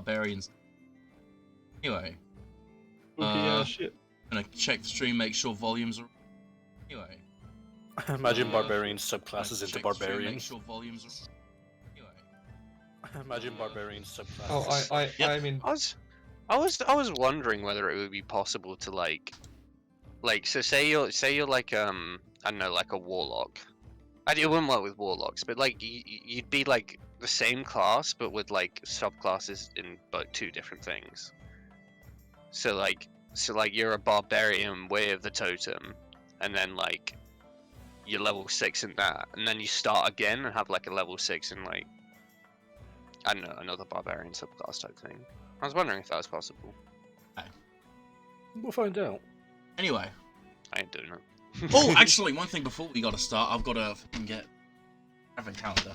barbarians. Anyway. Shit. Gonna check the stream, make sure volumes are... Anyway. Imagine barbarian subclasses into Check the stream, barbarian. make sure volumes are... Anyway. Imagine barbarian subclasses. Oh, I mean... I was wondering whether it would be possible to like so say you're like I don't know, like a warlock. It wouldn't work with warlocks, but like you'd be like the same class but with like subclasses in like 2 different things. So like you're a barbarian way of the totem, and then like you're level 6 in that, and then you start again and have like a level 6 in like, I don't know, another barbarian subclass type thing. I was wondering if that was possible. Okay. We'll find out. Anyway. I ain't doing it. Oh, actually, one thing before we gotta start, I've gotta fucking get a calendar.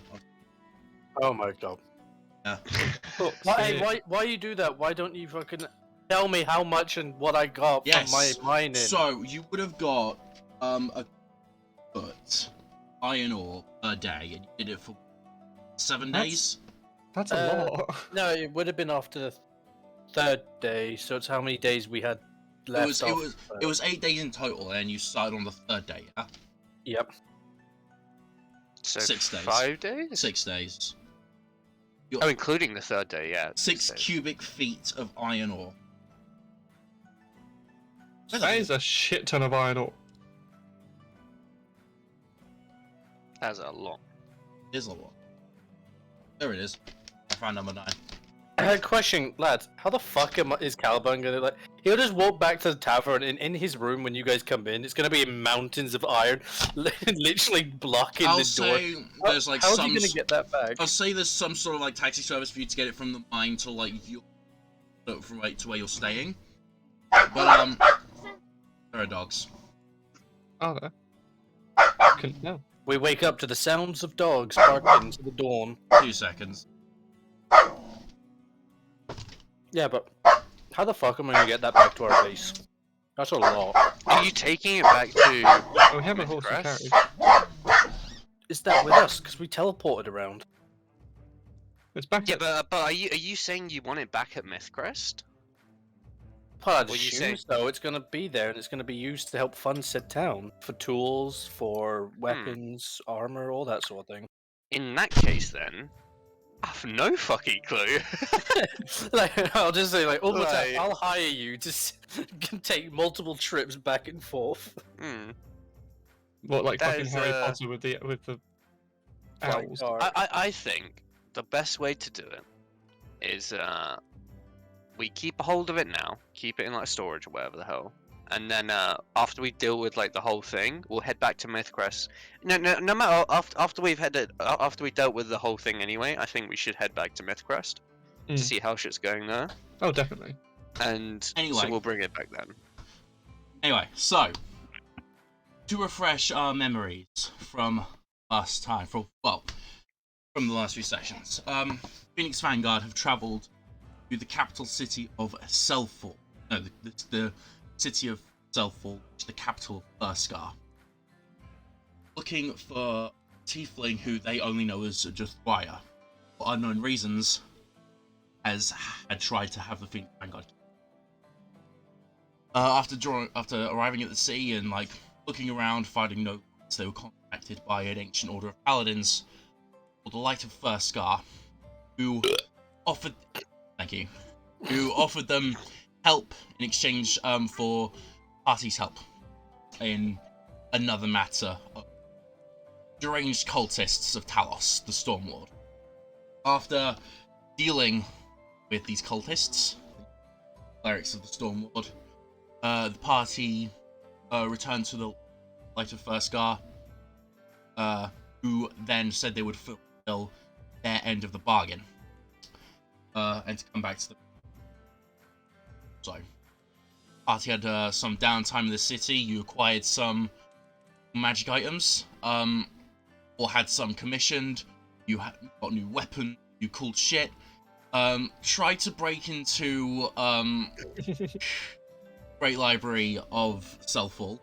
Oh my god. Yeah. Why you do that? Why don't you fucking tell me how much and what I got from my mining? So you would have got a foot iron ore a day, and you did it for 7 days. That's a lot. No, it would have been after the 3rd day. So it's how many days we had left. It was 8 days in total, and you started on the 3rd day. Yeah. Yep. So 6 days. 5 days? 6 days. Oh, including the 3rd day, yeah. 6 cubic feet of iron ore. That is a shit ton of iron ore. That's a lot. It is a lot. There it is. I found number 9. Question, lads. How the fuck is Caliban gonna like? He'll just walk back to the tavern, and in his room when you guys come in, it's gonna be mountains of iron, literally blocking the door. Say there's like How's he gonna get that back? I'll say there's some sort of like taxi service for you to get it from the mine to like from right to where you're staying. But there are dogs. Oh, there. Couldn't know. We wake up to the sounds of dogs barking into the dawn. 2 seconds. Yeah, but how the fuck am I gonna get that back to our base? That's a lot. Are you taking it back to... Oh, we have a horse and Grass? carriage. Is that with us? Because we teleported around. It's back Yeah, at... but are you saying you want it back at Mythcrest? Well, I'd What you assume so. It's gonna be there, and it's gonna be used to help fund said town. For tools, for weapons, armor, all that sort of thing. In that case, then, I have no fucking clue. Like, I'll just say, like, oh, Like- I'll hire you to take multiple trips back and forth. Hmm. What, like That fucking is, Harry Potter with the owls? I think the best way to do it is we keep a hold of it now, keep it in like storage or whatever the hell, and then after we deal with like the whole thing, we'll head back to Mythcrest. No matter after we dealt with the whole thing anyway, I think we should head back to Mythcrest to see how shit's going there, Oh, definitely. and Anyway. so we'll bring it back then. Anyway, so to refresh our memories from last time, from the last few sessions, Phoenix Vanguard have travelled to the capital city of Selfall. No, the city of Selfall, which is the capital of Urskar. Looking for Tiefling who they only know as just Wire. For unknown reasons, had tried to have the Phoenix Vanguard. After arriving at the city and like looking around, finding no ones, they were contacted by an ancient order of paladins called the Light of Urskar, who offered them help in exchange for party's help in another matter of deranged cultists of Talos, the Stormlord. After dealing with these cultists, clerics of the Stormlord, the party returned to the Light of Urskar, who then said they would fulfill their end of the bargain, and to come back to the... So, party had some downtime in the city. You acquired some magic items, or had some commissioned. You got new weapon, new cool shit. Tried to break into Great Library of Selfall,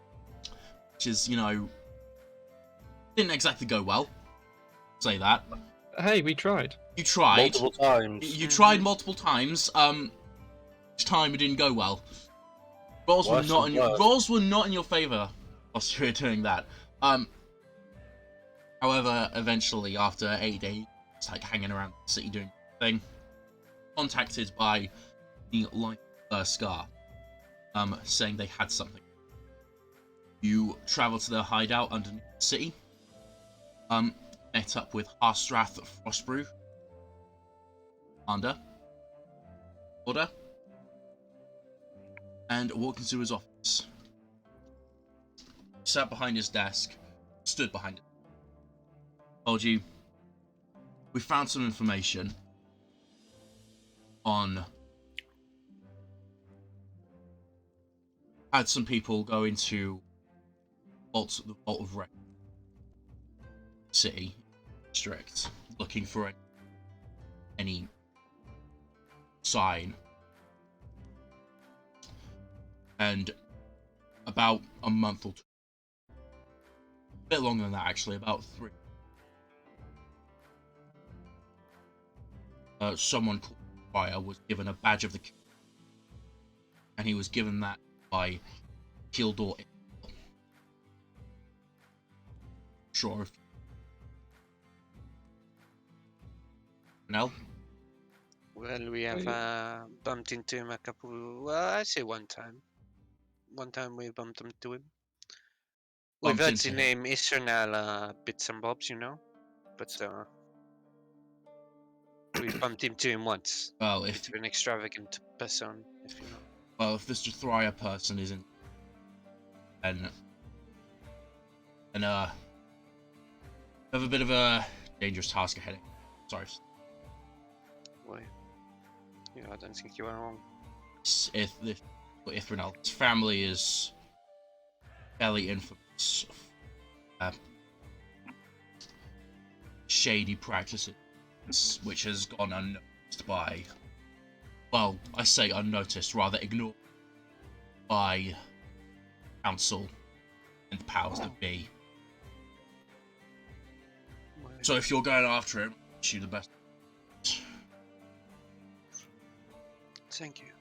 which is, didn't exactly go well. Say that. Hey, we tried. You tried. Multiple times. You tried multiple times. Each time it didn't go well. Rolls were not in your favor whilst you were doing that. However, eventually, after 8 days, it's like hanging around the city doing the thing, contacted by the Light Scar, saying they had something. You travel to their hideout underneath the city. Met up with Harstrath Frostbrew, Commander, Order, and walked into his office. Sat behind his desk, stood behind it. Told you, we found some information on. Had some people go into the Vault of Red City district looking for any sign. And about a month or two, a bit longer than that actually, about 3. Someone called Fire was given a badge of the king, and he was given that by Kildor. Sure. No. Well, we have bumped into him a couple. Well, I say one time. One time we bumped into him. We've Bumped heard into the him. name Isernal bits and bobs, you know, but we bumped into him once. Well, It's an extravagant person, if you know. Well, if this Jethria person isn't, then have a bit of a dangerous task ahead. Sorry. Why? Yeah, I don't think you are wrong. Ithranel's family is fairly infamous. Shady practices, which has gone unnoticed by. Well, I say unnoticed, rather ignored by council and the powers that be. So if you're going after him, I wish you the best. Thank you.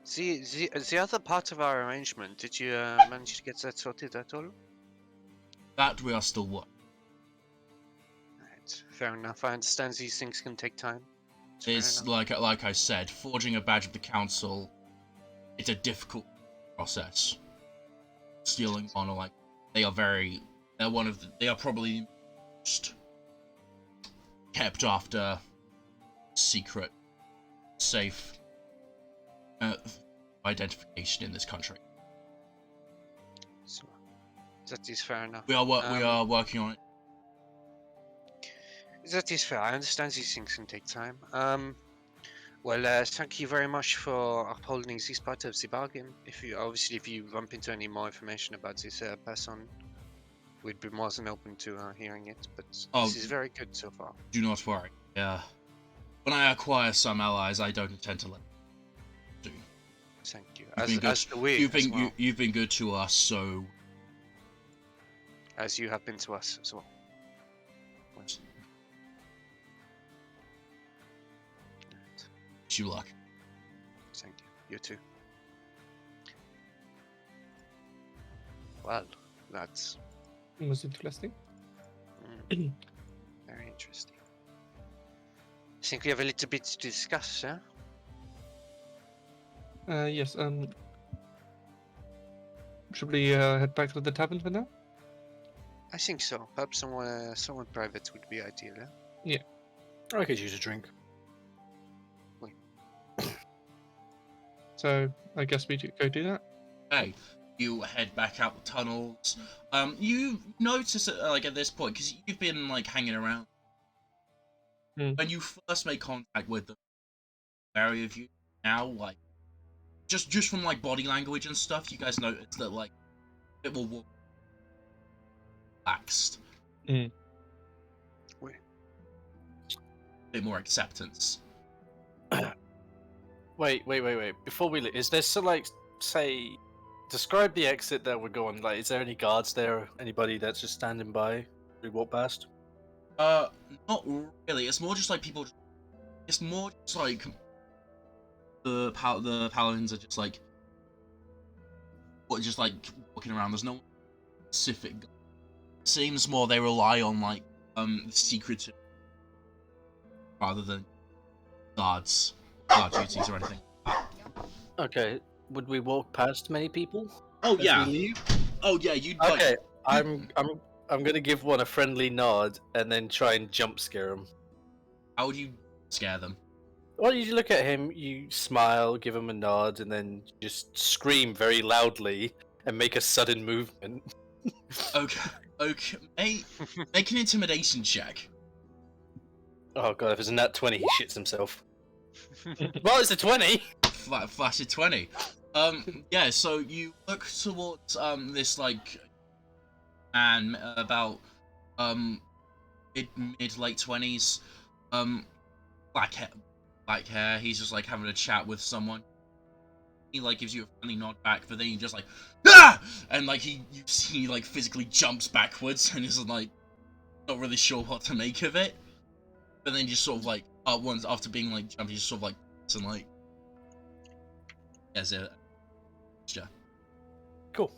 The other part of our arrangement, did you manage to get that sorted at all? That we are still working. Right, fair enough. I understand these things can take time. It's like I said, forging a badge of the council. It's a difficult process. Stealing one, or like they are probably the most kept after secret, safe identification in this country. So, that is fair enough. We are working on it. That is fair. I understand these things can take time. Well, thank you very much for upholding this part of the bargain. If you bump into any more information about this person, we'd be more than open to hearing it. But this is very good so far. Do not worry. Yeah. When I acquire some allies, I don't intend to let them do. Thank you. You've been good to us, so. As you have been to us as well. Wish you luck. Thank you. You too. Well, that's Was interesting. very interesting. I think we have a little bit to discuss, huh? Yes. Should we head back to the tavern for now? I think so. Perhaps someone private would be ideal, huh? Yeah. I could use a drink. So I guess we go do that. Hey, you head back out the tunnels. You notice at this point, because you've been hanging around. When you first make contact with them, wary of you now, just from body language and stuff, you guys notice that a bit more relaxed. Mm. Wait. Bit more acceptance. Wait. Before we leave, is there say, describe the exit that we're going. Is there any guards there? Or anybody that's just standing by? We walk past. Not really. It's more just like people. It's more just like the paladins are just like, just like walking around. There's no specific. Seems more they rely on like the secretive rather than guard duties or anything. Okay, would we walk past many people? Oh as yeah. we leave? Oh yeah. You'd like. Okay, I'm gonna give one a friendly nod and then try and jump scare him. How would you scare them? Well, you look at him, you smile, give him a nod, and then just scream very loudly and make a sudden movement. Okay. Okay. Make an intimidation check. Oh god, if it's a nat 20, he shits himself. Well, it's a 20! Flash of 20. Yeah, so you look towards this like man about mid late 20s, black hair. He's just like having a chat with someone. He like gives you a friendly nod back, but then he just like and like you see like physically jumps backwards and is like not really sure what to make of it. But then just sort of like once after being like jumped, he just sort of like and like as a gesture. Cool.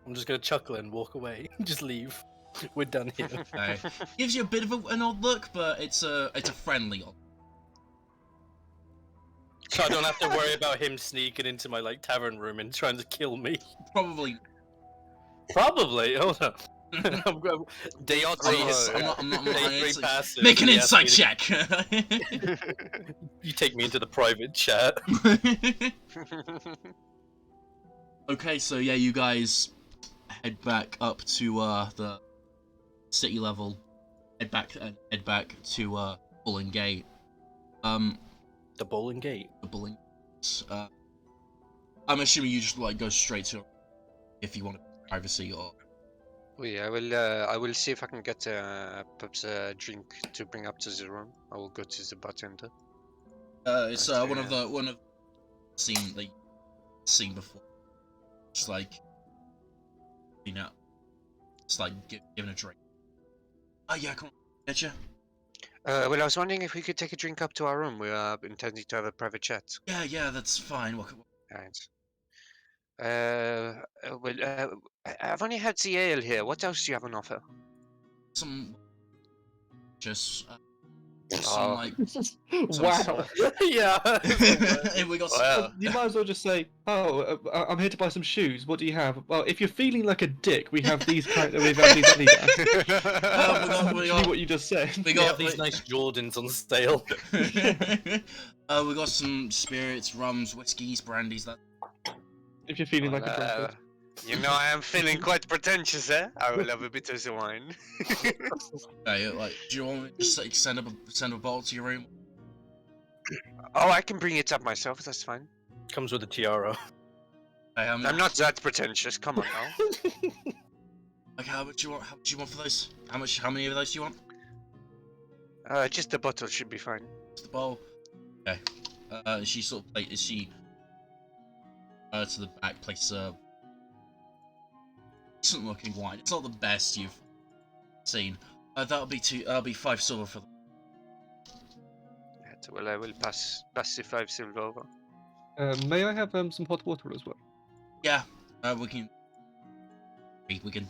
I'm just gonna chuckle and walk away. Just leave. We're done here. Gives you a bit of an odd look, but it's a friendly odd. So I don't have to worry about him sneaking into my like tavern room and trying to kill me. Probably. Probably. Hold on. I'm going. Day or I'm three. not Day three passive. Make an He insight asked me check. You take me into the private chat. Okay, so yeah, you guys head back up to the city level. Head back to Bulling Gate. The bowling gate. The Bulling. I'm assuming you just like go straight to if you want privacy or. Well, yeah, I will see if I can get perhaps a drink to bring up to the room. I will go to the bartender. It's Okay, one of the scene that you've seen before. Just like, you know, it's like giving a drink. Oh yeah, come on, get you. Well, I was wondering if we could take a drink up to our room. We are intending to have a private chat. Yeah, that's fine. Right. I've only had the ale here. What else do you have on offer? Some, just Oh. some like. Wow. Yeah. Hey, we got. Well. You might as well just say, "Oh, I'm here to buy some shoes. What do you have?" Well, if you're feeling like a dick, we have these we have these Adidas. we Literally got what you just said. we We got have these nice Jordans on sale. we got some spirits, rums, whiskies, brandies. That. If you're feeling like a drunkard. You know, I am feeling quite pretentious, eh? I will have a bit of the wine. Okay, like, do you want me to just like, send a bottle to your room? Oh, I can bring it up myself. That's fine. Comes with a tiara. Okay, I'm not that pretentious. Come on now. Okay, how much do you want? How much do you want for those? How many of those do you want? Just a bottle should be fine. Just the bowl. Okay. She sort of is she to the back, place decent looking wine. It's not the best you've seen. That'll be 5 silver for them. Right, well, I will pass the 5 silver over. May I have some hot water as well? Yeah, we can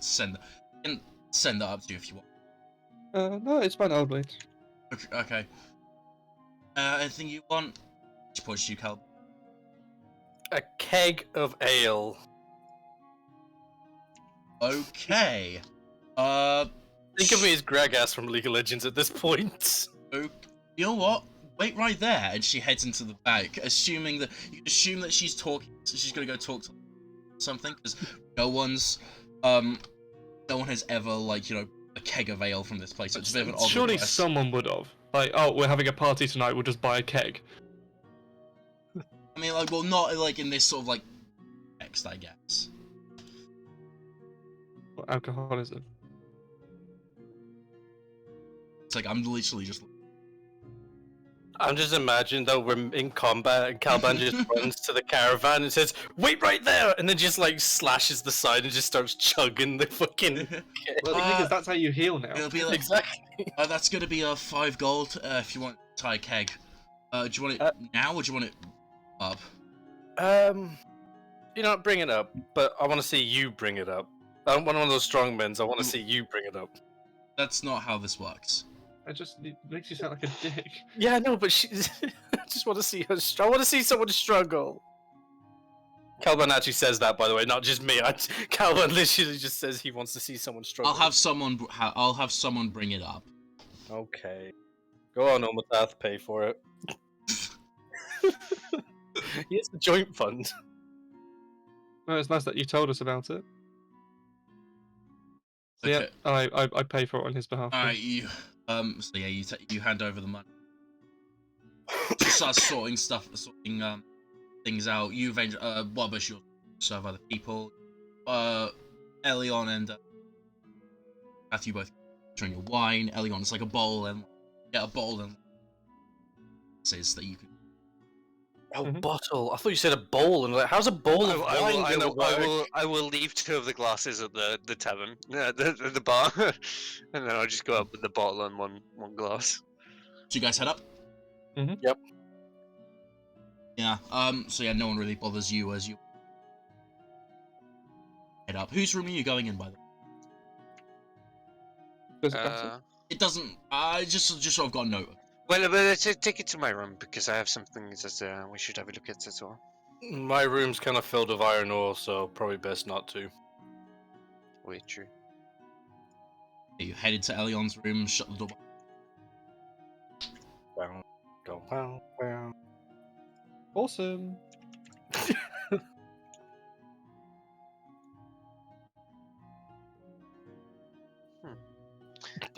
send that up to you if you want. No, it's fine. I'll wait. Okay. Anything you want? She points to you, Cal. A keg of ale. Okay. Think of me as Gregass from League of Legends at this point. You know what? Wait right there, and she heads into the back, assuming that she's talking. So she's gonna go talk to something because no one has ever like a keg of ale from this place. So it's a bit of an odd Surely request. someone would have. Like, oh, we're having a party tonight. We'll just buy a keg. I mean, like, well, not like in this sort of like text, I guess. What alcohol is it? It's like I'm literally just. I'm just imagining though we're in combat and Caliban just runs to the caravan and says, "Wait right there!" and then just like slashes the side and just starts chugging the fucking. Well, because that's how you heal now. It'll be like, Exactly. that's gonna be a 5 gold if you want to tie a keg. Do you want it now or do you want it up? You're not bring it up, but I want to see you bring it up. I'm one of those strong men, so I want to see you bring it up. That's not how this works. It makes you sound like a dick. Yeah, no, but she's. I just want to see her. I want to see someone struggle. Calvin actually says that, by the way, not just me. Calvin literally just says he wants to see someone struggle. I'll have someone bring it up. Okay. Go on, Omatath, pay for it. Here's the joint fund. No, it's nice that you told us about it. So Okay. yeah, I pay for it on his behalf. Alright, you so yeah, you hand over the money. Start sorting things out. You Wobbush, you'll serve other people. Elion and Matthew both drink your wine. Elion is like a bowl and get a bowl and says that you can. Oh, bottle. I thought you said a bowl, and like, how's a bowl of wine gonna work? I will leave 2 of the glasses at the tavern, the bar, and then I'll just go up with the bottle and one glass. So you guys head up? Yep. Yeah, so yeah, no one really bothers you as you head up. Whose room are you going in, by the way? Does it matter? It doesn't, just so I've got a note. Well, take it to my room, because I have some things that we should have a look at as well. My room's kind of filled with iron ore, so probably best not to. Wait, true. You head into Elion's room, shut the door. Bow, go, bow, bow. Awesome.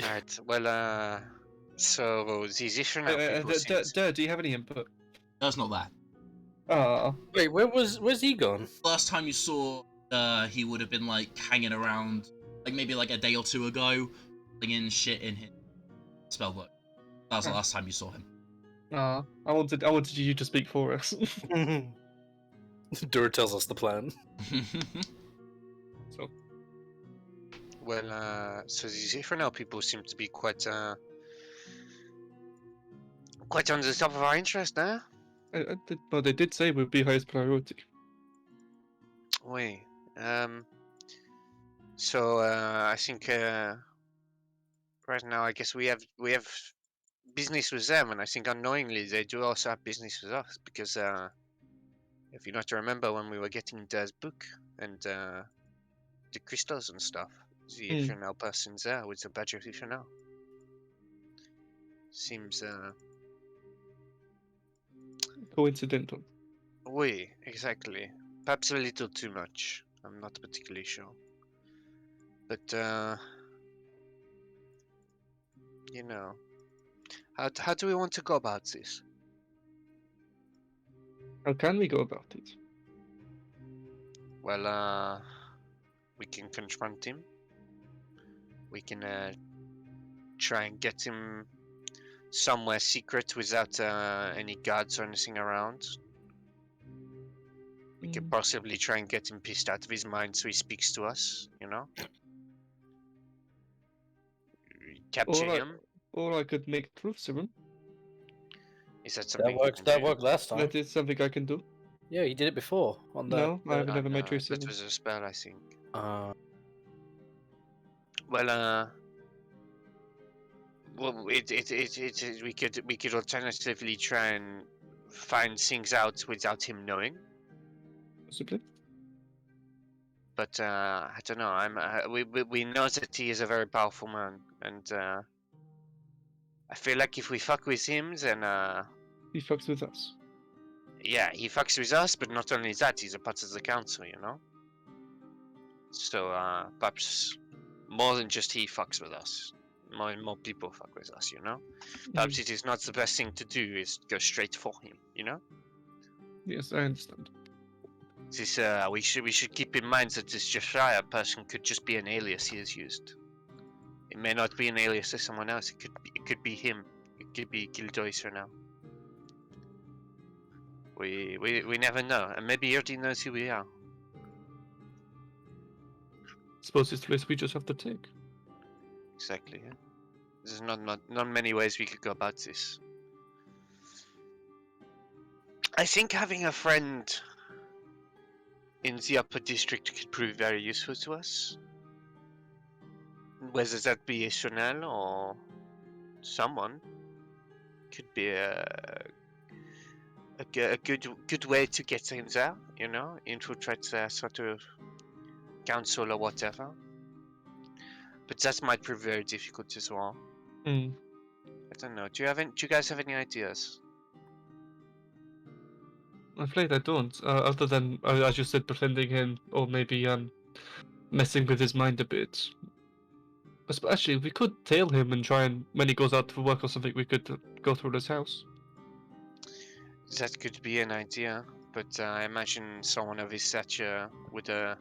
Alright, well, so the issue now. Do you have any input? That's not that. Ah. Wait, where's he gone? Last time you saw, he would have been like hanging around, like maybe like a day or 2 ago, in shit in his spellbook. That was the last time you saw him. Ah. I wanted you to speak for us. Dur tells us the plan. So. Well, so the issue now people seem to be quite on the top of our interest, eh? Well, they did say we'd be highest priority. Wait, so I think right now I guess we have business with them, and I think unknowingly they do also have business with us, because if you not to remember when we were getting Dad's book and the crystals and stuff, the Ifernal person's there with the badge of Ifernal. Seems Coincidental. oui, exactly. Perhaps a little too much. I'm not particularly sure. But you know, how do we want to go about this? How can we go about it? Well, we can confront him. We can try and get him somewhere secret without any guards or anything around. We could possibly try and get him pissed out of his mind so he speaks to us, you know? Capture him. Or I could make truth serum. Is that something That worked last time. That is something I can do. Yeah, you did it before. On the, No, I haven't ever made truth That serum. was a spell, I think. Well, we could alternatively try and find things out without him knowing. Possibly. But I don't know. We know that he is a very powerful man, and I feel like if we fuck with him, then He fucks with us. yeah, he fucks with us. But not only that, he's a part of the council, you know. So perhaps more than just he fucks with us. More people fuck with us, you know. Perhaps it is not the best thing to do is go straight for him, you know. Yes, I understand. This we should keep in mind that this Josiah person could just be an alias he has used. It may not be an alias to someone else. It could be him. It could be Gildoiser now. We never know, and maybe he already knows who we are. Suppose it's the risk we just have to take. Exactly. Yeah. There's not many ways we could go about this. I think having a friend in the upper district could prove very useful to us. Whether that be Chanel or someone, could be a good way to get things out. You know, infiltrate the sort of council or whatever. But that might prove very difficult as well. Hmm. I don't know. Do you guys have any ideas? I'm afraid I don't. Other than, as you said, befriending him, or maybe messing with his mind a bit. Actually, we could tail him and try and, when he goes out for work or something, we could go through his house. That could be an idea, but I imagine someone of his stature would, or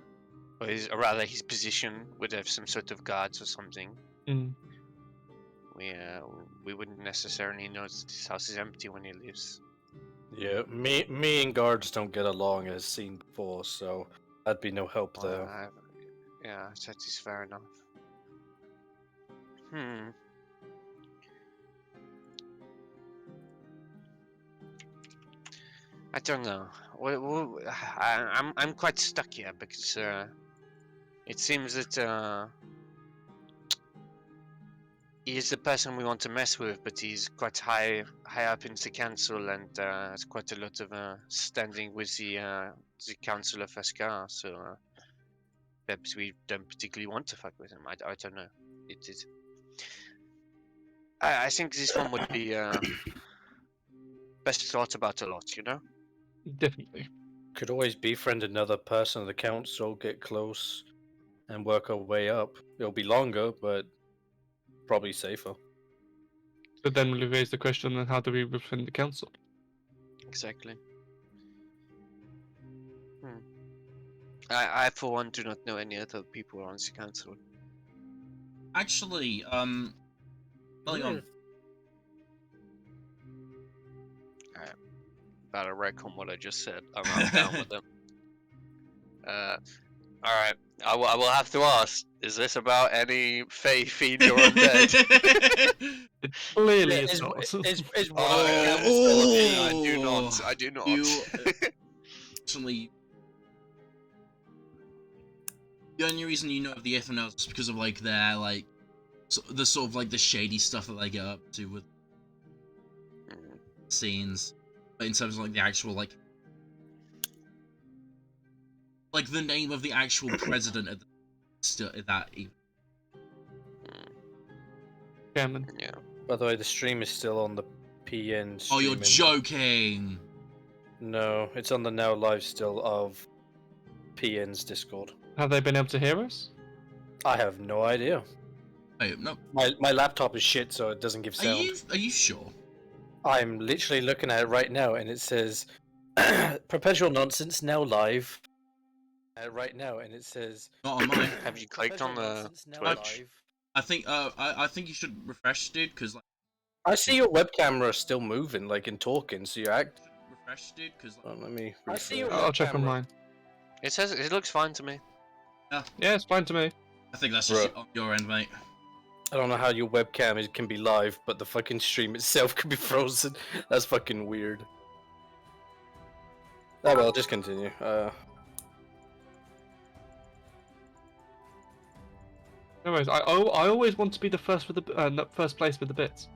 rather his position, would have some sort of guards or something. Hmm. We wouldn't necessarily know that this house is empty when he leaves. Yeah, me and guards don't get along as seen before, so that'd be no help there. Yeah, that is fair enough. I don't know. I'm quite stuck here because it seems that he is the person we want to mess with, but he's quite high up in the council and has quite a lot of standing with the council of Ascar. So perhaps we don't particularly want to fuck with him. I don't know. It is. I think this one would be best thought about a lot. You know. Definitely. Could always befriend another person of the council, get close, and work our way up. It'll be longer, but probably safer. But then we raise the question, then how do we befriend the council? Exactly. I for one do not know any other people on the council. Actually, early on. Better wreck on what I just said. I'm down with them. Alright. I will have to ask, is this about any Fey, Fiend, or Undead? It clearly Yeah, is it's- not. it's one Oh, of the I do not. I do not. You actually, the only reason you know of the Ithanoels is because of like their like the sort of like the shady stuff that they get up to with scenes. But in terms of like the actual like the name of the actual president of the, still that even. Cameron. Yeah. By the way, the stream is still on the PN Oh, streaming. you're joking! No, it's on the now live still of PN's Discord. Have they been able to hear us? I have no idea. Wait, no. My laptop is shit, so it doesn't give sound. Are you sure? I'm literally looking at it right now, and it says perpetual nonsense now live. Right now, and it says Not on mine. Have you clicked on perpetual the nonsense now Twitch? live. I think you should refresh, dude, because like I see your web camera still moving, like and talking. So you act. refresh, dude, because like, Let me. I see refresh. your I'll check on camera. mine. It says it looks fine to me. Yeah, it's fine to me. I think that's just Bruh. on your end, mate. I don't know how your webcam can be live, but the fucking stream itself can be frozen. That's fucking weird. Oh well, just continue. Anyways, I always want to be the first with the first place with the bits.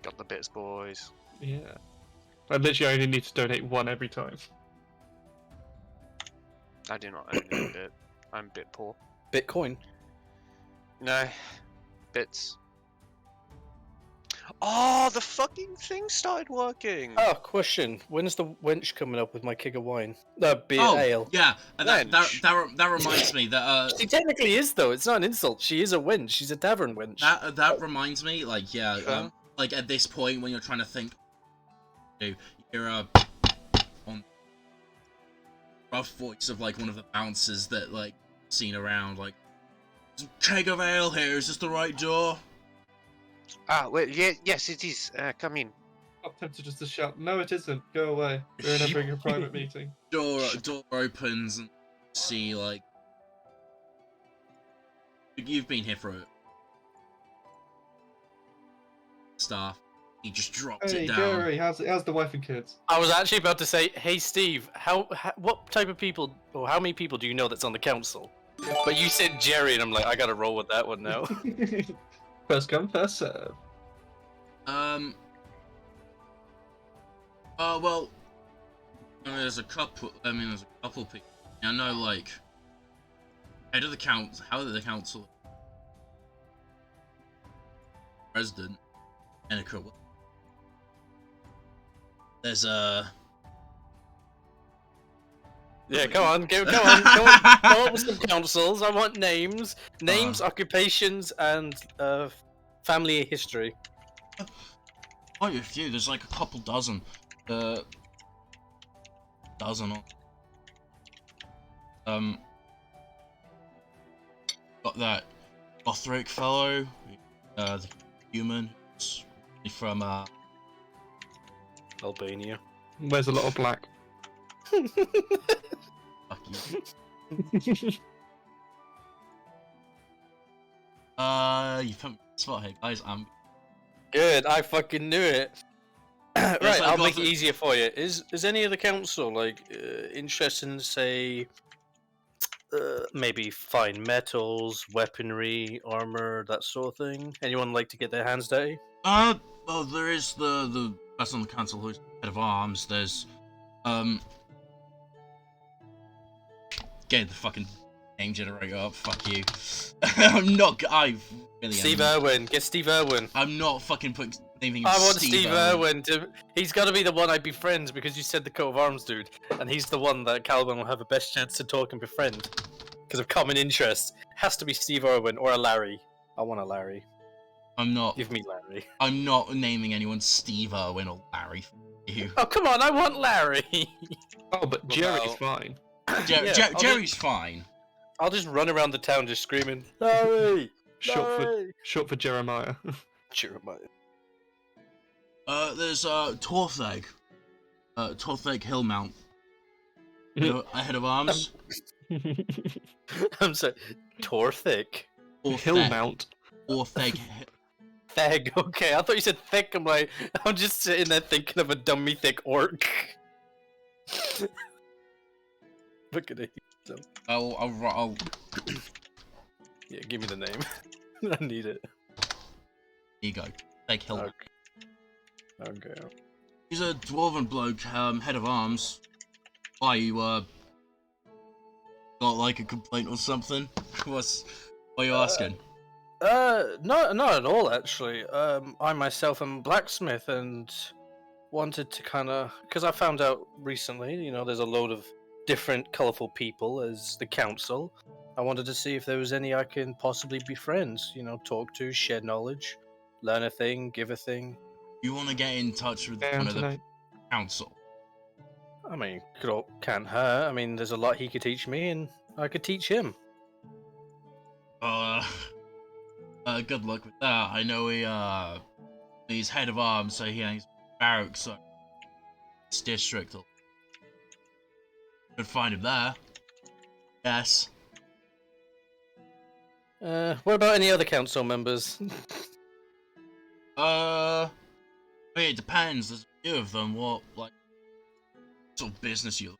Got the bits, boys. Yeah. I literally only need to donate one every time. I do not own any bit. I'm bit poor. Bitcoin. No. Bits. Oh, the fucking thing started working! Oh, question. When's the wench coming up with my keg of wine? Beer, Oh, ale. yeah, and that Wench. reminds me that She technically is, though. It's not an insult. She is a wench. She's a tavern wench. that reminds me, like, yeah, Sure. like at this point when you're trying to think, you're on rough voice of like one of the bouncers that like seen around, like, "There's a keg of ale here. Is this the right door?" Ah, wait, yeah, yes, it is. Come in. I'm tempted just to shout, "No, it isn't. Go away. We're having a private meeting." Door opens and see like you've been here for staff. He just dropped Hey, it down. Gary, how's the wife and kids? I was actually about to say, hey Steve, what type of people, or how many people do you know that's on the council? But you said Jerry, and I'm like, I gotta roll with that one now. First come, first serve. Well, there's a couple people. I know, like, head of the council, president, Enika. There's Yeah, come on, go on with some councils. I want names, occupations, and family history. quite a few. There's like a couple dozen. Dozen. Got that Gothric fellow, the human, from Albania. Wears a lot of black. fuck you. You put me on the spot here, guys. I'm Good, I fucking knew it. Right, Yes, I I'll got make it the- easier for you. Is any of the council like interested in, say, maybe fine metals, weaponry, armor, that sort of thing? Anyone like to get their hands dirty? well, there is the person on the council who's head of arms. There's get the fucking name generator up. Fuck you. I really Steve am. Irwin, get Steve Irwin. I'm not fucking putting naming. I want Steve Irwin to. He's got to be the one I befriend because you said the coat of arms dude, and he's the one that Caliban will have the best chance to talk and befriend because of common interests. Has to be Steve Irwin or a Larry. I want a Larry. I'm not. Give me Larry. I'm not naming anyone Steve Irwin or Larry. Fuck you. Oh come on, I want Larry. Oh, but What Jerry's about- fine. Yeah, I'll Jerry's fine. I'll just run around the town just screaming, Larry. Short for Jeremiah. Jeremiah. There's Tortheg. Tortheg Hillmount. Ahead of arms. I'm sorry. Torthig. Hillmount. Tortheg. Theg. Okay, I thought you said thick. I'm like, I'm just sitting there thinking of a dummy thick orc. Look at it. I'll Yeah, give me the name. I need it. Here you go. Take Hillmount. Okay. He's a dwarven bloke, head of arms. Why, you, got, like, a complaint or something? What are you asking? Not at all, actually. I myself am a blacksmith and wanted to kind of... Because I found out recently, you know, there's a load of different colourful people as the council. I wanted to see if there was any I can possibly befriend, you know, talk to, share knowledge, learn a thing, give a thing. You want to get in touch with Down one of the tonight. council? I mean, can't hurt. I mean, there's a lot he could teach me, and I could teach him. Good luck with that. I know he's head of arms, so he hangs barracks, so this district. Could find him there. Yes. What about any other council members? I mean, it depends. There's a few of them. What, like, sort of business you?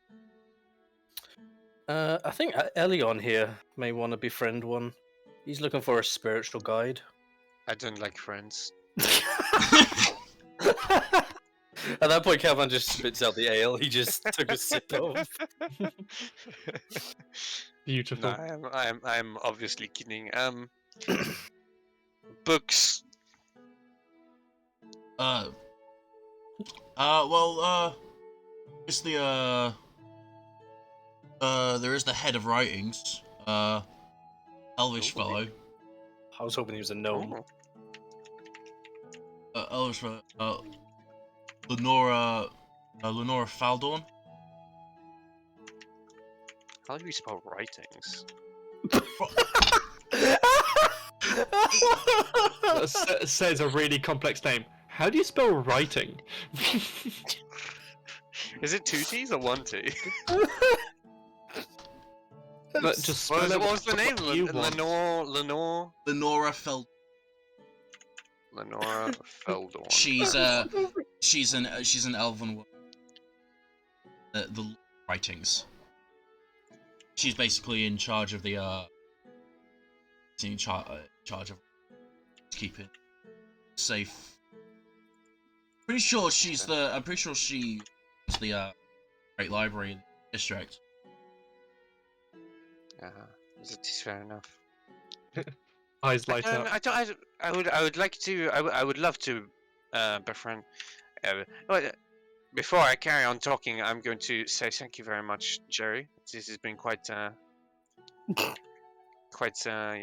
I think Elion here may want to befriend one. He's looking for a spiritual guide. I don't like friends. At that point, Calvin just spits out the ale. He just took a sip of. Beautiful. No, I'm obviously kidding. Books. It's the there is the head of writings, Elvish Ooh. fellow, I was hoping he was a gnome. Oh. Elvish fellow, Lenora Faldorn. How do you spell writings? Says a really complex name. How do you spell writing? Is it 2 T's or 1 T? But just What spell was, it what was the name? you want. Lenora Feld. Lenora Feldorn. She's an elven woman. The writings. She's basically in charge of the charge of keeping safe. I'm pretty sure she's the great library in the district. It's fair enough. Eyes light up. I would like to. I would love to befriend. But before I carry on talking, I'm going to say thank you very much, Jerry. This has been quite you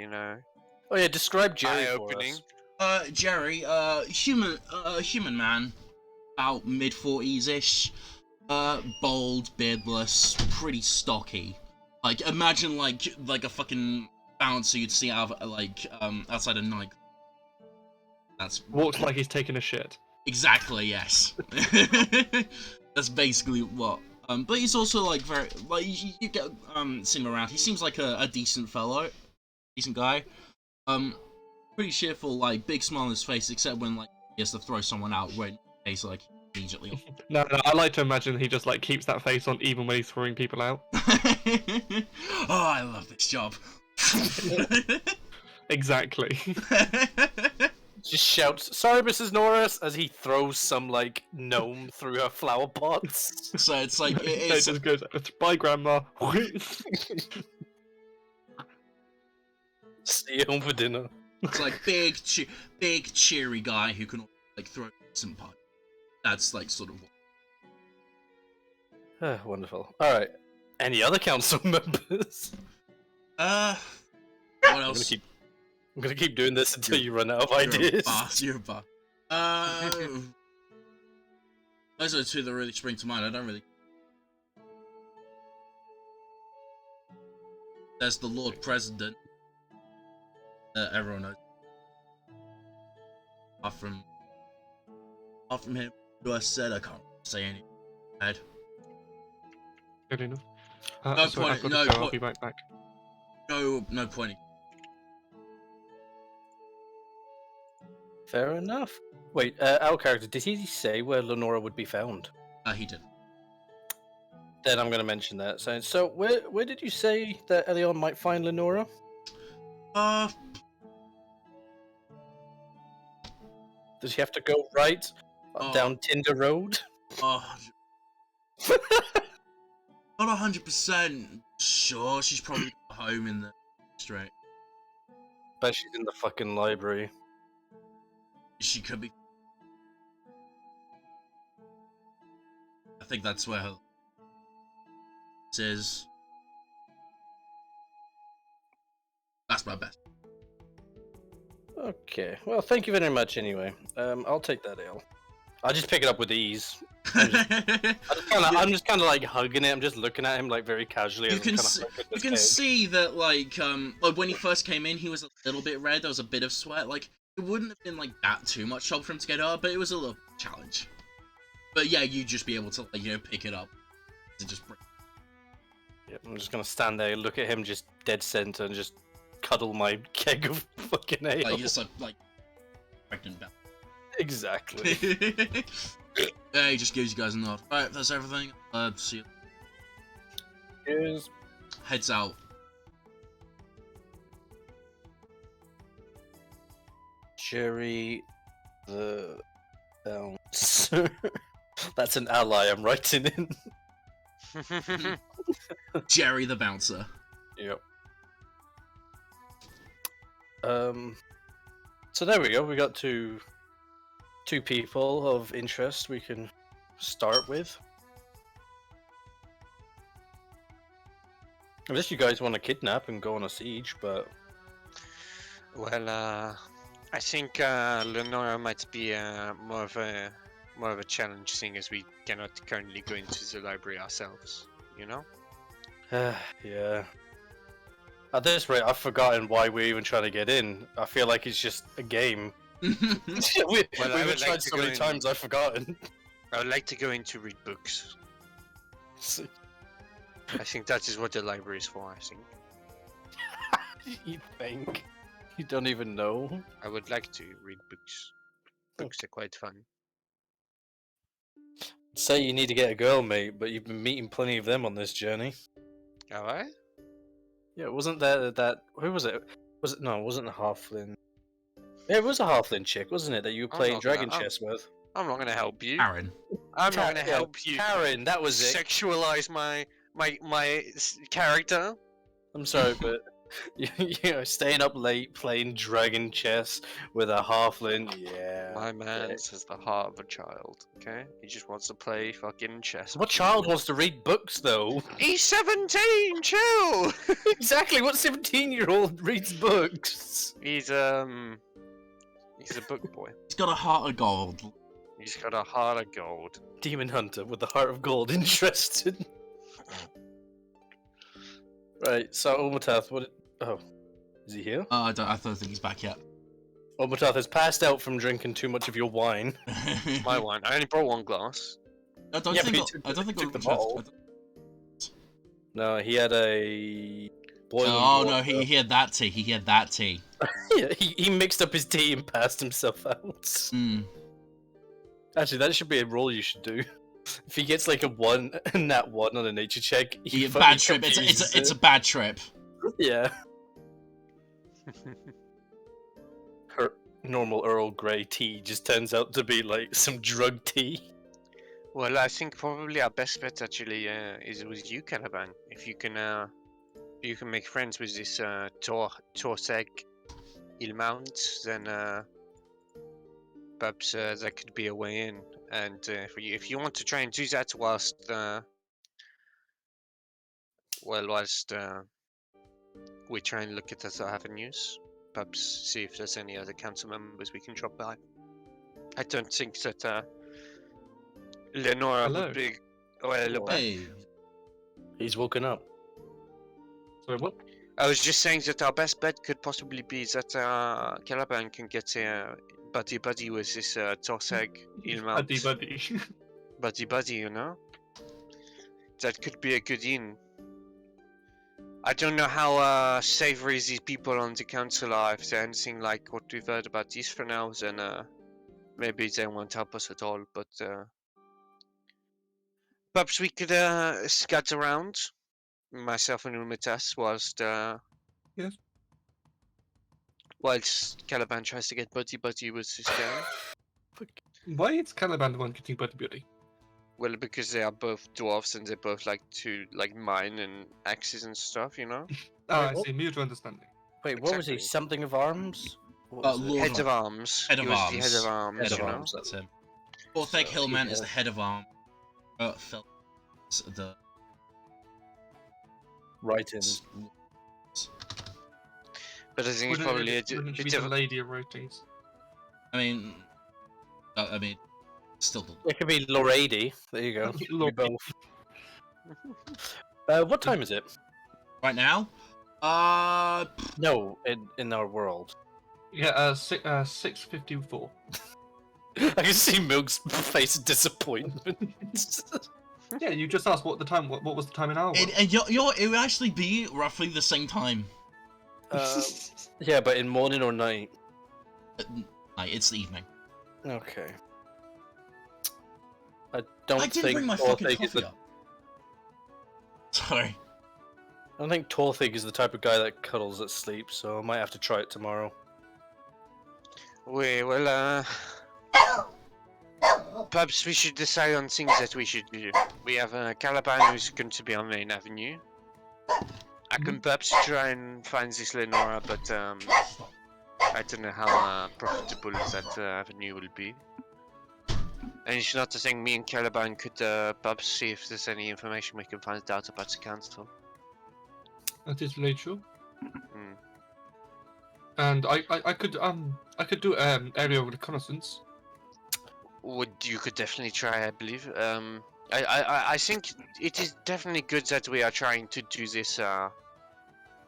know, Oh yeah, describe Jerry for eye-opening. us. Jerry, human man, about mid-40s ish, bald, beardless, pretty stocky. Like imagine like a fucking bouncer you'd see out of outside a night. That's Walks like he's taking a shit. exactly, yes. That's basically what. But he's also like very like you get seen him around. He seems like a decent fellow, decent guy. Pretty cheerful, like big smile on his face, except when like he has to throw someone out when he's like immediately off. No, I like to imagine he just like keeps that face on even when he's throwing people out. Oh, I love this job. Exactly. Just shouts, "Sorry, Mrs. Norris," as he throws some like gnome through her flower pots. So it's like It it's just goes, bye, grandma. See you home for dinner. it's like big cheery guy who can like throw some punch. That's like sort of what. Wonderful. All right. Any other council members? What I'm else? gonna keep doing this until you run out of You're ideas. a boss. You're a boss. Those are the two that really spring to mind. I don't really. There's the Lord President. Everyone knows. Apart from him, who I said I can't say anything. Bad. Good enough. No Sorry, I've point- got to no go, I'll point- be right back. No point. Fair enough. Wait, our character, did he say where Lenora would be found? He did. Then I'm gonna mention that. So where did you say that Elion might find Lenora? Does he have to go right down Tinder Road? Not 100% sure. She's probably home in the straight. Bet she's in the fucking library. She could be. I think that's where her is. That's my best. Okay. Well, thank you very much. Anyway, I'll take that ale. I'll just pick it up with ease. I'm just kind of like hugging it. I'm just looking at him like very casually. You as I'm can kinda see, hugging you this can keg. see that like when he first came in, he was a little bit red. There was a bit of sweat. Like it wouldn't have been like that too much trouble for him to get up, but it was a little challenge. But yeah, you'd just be able to like pick it up and just. Yep, I'm just gonna stand there, look at him, just dead center, and just cuddle my keg of fucking ale. Like you just like pregnant bell. Exactly. Yeah, he just gives you guys a nod. Alright, that's everything. See you. Cheers. Heads out. Jerry the bouncer. That's an ally I'm writing in. Jerry the bouncer. Yep. So there we go. We got two people of interest we can start with. Unless you guys want to kidnap and go on a siege, but Well, I think Lenora might be more of a challenge, seeing as we cannot currently go into the library ourselves. You know. yeah. At this rate, I've forgotten why we're even trying to get in. I feel like it's just a game. we Well, I we've would like tried to so go many in- times I've forgotten. I would like to go in to read books. I think that is what the library is for. I think You think? You don't even know? I would like to read books. Books are quite fun. Say you need to get a girl, mate, but you've been meeting plenty of them on this journey. All right. Yeah, wasn't there that... Who was it? Was it... No, it wasn't a halfling. Yeah, it was a halfling chick, wasn't it, that you were I'm playing not gonna- dragon I'm- chess with? I'm not gonna help you. Aaron. I'm Ka- not gonna yeah, help you. Karen, that was it. Sexualize my character. I'm sorry, but you know, staying up late playing dragon chess with a halfling, yeah. My man has the heart of a child. Okay, he just wants to play fucking chess. What child wants to read books, though? He's 17. Chill. Exactly, what 17-year-old reads books? He's a book boy. He's got a heart of gold. He's got a heart of gold. Demon hunter with the heart of gold, interested. Right, so Omatath, what... Oh, is he here? I don't think he's back yet. Omatath has passed out from drinking too much of your wine. My wine. I only brought one glass. I don't Yeah, think. but he took I don't think. the I bottle. No, he had a... boiling Oh no, water. he had that tea. He had that tea. Yeah, he mixed up his tea and passed himself out. Mm. Actually, that should be a roll you should do. If he gets like a 1 and that 1 on a nature check, he Yeah, fucking bad trip. confuses It's a it. bad trip. Yeah. Her normal Earl Grey tea just turns out to be like some drug tea. Well, I think probably our best bet actually is with you, Caliban. If you can make friends with this Torseg Ilmount, then perhaps that could be a way in. And if you want to try and do that whilst we try and look at other avenues, perhaps see if there's any other council members we can drop by. I don't think that Lenora Hello. would be. Oh, hello. Hey. He's woken up. Sorry, what? I was just saying that our best bet could possibly be that Caliban can get a buddy with this Torseg Ilmount. Buddy. You know? That could be a good in. I don't know how savory these people on the council are. If they're anything like what we've heard about these for now, then maybe they won't help us at all. But perhaps we could scout around, myself and Umitas, Yes. whilst Caliban tries to get buddy with this guy. Why is Caliban the one getting buddy? Well, because they are both dwarves and they both like to mine and axes and stuff, you know. Ah, Wait, I what? see. Mutual understanding. Wait, what was he? Exactly. Something of arms? What was it? Lord Head of arms. Head of He was arms. the head of arms. Head of you know? arms. That's him. Ortheg So, Hillman yeah. is the head of arm. Phil is the. Right in. But I think it's probably a Wouldn't bit be the of lady of writings. I mean, still the. It could be Lorady. There you go. Lorady. We both. What time is it? Right now, No, in our world. Yeah, 6:54. I can see Milk's face of disappointment. Yeah, you just asked what the time. What was the time in our world? it would actually be roughly the same time. Yeah, but in morning or night. Like, it's the evening. Okay. I don't I didn't think bring my fucking Torthig is coffee the, up. Sorry. I don't think Torthig is the type of guy that cuddles at sleep, so I might have to try it tomorrow. Perhaps we should decide on things that we should do. We have Caliban who's going to be on Main Avenue. I can perhaps try and find this Lenora, but I don't know how profitable that avenue will be. And it's not the thing, me and Caliban could perhaps see if there's any information we can find out about the council. That is very true. Hmm. And I could do aerial reconnaissance. You could definitely try, I believe. I think it is definitely good that we are trying to do this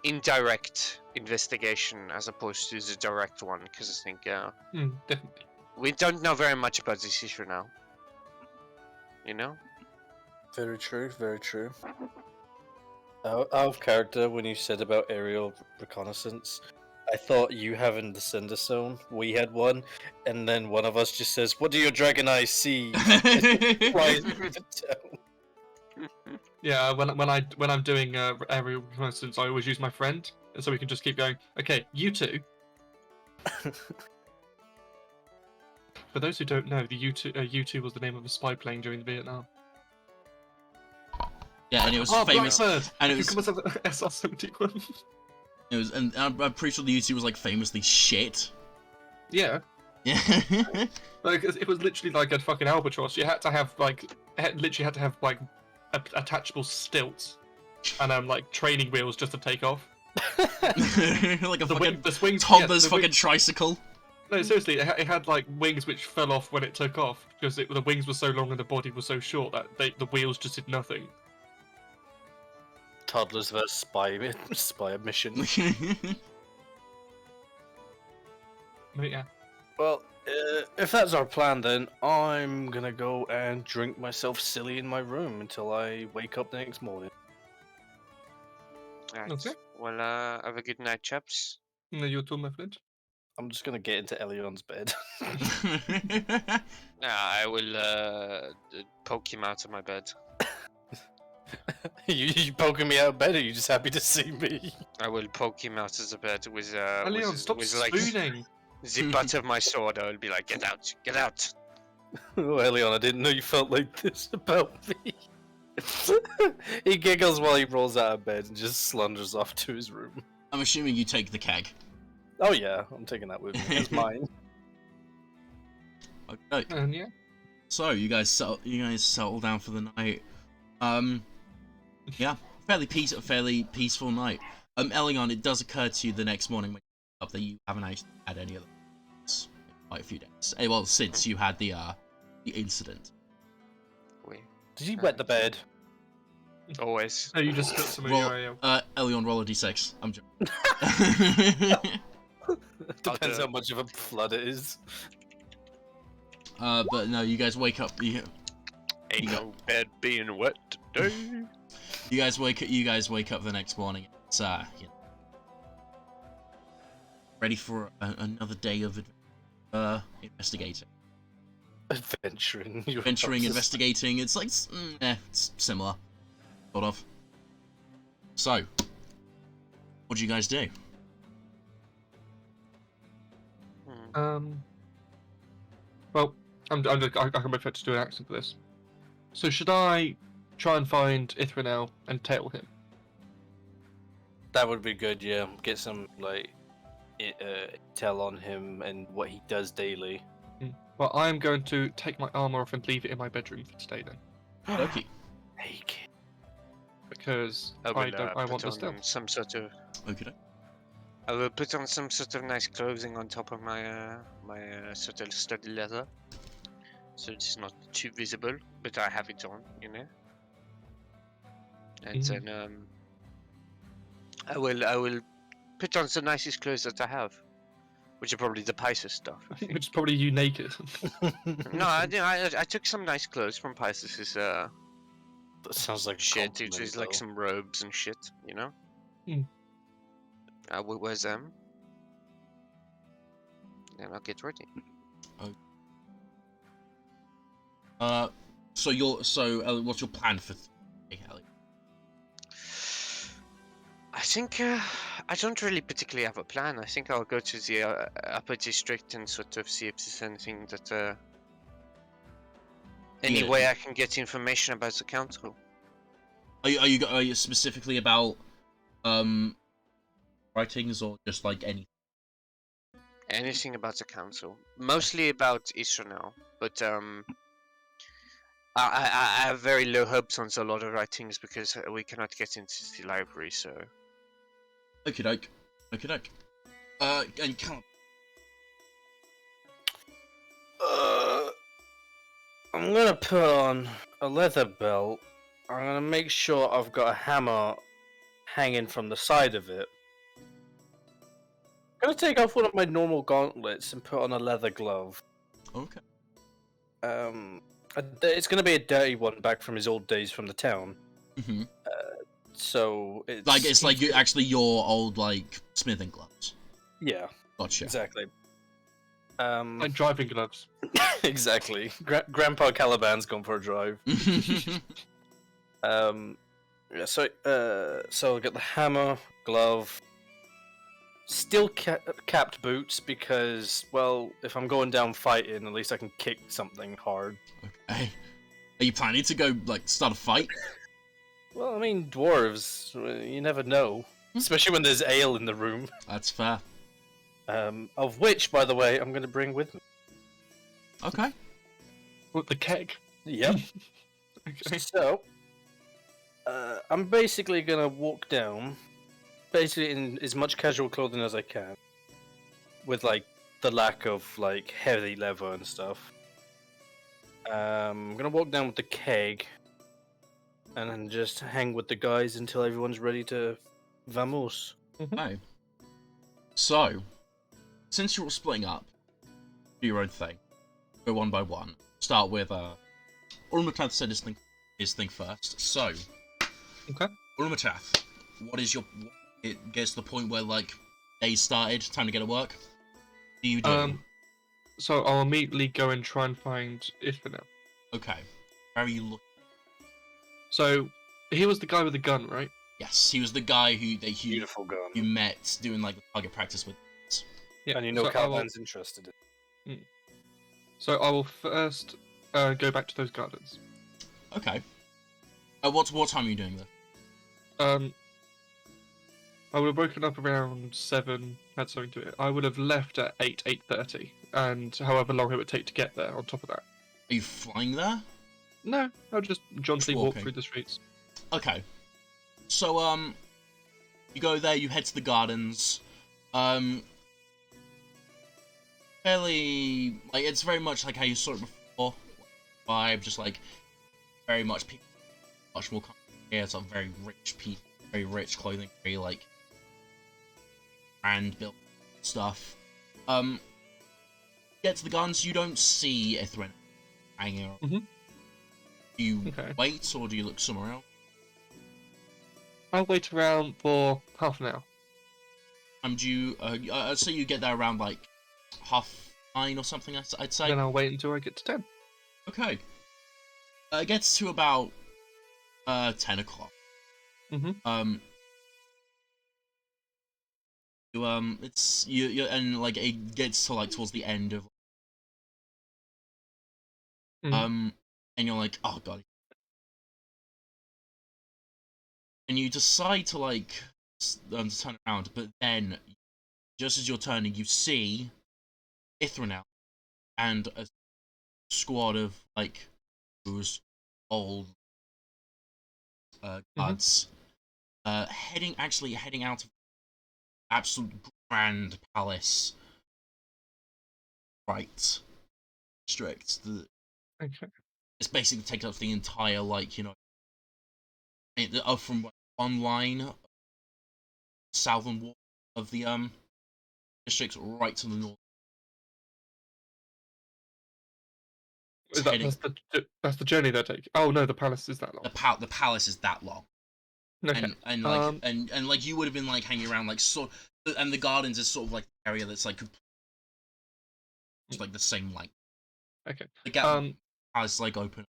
indirect investigation as opposed to the direct one, because I think Definitely. we don't know very much about this issue now. You know? Very true, very true. Out of character, when you said about aerial reconnaissance, I thought you having the Cinder Zone, we had one, and then one of us just says, "What do your dragon eyes see?" Flies through the town. Yeah, when I'm doing aerial reconnaissance, I always use my friend, and so we can just keep going. Okay, you two. For those who don't know, the U2 was the name of a spy plane during Vietnam. Yeah, and it was Oh, famous. Blackbird! And I it was, can call myself SR-71. it was, and I'm pretty sure the UT was like famously shit. Yeah, Yeah. like it was literally like a fucking albatross. You had to have like, literally had to have like attachable stilts, and like training wheels just to take off. Like a fucking The wings, toddler's the fucking wing- tricycle. No, seriously, it had like wings which fell off when it took off because the wings were so long and the body was so short that the wheels just did nothing. Toddlers vs spy mission. But yeah. Well, if that's our plan, then I'm gonna go and drink myself silly in my room until I wake up the next morning. Right. Okay. Well, have a good night, chaps. No, you too, my friend. I'm just gonna get into Elion's bed. I will poke him out of my bed. you poking me out of bed, or you just happy to see me? I will poke him out of the bed with Leon, stop with like spooning. the butt of my sword. I will be like, get out, get out. Oh, Elion, I didn't know you felt like this about me. He giggles while he rolls out of bed and just slunders off to his room. I'm assuming you take the keg. Oh yeah, I'm taking that with me. It's mine. Okay. And yeah. So you guys settle down for the night. Yeah, fairly peaceful night. Elion, it does occur to you the next morning when you wake up that you haven't actually had any of those in quite a few days. Well, since you had the incident. We Did you wet the bed? always. No, you just spilled some of Roll, your ale. Elion, roll a d6. I'm joking. Depends how much of a flood it is. But no, you guys wake up. Ain't no bed being wet today. You guys wake up the next morning. It's you know, ready for another day of investigating. Adventuring. Investigating. It's like it's similar, sort of. So, what do you guys do? Well, I can wait for it to do an accent for this. So should I try and find Ithranel and tail him? That would be good, yeah. Get some, like, tell on him and what he does daily. Well, I am going to take my armor off and leave it in my bedroom for today then, Okay. Hey, kid. because I I want the put stealth. on some sort of. Okay. I will put on some sort of nice clothing on top of my sort of study leather, so it's not too visible, but I have it on, you know. And then I will put on the nicest clothes that I have, which are probably the Pisces stuff. I think. Which is probably you naked. No, I took some nice clothes from Pisces' That sounds like a shit. It compliment, was like though. some robes and shit, you know. I will wear them, and I'll get ready. So what's your plan for today, Ellie? I think I don't really particularly have a plan. I think I'll go to the upper district and sort of see if there's anything that any Yeah. way I can get information about the council. Are you specifically about writings or just like any? Anything about the council, mostly about Israel, but I have very low hopes on a lot of writings because we cannot get into the library. So Okie doke. And come on. I'm gonna put on a leather belt. I'm gonna make sure I've got a hammer hanging from the side of it. I'm gonna take off one of my normal gauntlets and put on a leather glove. Okay. It's gonna be a dirty one back from his old days from the town. Mm-hmm. So it's Like it's like you actually your old like smithing gloves. yeah, Gotcha. exactly. Like driving gloves. Exactly. Grandpa Caliban's gone for a drive. Yeah, so I'll get the hammer, glove, steel capped boots because, well, if I'm going down fighting, at least I can kick something hard. Okay. Are you planning to go like start a fight? Well, I mean, dwarves, you never know, especially when there's ale in the room. That's fair. Of which, by the way, I'm going to bring with me. Okay. With the keg. Yep. Okay. So, I'm basically gonna walk down, basically in as much casual clothing as I can, with like the lack of like heavy leather and stuff. I'm gonna walk down with the keg, and then just hang with the guys until everyone's ready to vamos. Okay. So, since you're all splitting up, do your own thing. Go one by one. Start with Ulmatath said his thing first. So, Okay. Ulmatath, what is your? It gets to the point where like day started, time to get to work. What do you do? So I'll immediately go and try and find Ifnel. Okay. Where are you looking? So he was the guy with the gun, right? Yes, he was the guy who Beautiful gun. you met doing like the target practice with. Yeah. And you know so Caliban's interested in. So I will first go back to those gardens. Okay. What time are you doing this? I would have woken up around 7, had something to it. I would have left at 8:30, and however long it would take to get there on top of that. Are you flying there? No, I'll just jauntily walk walking. through the streets. Okay. So, you go there, you head to the gardens. Fairly, like, it's very much like how you saw it before. Vibe, just like, very much people, much more here, sort of very rich people, very rich clothing, very, like, brand built stuff. Get to the gardens, you don't see Ithrin hanging around. Mhm. Do you Okay. wait, or do you look somewhere else? I'll wait around for half an hour. Do you, I'd say you get there around, like, 9:30 or something, I'd say. Then I'll wait until I get to 10. Okay. It gets to about, 10 o'clock. Mhm. And, like, it gets to, like, towards the end of, Mhm. and you're like, oh god. And you decide to, like, to turn around, but then, just as you're turning, you see Ithranel and a squad of, like, those old guards heading out of absolute grand palace, right? Strict. Okay. It's basically taken up the entire, like, you know, from online southern wall of the district right to the north. Is that's the journey they're taking? Oh no, the palace is that long. The palace is that long. Okay. And like and like you would have been like hanging around like and the gardens is sort of like the area that's like just like the same length. Okay. The gap has like open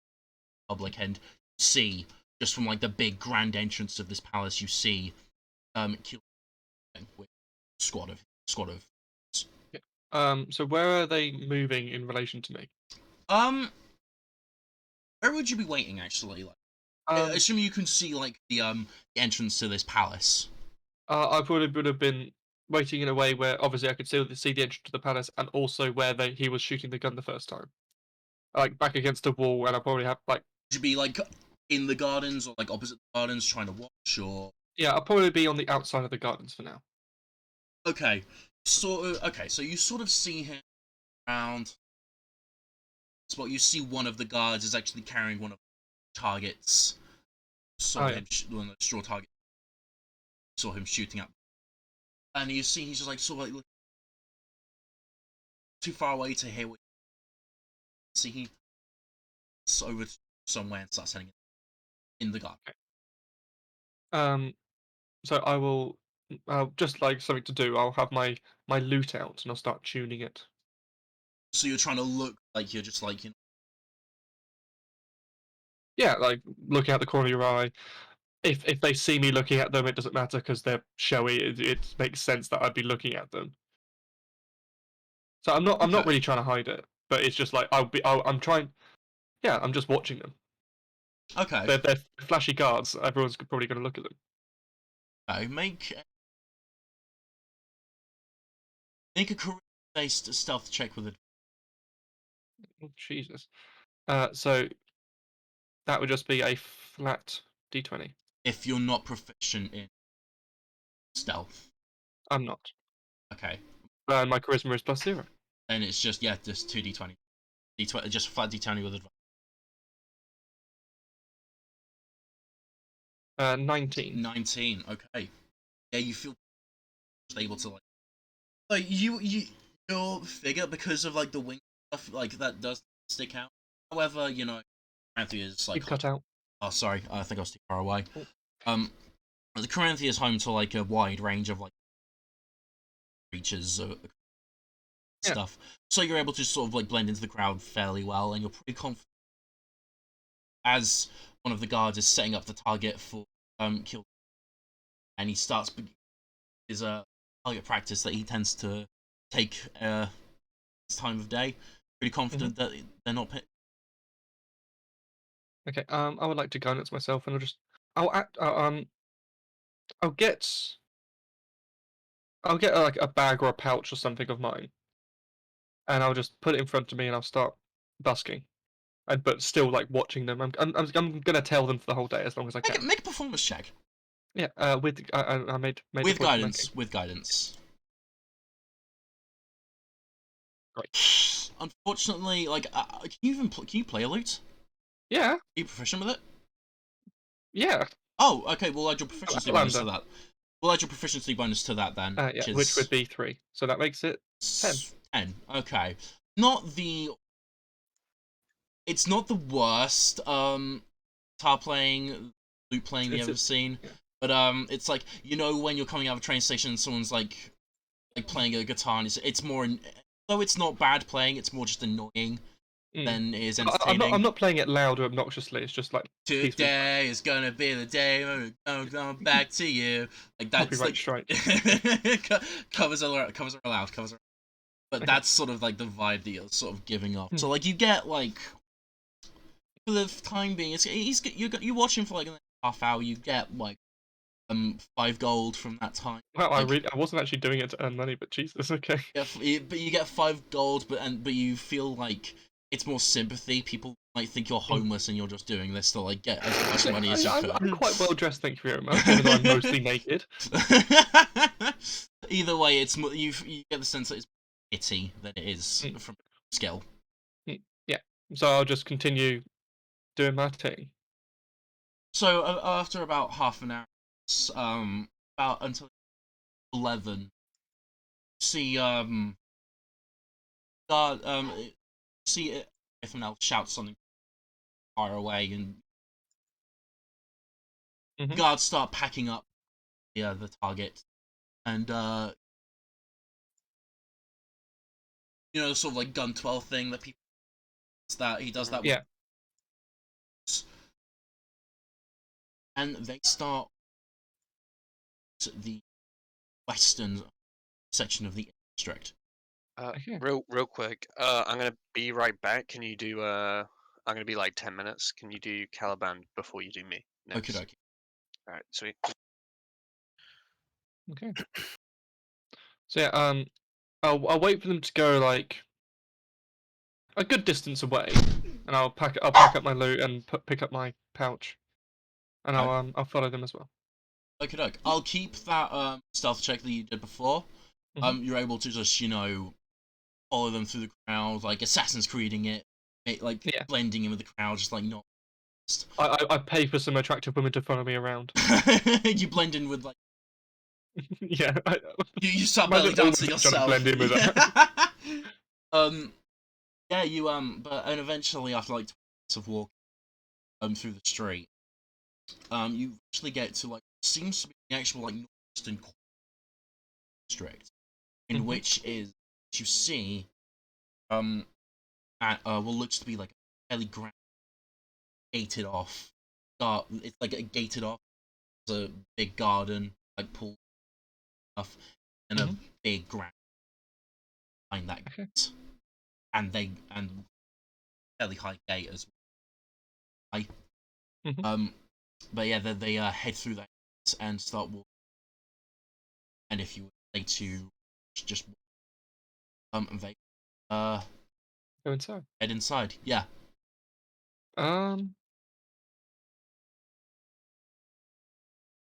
public and see just from like the big grand entrance of this palace you see with squad of So where are they moving in relation to me? where would you be waiting actually? Like assuming you can see like the entrance to this palace. I probably would have been waiting in a way where obviously I could still see the entrance to the palace and also where he was shooting the gun the first time. Like back against a wall, and I probably have like. Would you be like in the gardens or like opposite the gardens trying to watch or? Yeah, I'll probably be on the outside of the gardens for now. Okay, so you sort of see him around. Spot you see one of the guards is actually carrying one of the targets. One of the straw targets. saw him shooting up, and you see he's just like sort of like looking too far away to hear what. See, he's over somewhere and starts heading in the garden. So I will, just like something to do. I'll have my lute out and I'll start tuning it. So you're trying to look like you're just like, Yeah, like looking out the corner of your eye. If they see me looking at them, it doesn't matter because they're showy. It makes sense that I'd be looking at them. So I'm not Okay. really trying to hide it, but it's just like I'm trying. Yeah, I'm just watching them. Okay. They're flashy guards. Everyone's probably going to look at them. Okay, make a career-based stealth check with it. Oh, Jesus. So that would just be a flat d20. If you're not proficient in stealth. I'm not. Okay. And my charisma is +0. And it's just, yeah, just 2d20. D20, just flat d20 with advantage. 19. 19, okay. Yeah, you feel able to, like your figure, because of, like, the wing stuff, like, that does stick out. However, Corinthia is, like... You cut out. Oh, sorry, I think I was too far away. Oh. The Corinthia is home to, like, a wide range of, like, creatures, stuff. So you're able to sort of, like, blend into the crowd fairly well, and you're pretty confident. As one of the guards is setting up the target for, kill, and he starts his target practice that he tends to take this time of day. Pretty confident that they're not picked. Okay. I would like to go nuts myself, and I'll get like a bag or a pouch or something of mine, and I'll just put it in front of me, and I'll start busking, but still like watching them. I'm gonna tell them for the whole day as long as I can. Make a performance check. Yeah. I made With the point of guidance. With guidance. Great. Unfortunately, like, can you play a lute? Yeah. Are you proficient with it? Yeah. Oh, okay. We'll add your proficiency bonus to Outlander. that. We'll add your proficiency bonus to that then. Yeah, which would be 3. So that makes it 10. 10. Okay. It's not the worst guitar playing, lute playing you've ever seen. Yeah. But it's like, when you're coming out of a train station and someone's like playing a guitar, and it's more, though it's not bad playing, it's more just annoying than it is entertaining. I'm not playing it loud or obnoxiously. It's just like today is gonna be the day when we're going back to you. Like that's copyright like strike. covers are allowed. But Okay. that's sort of like the vibe that you're sort of giving off. So like you get like, for the time being, you watch him for like a half hour. You get like 5 gold from that time. Well, Like, I wasn't actually doing it to earn money, but Jesus, okay. yeah, but you get 5 gold, but you feel like it's more sympathy. People might think you're homeless and you're just doing this to like get as much money as you could. I'm quite well dressed, thank you very much, even though I'm mostly naked. Either way, it's you get the sense that it's pity than it is from skill. Yeah, so I'll just continue doing my thing. So after about half an hour, about until 11, see guard see if an elf shouts something far away, and guards start packing up the target, and sort of like gun 12 thing that people he does that with. Yeah. And they start to the western section of the district. Okay. Real quick. I'm gonna be right back. Can you do I'm gonna be like 10 minutes. Can you do Caliban before you do me? Next? Okay. Alright, sweet. Okay. So yeah, I'll wait for them to go like a good distance away, and I'll pack up my loot and pick up my pouch, and I'll follow them as well. Okay. I'll keep that stealth check that you did before. You're able to just follow them through the crowd, like Assassin's Creeding it, blending in with the crowd, just like not. I pay for some attractive women to follow me around. You blend in with like Yeah, You start imagine belly always dancing trying to yourself. blend in with that. Yeah, you but and eventually after like 2 minutes of walking through the street, you actually get to like seems to be the actual like northern district, in Mhm. which is you see um at what looks to be like a fairly grand gated off. It's like a gated off. There's a big garden, like pool stuff, and a Mhm. big ground behind that Okay. gate, and fairly high gate as well. Mhm. But yeah, they head through that gate and start walking. And if you would like to just and they uh Go inside. head inside. Yeah. Um.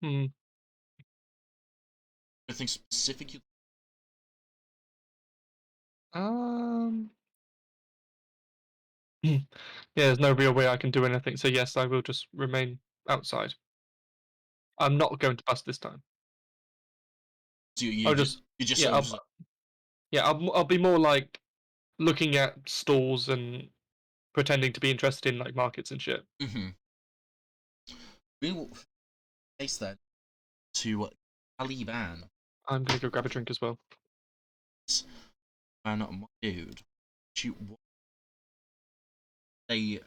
Hmm. Anything specific you Um. Yeah, there's no real way I can do anything. So yes, I will just remain outside. I'm not going to bust this time. do? I'll just You just yeah, sort of I'll be more like looking at stalls and pretending to be interested in like markets and shit. mm-hmm. We will face that to Taliban. I'm gonna go grab a drink as well. And my dude, shoot, what they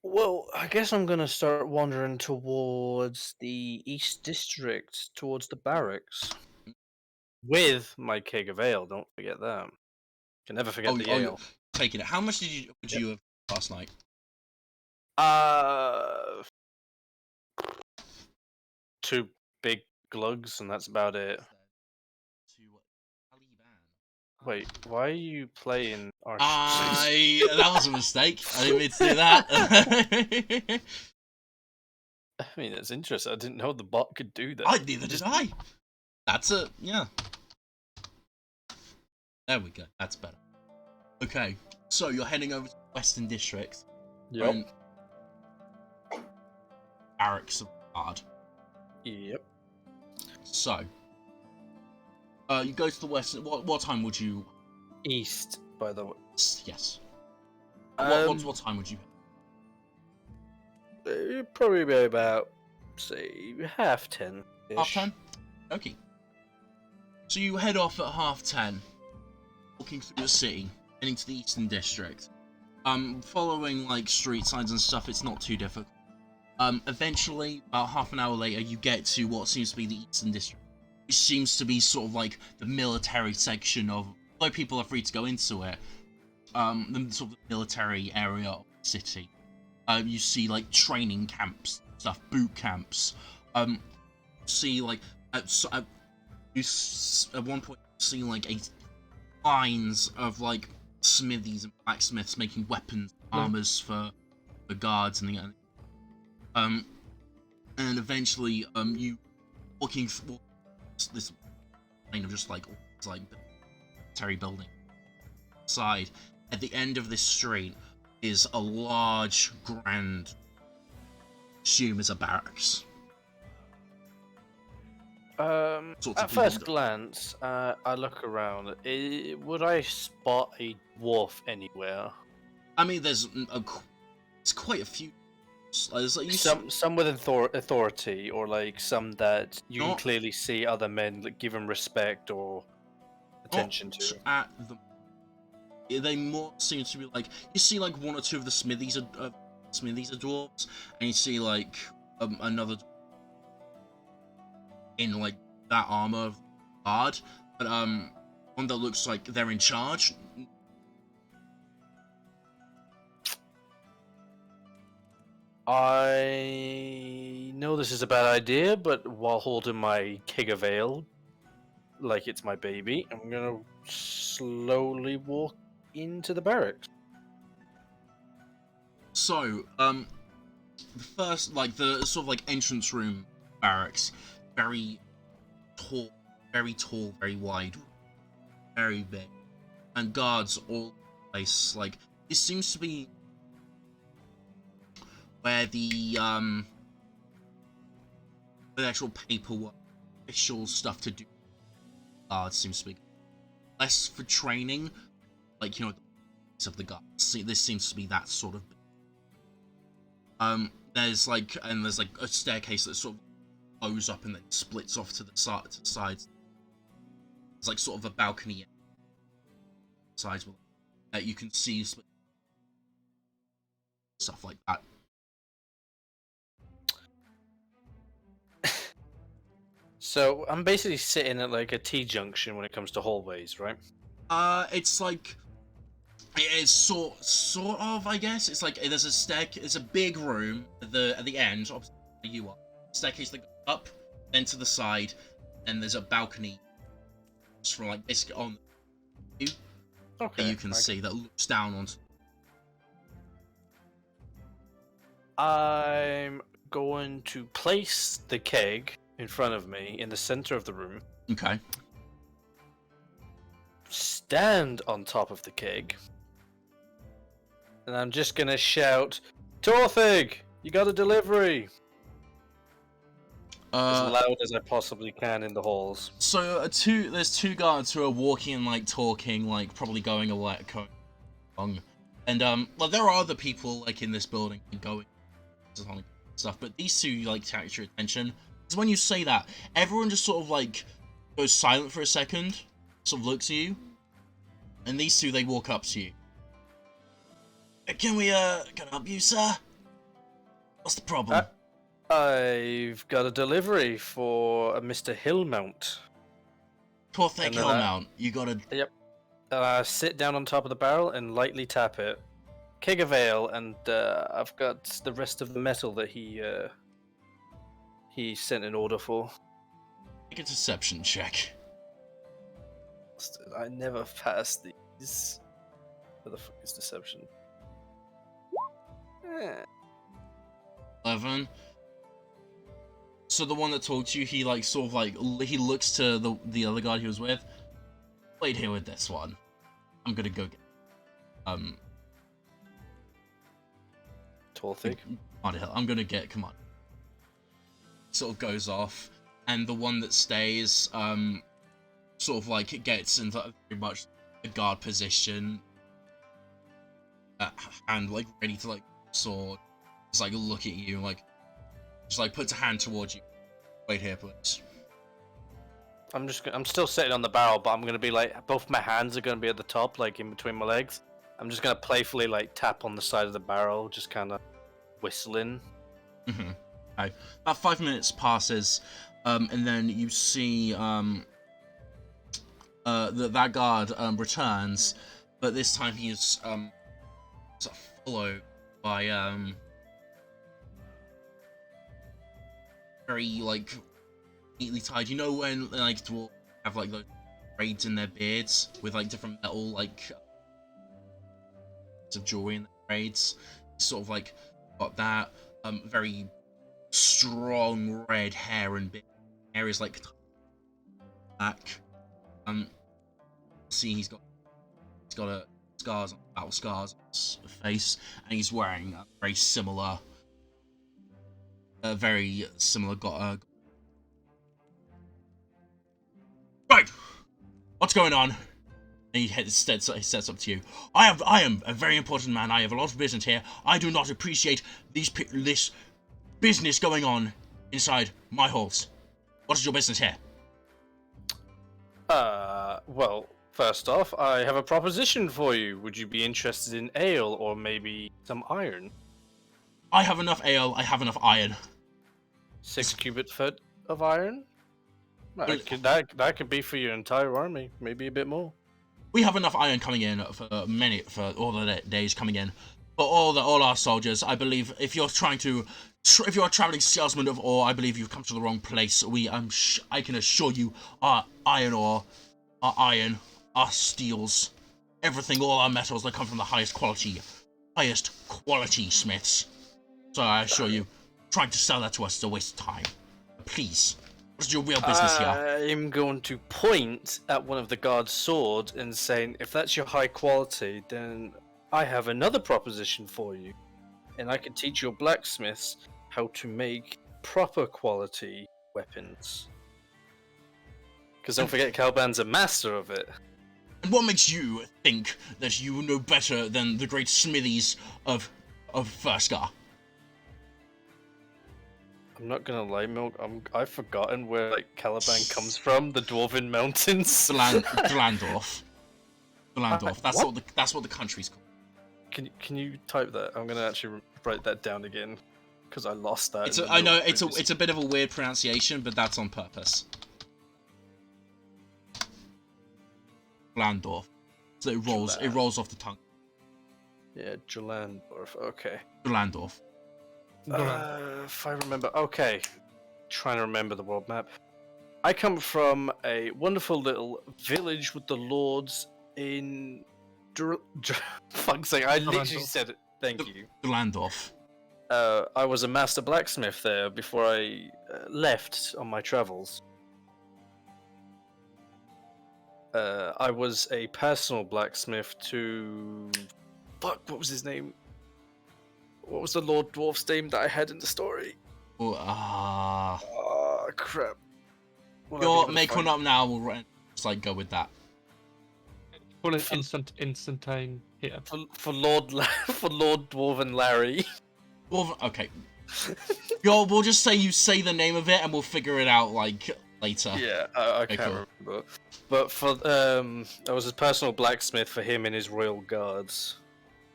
Well, I guess I'm gonna start wandering towards the East District, towards the barracks, with my keg of ale. Don't forget that. Can never forget the you're ale. taking it. How much would Yep. you have last night? Uh, 2 big glugs, and that's about it. To Taliban. Wait, why are you playing our? That was a mistake. I didn't mean to do that. I mean, it's interesting. I didn't know the bot could do that. Neither did I. That's it. Yeah. There we go. That's better. Okay, so you're heading over to the Western District. Yep. And barracks of guard. Yep. So, you go to the Western. What time would you? East, by the way. Yes. Um, What time would you? it'd probably be about, say, 10:30. 10:30. Okay. So you head off at 10:30, walking through the city, heading to the Eastern District. Following like street signs and stuff, it's not too difficult. Eventually, about half an hour later, you get to what seems to be the Eastern District, which seems to be sort of like the military section of. Although people are free to go into it, the sort of military area of the city. You see like training camps, stuff, boot camps. See like at one point you see like lines of like smithies and blacksmiths making weapons, armors for guards and the and eventually you walking through this lane of just like military building. Side at the end of this street is a large, grand, assume is a barracks. Sorts of At people first that- glance, I look around. Would I spot a dwarf anywhere? I mean, there's quite a few. There's like Some with authority, or like some that you can Not- clearly see other men like, give him respect or attention to. at the. They more seem to be like you see like one or two of the smithies are dwarves, and you see like another in like that armor of guard, but one that looks like they're in charge. I know this is a bad idea, but while holding my keg of ale, like it's my baby, I'm gonna slowly walk into the barracks. So, the first, like, the sort of, like, entrance room barracks, very tall, very wide, very big, and guards all over the place. Like, this seems to be where the actual paperwork official stuff to do. Guards seems to be less for training, like you know, of the guards. See, this seems to be that sort of. There's like a staircase that sort of goes up and then splits off to the sides. It's like sort of a balcony sides that you can see stuff like that. So I'm basically sitting at like a T-junction when it comes to hallways, right? It's like it's sort of, I guess. It's like there's a it's a big room at the end, opposite where you are. Staircase that goes up, then to the side, and there's a balcony from like basically on you. Okay. That you can see that looks down onto. I'm going to place the keg in front of me in the center of the room. Okay. Stand on top of the keg. And I'm just gonna shout, Torthig, you got a delivery! As loud as I possibly can in the halls. So there's two guards who are walking and like talking, like probably going along. And well, there are other people like in this building going stuff, but these two like catch your attention. Because when you say that, everyone just sort of like goes silent for a second, sort of looks at you, and these two they walk up to you. Can I help you, sir? What's the problem? I've got a delivery for a Mr. Hillmount. Torthig Hillmount, you gotta... Yep. Sit down on top of the barrel and lightly tap it. Keg of ale, and I've got the rest of the metal that he sent an order for. Make a deception check. I never pass these. What the fuck is deception? 11. So the one that talked to you, he like sort of like he looks to the other guy he was with. Wait here with this one. I'm gonna go get Torthig. I'm gonna get command. Sort of goes off, and the one that stays sort of like it gets into very much a guard position, hand like ready to like sword. Just like look at you, like just like puts a hand towards you. Wait here, please. I'm still sitting on the barrel, but I'm gonna be like, both my hands are gonna be at the top, like in between my legs. I'm just gonna playfully like tap on the side of the barrel, just kind of whistling. Mm-hmm. Okay. About 5 minutes passes, and then you see that guard returns, but this time he is sort of followed by very like neatly tied. You know when like dwarves have like those braids in their beards with like different metal like of jewelry in their braids? Sort of like got that very strong red hair and beard. Hair is like black. See he's got a battle scars on his face, and he's wearing a very similar Right, what's going on? And he sets up to you. I am a very important man. I have a lot of business here. I do not appreciate this business going on inside my halls. What is your business here? Well, first off, I have a proposition for you. Would you be interested in ale or maybe some iron? I have enough ale. I have enough iron. 6 cubic foot of iron? That could be for your entire army, maybe a bit more. We have enough iron coming in for all the days coming in. For all our soldiers, I believe if you're if you're a traveling salesman of ore, I believe you've come to the wrong place. I can assure you, our iron ore, our iron, our steels, everything, all our metals, they come from the highest quality smiths. So I assure you, trying to sell that to us is a waste of time. Please, what's your real business here? I'm going to point at one of the guard's swords and saying, if that's your high quality, then I have another proposition for you. And I can teach your blacksmiths how to make proper quality weapons. Because don't forget, Caliban's a master of it. And what makes you think that you know better than the great smithies of Ferskar? I'm not gonna lie, Milk. I've forgotten where like Caliban comes from. The Dwarven Mountains. Glandorf. Glandorf. What? That's what the country's called. Can you type that? I'm gonna actually write that down again because I lost that. I know it's a bit of a weird pronunciation, but that's on purpose. Glandorf. So it rolls off the tongue. Yeah, Jalandorf. Okay. Glandorf. If I remember, okay. Trying to remember the world map. I come from a wonderful little village with the lords in. Fuck's sake! I literally said it. Thank you. Glandorf. I was a master blacksmith there before I left on my travels. I was a personal blacksmith to. Fuck, what was his name? What was the Lord Dwarf's name that I had in the story? Oh, crap. Your make one up now. We'll just like go with that. Call it instantine here. For Lord Dwarven Larry. Okay. We'll just say you say the name of it, and we'll figure it out like later. Yeah, I Okay, can't cool. remember. But for I was his personal blacksmith for him and his royal guards,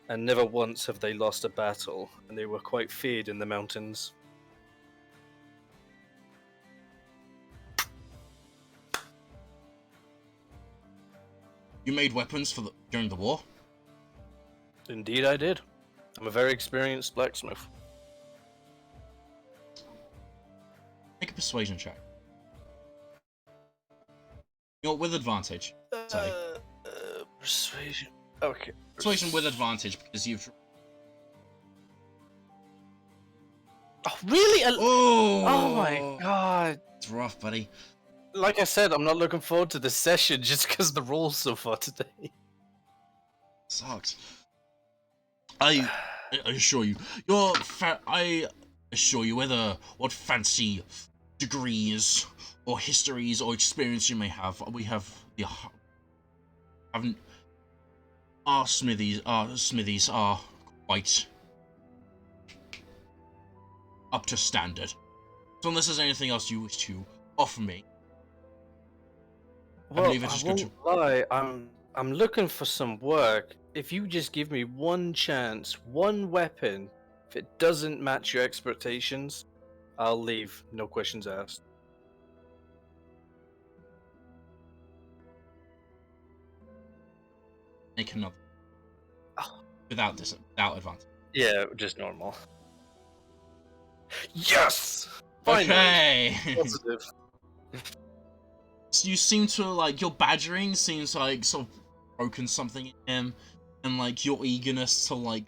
and never once have they lost a battle, and they were quite feared in the mountains. You made weapons during the war. Indeed, I did. I'm a very experienced blacksmith. Make a persuasion check. You're with advantage. Sorry. Persuasion. Okay. Persuasion with advantage because you've. Oh, really? Oh! Oh my god. It's rough, buddy. Like I said, I'm not looking forward to the session just because the rolls so far today. Sucks. I assure you, I assure you, whether what fancy degrees or histories or experience you may have, we have our smithies are quite up to standard. So unless there's anything else you wish to offer me, Well, believe it's just good won't lie, I'm looking for some work. If you just give me one chance, one weapon, if it doesn't match your expectations, I'll leave. No questions asked. make another Oh. without advantage. Yeah, just normal. Yes! Finally! Okay. Positive. You seem to your badgering seems sort of broken something in him, and your eagerness to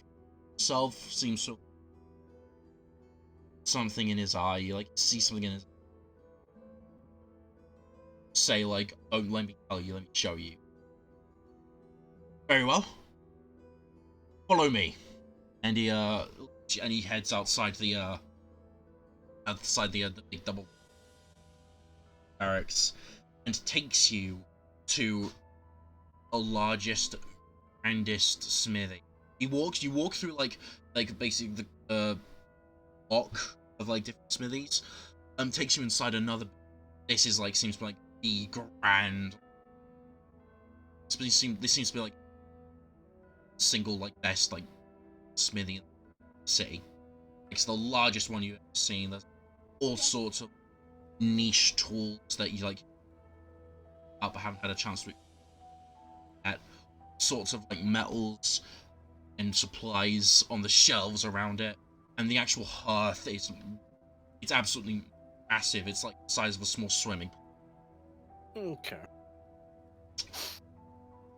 self seems to something in his eye. You see something in his say don't let me tell you, let me show you. Very well. Follow me. And he heads outside the big double barracks and takes you to the largest, grandest smithy. You walk through basically the block of different smithies. Takes you inside another. This is seems to be the grand. This seems to be single best smithy in the city. It's the largest one you've ever seen. There's all sorts of niche tools that you but haven't had a chance to at sorts of metals and supplies on the shelves around it, and the actual hearth is it's absolutely massive. It's the size of a small swimming pool. Okay.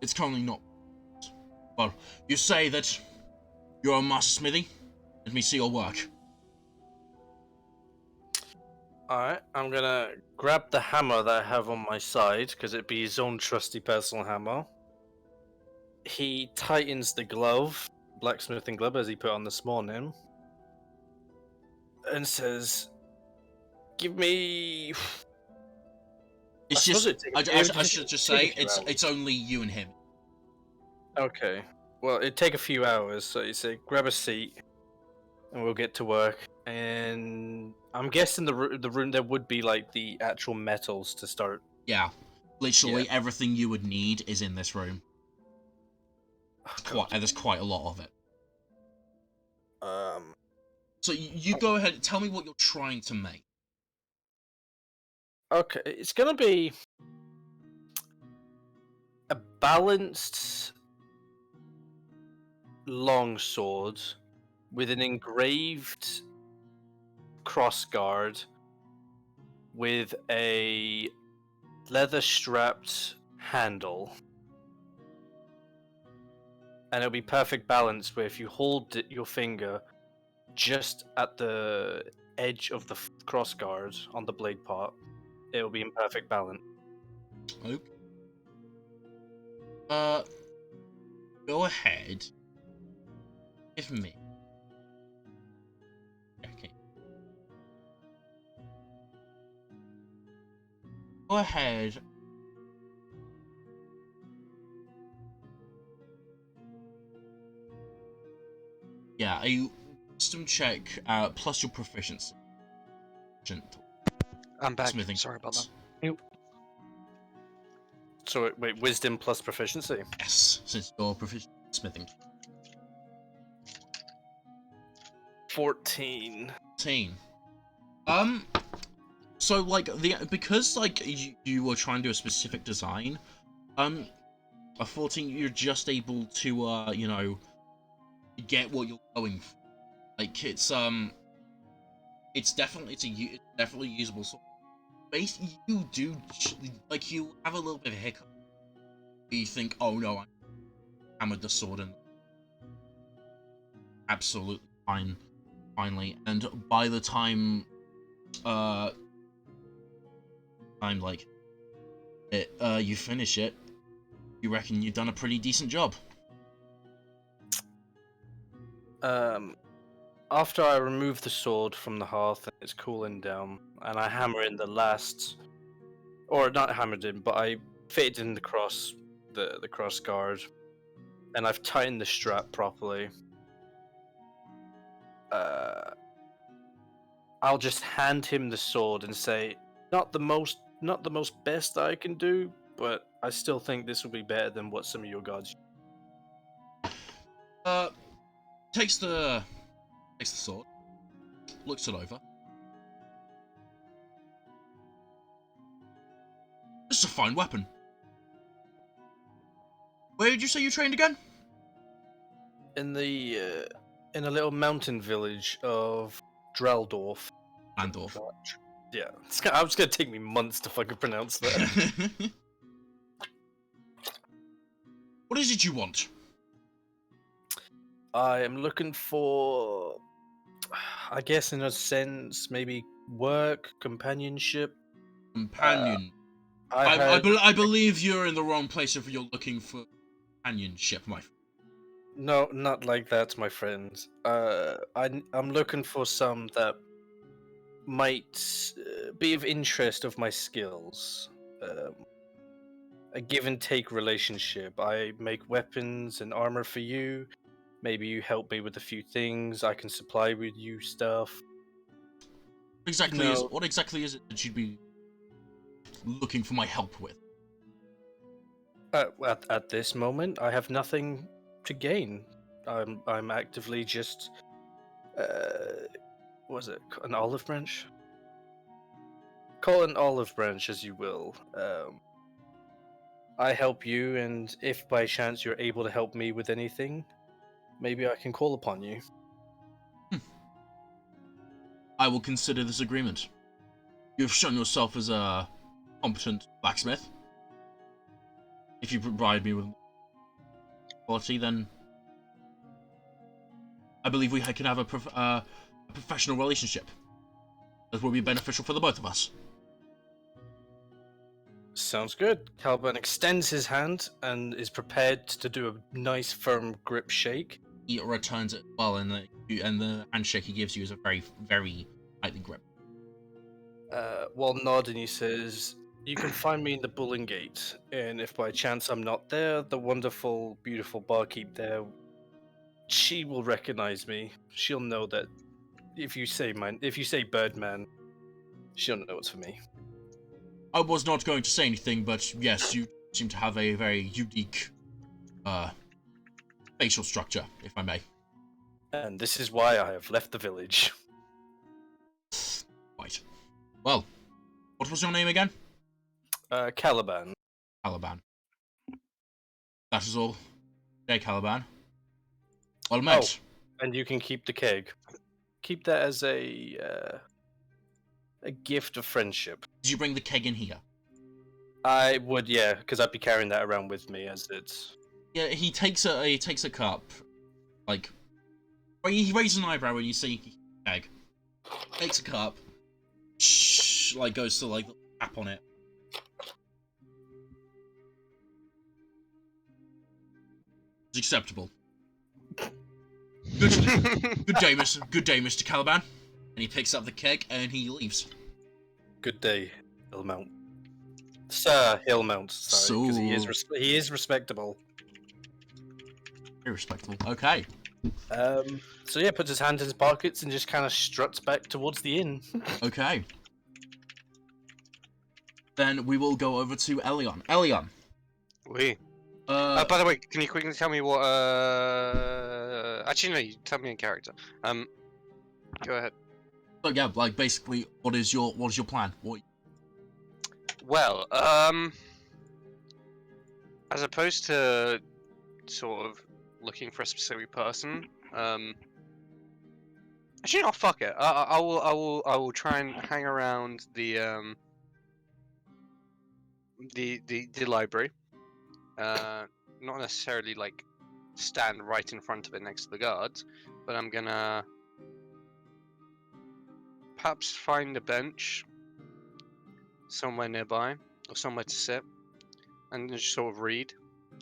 It's currently not. Well, you say that you're a master smithy. Let me see your work. Alright, I'm gonna grab the hammer that I have on my side, because it'd be his own trusty personal hammer. He tightens the glove, blacksmithing glove, as he put on this morning, and says, give me It's suppose just it'd take- I, it I, would I should just take a say few it's hours. only you and him. Okay. Well, it'd take a few hours, so you say grab a seat, and we'll get to work. And I'm guessing the room there would be like the actual metals to start. Yeah, literally everything you would need is in this room. Oh, There's quite a lot of it. God. So you go ahead and tell me what you're trying to make. Okay, it's gonna be a balanced longsword with an engraved crossguard with a leather strapped handle. And it'll be perfect balance where if you hold your finger just at the edge of the crossguard on the blade part, it'll be in perfect balance. Okay. Go ahead. Give me. Okay. Go ahead. Yeah, a wisdom check plus your proficiency. I'm back. Smithing. Sorry about that. So wait, wisdom plus proficiency. Yes, since you're proficient in smithing. 14. 14. So like because like you were trying to do a specific design, a 14 you're just able to you know, get what you're going for. Like it's definitely usable. So basically you do like you have a little bit of a hiccup. You think, oh no, I hammered the sword and absolutely fine, finally. And by the time I'm like you finish it, you reckon you've done a pretty decent job. After I remove the sword from the hearth and it's cooling down, and I hammer in the last, or not hammered in, but I fitted in the cross guard, and I've tightened the strap properly. I'll just hand him the sword and say, not the most best I can do, but I still think this will be better than what some of your gods. Takes the sword, looks it over. This is a fine weapon. Where did you say you trained again? In a little mountain village of Dreldorf. Landorf. Yeah, I was gonna take me months to fucking pronounce that. What is it you want? I am looking for, I guess, in a sense, maybe work, companionship. Companion. I heard... I believe you're in the wrong place if you're looking for companionship, my friend. No, not like that, my friend. I'm looking for some that might be of interest of my skills. A give and take relationship. I make weapons and armor for you. Maybe you help me with a few things. I can supply with you stuff. What exactly is it that you'd be looking for my help with? At this moment, I have nothing to gain. I'm actively just what was it, an olive branch? Call it an olive branch as you will. I help you, and if by chance you're able to help me with anything, maybe I can call upon you. I will consider this agreement. You've shown yourself as a competent blacksmith. If you provide me with quality, then I believe we can have a professional relationship that will be beneficial for the both of us. Sounds good. Calban extends his hand and is prepared to do a nice firm grip shake. He returns it well, and the handshake he gives you is a very, very tightly grip. While nodding, he says, You can find me in the Bulling Gate, and if by chance I'm not there, the wonderful, beautiful barkeep there, she will recognize me. She'll know that if you say Birdman, she'll know it's for me. I was not going to say anything, but yes, you seem to have a very unique facial structure, if I may. And this is why I have left the village. Right. Well, what was your name again? Caliban. Caliban. That is all. Hey, Caliban. Well met. And you can keep the keg. Keep that as a gift of friendship. Did you bring the keg in here? I would, yeah, because I'd be carrying that around with me as it's. Yeah, he takes a cup, like, he raises an eyebrow when you see keg. Takes a cup, like goes to like tap on it. It's acceptable. Good day, Mr. Caliban. And he picks up the keg and he leaves. Good day, Hillmount. Sir Hillmount, sorry, because he is respectable. Very respectable. Okay. So yeah, puts his hand in his pockets and just kind of struts back towards the inn. Okay. Then we will go over to Elion. Elion. Oui. By the way, can you quickly tell me what? Actually, no. You tell me in character. Go ahead. So yeah, like basically, what is your plan? Well, as opposed to sort of looking for a specific person, actually, no, fuck it. I will try and hang around the library. Not necessarily like stand right in front of it next to the guards, but I'm gonna perhaps find a bench somewhere nearby or somewhere to sit and just sort of read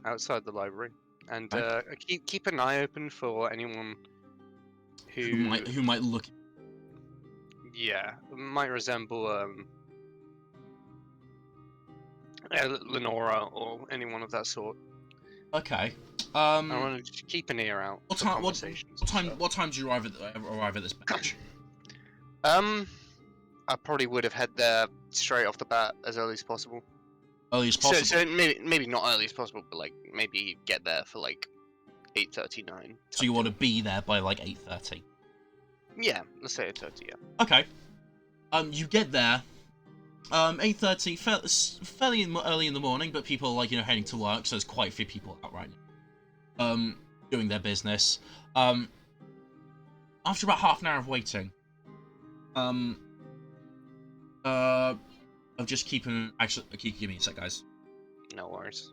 outside the library, and keep an eye open for anyone who might look. Yeah, might resemble Lenora or anyone of that sort. Okay. I want to keep an ear out. What for time? conversations What time? and stuff. What time do you arrive at this bench? I probably would have head there straight off the bat as early as possible. Early as possible. So maybe not early as possible, but like maybe get there for like 8:39. So you want to be there by like 8:30. Yeah, let's say 8:30. Yeah. Okay. You get there. 8:30, fairly early in the morning, but people are like heading to work, so there's quite a few people out right now. Doing their business. After about half an hour of waiting, of just keeping. Actually, give me a sec, guys. No worries.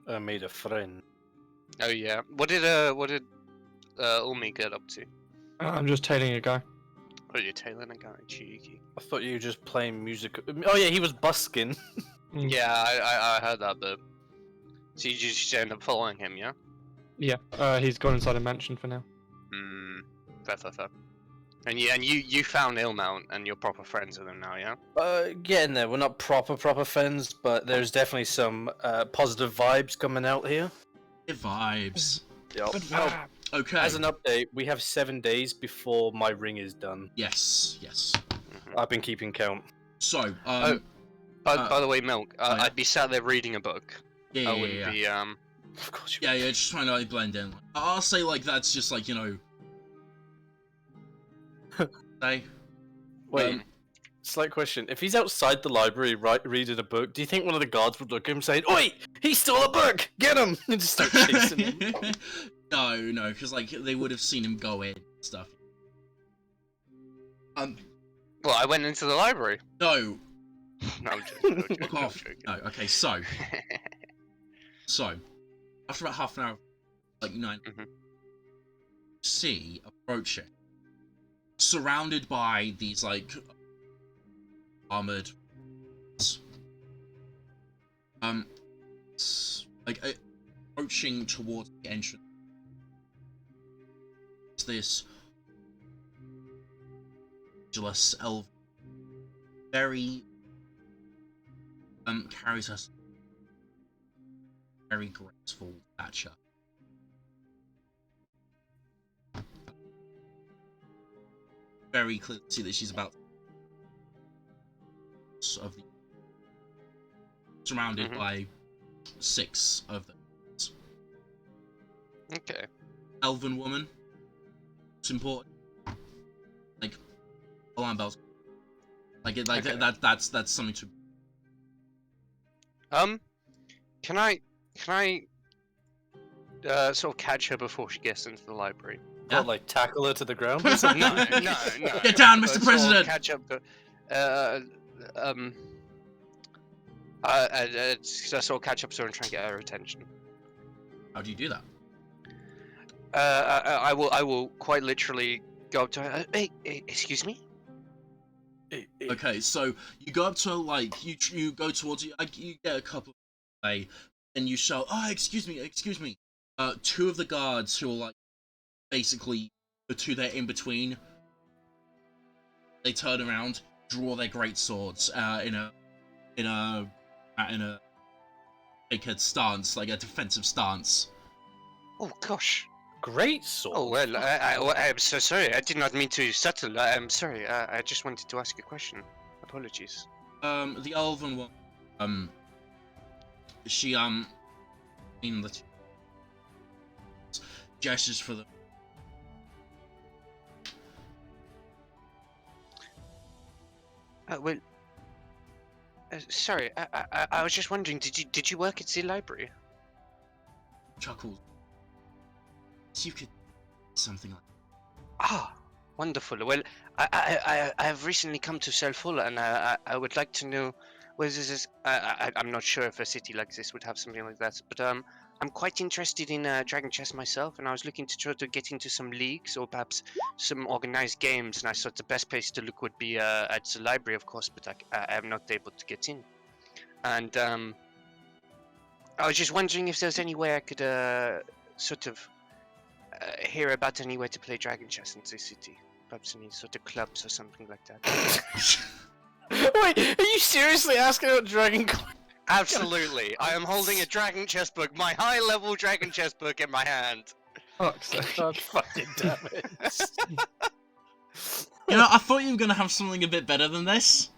I made a friend. Oh yeah. What did Ulmi get up to? I'm just tailing a guy. Oh, you're tailing a guy, cheeky. I thought you were just playing music. Oh yeah, he was busking. Yeah, I heard that bit. So you just end up following him, yeah? Yeah, he's gone inside a mansion for now. Fair. And you found Ilmount and you're proper friends with him now, yeah? Getting there. We're not proper friends, but there's definitely some positive vibes coming out here. Good vibes. Yep. Good Well, vibe. Okay. as an update, we have 7 days before my ring is done. Yes. I've been keeping count. So, By the way, Milk, yeah. I'd be sat there reading a book. yeah. I wouldn't be Of course you. Yeah, just trying to like blend in. I'll say like that's just like say. Wait. Slight question. If he's outside the library reading a book, do you think one of the guards would look at him saying, "Oi, he stole a book! Get him!" and just start chasing him? No, because like they would have seen him go in and stuff. Well, I went into the library. No. No, I'm joking. Fuck off. No. Okay, so after about half an hour, like 9, see approaching, surrounded by these like armored, like approaching towards the entrance this jealous elf, very carries us very graceful stature. Very clear to see that she's about of the surrounded by 6 of them. Okay. Elven woman. It's important. Like alarm bells. Like it. Like Okay. that's something to. Can I sort of catch her before she gets into the library? Yeah. Or like tackle her to the ground or No, something? no. Get down, Mr. But sort of President! Catch up. Sort of catch up to her and try and get her attention. How do you do that? I will quite literally go up to her. Hey, excuse me. Okay, so you go up to her, like you go towards you. Like, you get a couple of away, and you shout, "Oh, excuse me, excuse me." 2 of the guards who are like basically the 2 they're in between. They turn around, draw their great swords in a like a stance, like a defensive stance. Oh gosh. Great sword. Oh well, I'm so sorry. I did not mean to settle. I'm sorry. I just wanted to ask a question. Apologies. The elven one, she in the gestures for the. Well, sorry. I was just wondering. Did you work at the library? Chuckles. So you could something like. Ah, wonderful. Well, I have recently come to Selful, and I would like to know whether this is. I'm not sure if a city like this would have something like that, but I'm quite interested in Dragon Chess myself, and I was looking to try to get into some leagues or perhaps some organized games, and I thought the best place to look would be at the library, of course, but I am not able to get in. And I was just wondering if there's any way I could sort of hear about any way to play Dragon Chess in this city. Perhaps any sort of clubs or something like that. Wait, are you seriously asking about Dragon Quest? Absolutely. I am holding a Dragon Chess book, my high-level Dragon Chess book in my hand. Fuck's sake. God fucking damn it. You know, I thought you were gonna have something a bit better than this.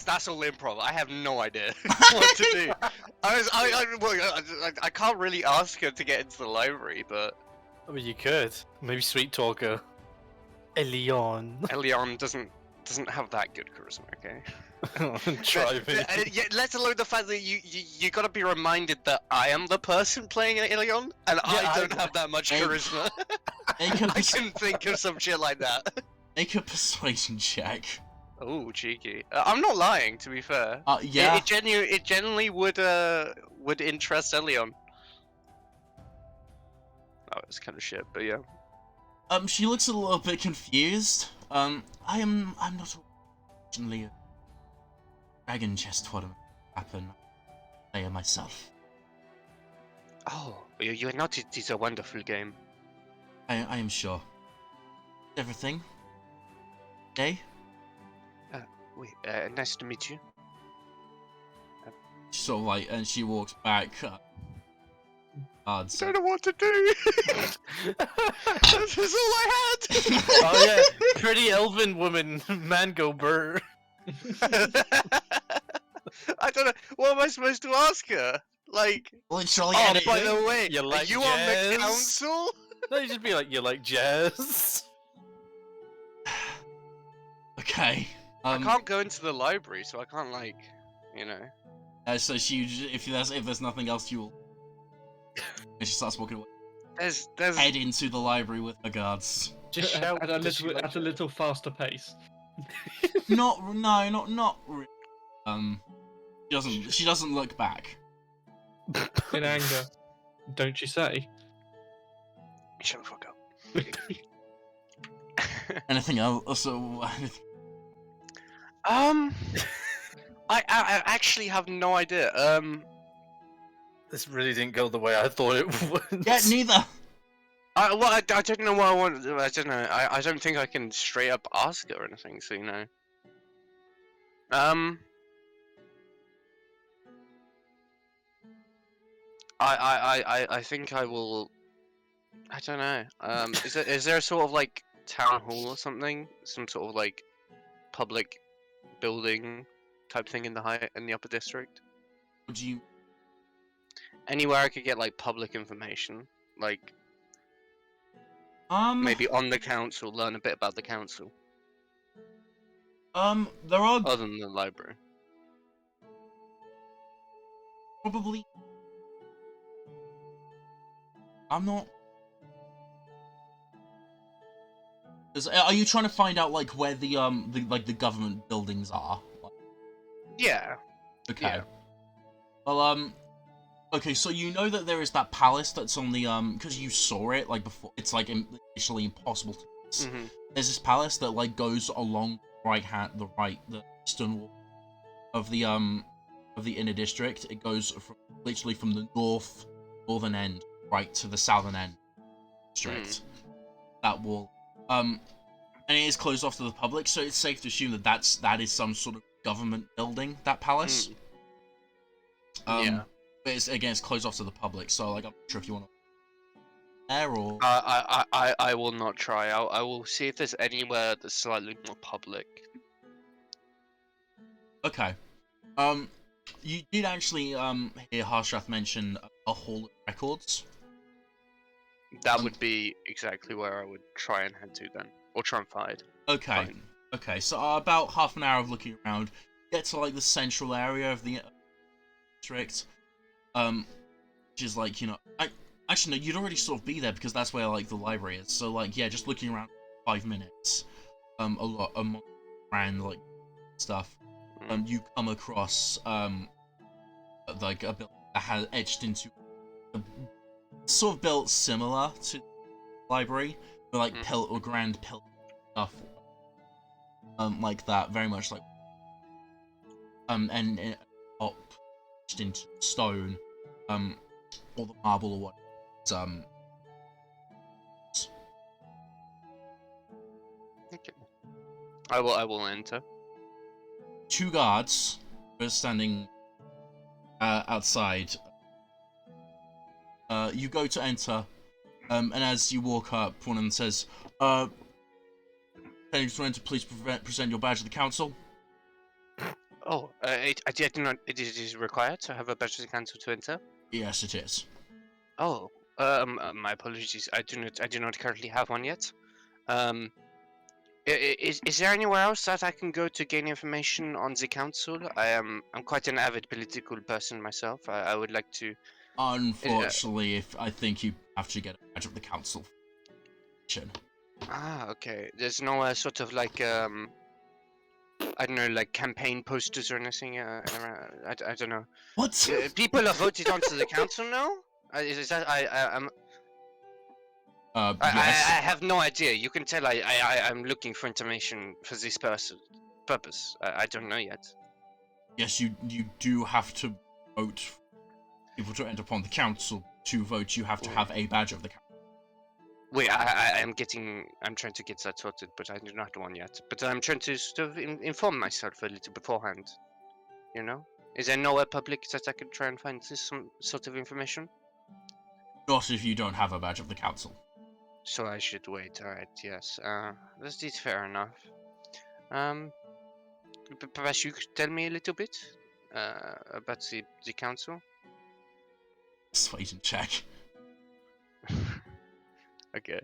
That's all improv. I have no idea what to do. I can't really ask her to get into the library, but I mean, you could. Maybe Sweet Talker. Elion. Elion doesn't have that good charisma, okay? Try me. Yeah, let alone the fact that you gotta be reminded that I am the person playing Elion, and I don't have that much charisma. I can think of some shit like that. Make a persuasion check. Oh, cheeky. I'm not lying, to be fair. Yeah. It genuinely would interest Elion. Oh, it's kind of shit, but yeah. She looks a little bit confused. I'm not originally a Dragon Chess tournament happen. Player myself. Oh, you're not. It is a wonderful game. I am sure. Everything. Okay. Wait, nice to meet you. Sort of like, and she walks back. I don't know what to do. This is all I had. Oh yeah, pretty elven woman, Mango Burr. I don't know. What am I supposed to ask her? Like, literally oh, anything. by the way, You like are you on the jazz? council? No, you just be like, you like jazz? Okay. I can't go into the library, so I can't like, you know. So she, if there's nothing else, you will. And she starts walking away. There's Head into the library with her guards. Just At shout. a does she little, like at a little faster pace. Not really. She doesn't look back. In anger. Don't you say? shut the fuck up. Anything else? I actually have no idea. This really didn't go the way I thought it would. Yeah, neither. I don't know what I want. I don't know. I don't think I can straight up ask her or anything. So you know. Um. I think I will. I don't know. Is there a sort of like town hall or something? Some sort of like public building type thing in the upper district? Would you? Anywhere I could get like public information, like Um. maybe on the council, learn a bit about the council, There are other than the library. probably. I'm not. Are you trying to find out like where the government buildings are? Yeah. Okay. Yeah. Well, okay, so you know that there is that palace that's on the because you saw it like before. It's like initially impossible to miss. Mm-hmm. There's this palace that like goes along the eastern wall of the inner district. It goes literally from the northern end right to the southern end district. That wall, and it is closed off to the public, so it's safe to assume that is some sort of government building. That palace. Yeah. But it's closed off to the public, so like I'm not sure if you want to there or I will not try. I will see if there's anywhere that's slightly more public. okay. You did actually hear Harshrath mention a hall of records. That would be exactly where I would try and head to then, or try and find. Okay. Fine. Okay. So about half an hour of looking around, get to like the central area of the district. Which is like, you know, actually no, you'd already sort of be there because that's where like the library is. So like, yeah, just looking around 5 minutes, a lot around like stuff. You come across like a building that has etched into sort of built similar to the library, but like grand pillar stuff, like that, very much like and top etched into stone, or the marble or what, Okay. I will enter. 2 guards are standing outside. You go to enter, and as you walk up, one of them says, "Can you please present your badge to the council?" Oh, I did not. It is required to have a badge of the council to enter. Yes, it is. Oh, my apologies. I do not currently have one yet. Is there anywhere else that I can go to gain information on the council? I'm quite an avid political person myself. I would like to. Unfortunately, I think you have to get a badge of the council. Ah, okay. There's no sort of like I don't know, like campaign posters or anything. I don't know. What? People are voted onto the council now. Is that I'm. Yes. I have no idea. You can tell I'm looking for information for this purpose. I don't know yet. Yes, you do have to vote for people to enter upon the council. To vote, you have to have a badge of the council. Wait, I'm trying to get that sorted, but I do not have one yet. But I'm trying to sort of inform myself a little beforehand. You know? Is there nowhere public that I could try and find some sort of information? Not if you don't have a badge of the council. So I should wait. Alright, yes. This is fair enough. Perhaps you could tell me a little bit about the council? Persuasion check. Okay.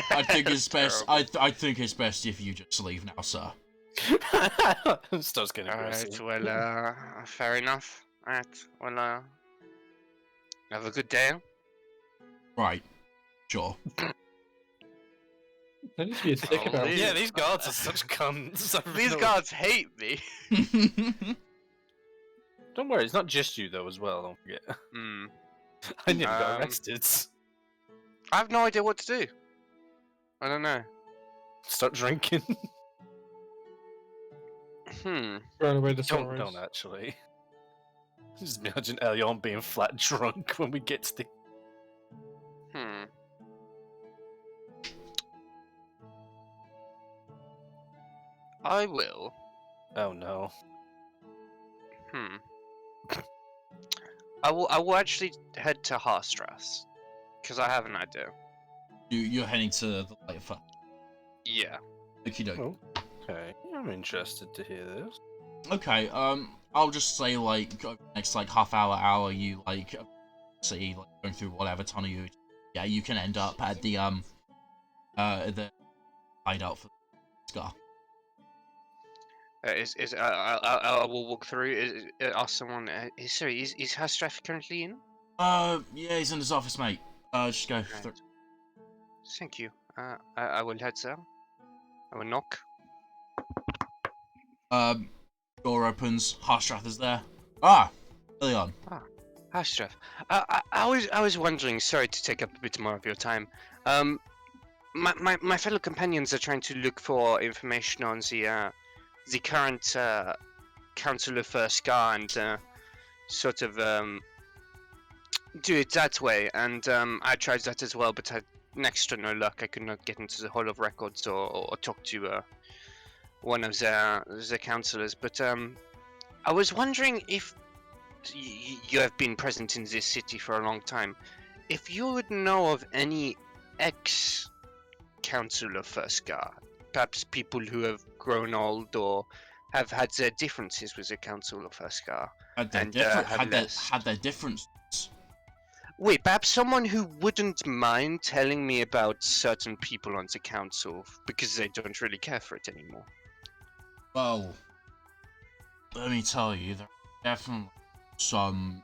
I think it's best. Terrible. I think it's best if you just leave now, sir. Starts getting aggressive. Alright, well, fair enough. Alright, well, have a good day. Right. Sure. I need to be sick Oh, about these- Yeah, these guards are such cunts. These guards hate me. Don't worry, it's not just you though as well. Don't forget. Hmm. I nearly got Um, arrested. I have no idea what to do. I don't know. Start drinking. Hmm. run away the don't sunrise. actually. Just imagine Elion being flat drunk when we get to the I will. Oh no. I will actually head to Harstrath because I have an idea. You're heading to the light first. Yeah. Okie doke. Oh, okay. I'm interested to hear this. Okay, I'll just say, like, over the next, like, half hour, you, like, see, like, going through whatever tunnel you can end up at the hideout for Scar. I will walk through. Ask someone. Sorry, is Harstrath currently in? Yeah, he's in his office, mate. Just go through. Right. Thank you. I will head there. I will knock. Door opens, Harstrath is there. Ah, early on. Harstrath. I was wondering. Sorry to take up a bit more of your time. My fellow companions are trying to look for information on the current Council of First Scar and sort of do it that way. And I tried that as well, but next to no luck. I could not get into the Hall of Records or talk to one of the councillors. But I was wondering if you have been present in this city for a long time. If you would know of any ex-Council of First Scar, perhaps people who have grown old or have had their differences with the Council of First Scar. Had their differences. Wait, perhaps someone who wouldn't mind telling me about certain people on the council because they don't really care for it anymore. Well, let me tell you, there are definitely some.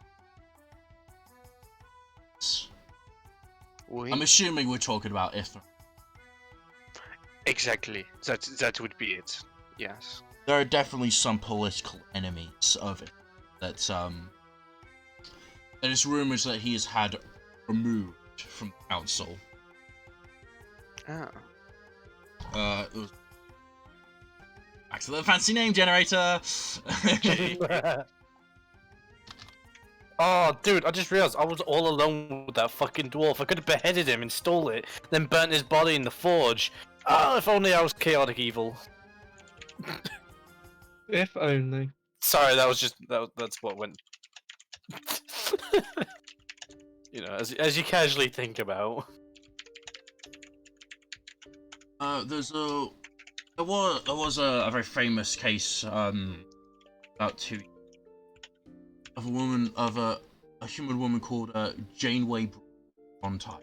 Oui. I'm assuming we're talking about Ithra. Exactly. That would be it. Yes. There are definitely some political enemies of it that there is rumors that he has had removed from the council. Ah. It was back to the fancy name generator. Oh, dude, I just realized I was all alone with that fucking dwarf. I could have beheaded him and stole it, then burnt his body in the forge. Oh, if only I was chaotic evil. If only. Sorry, that was just that's what went. You know, as you casually think about. There was a very famous case about 2 of a human woman called Janeway Brontide.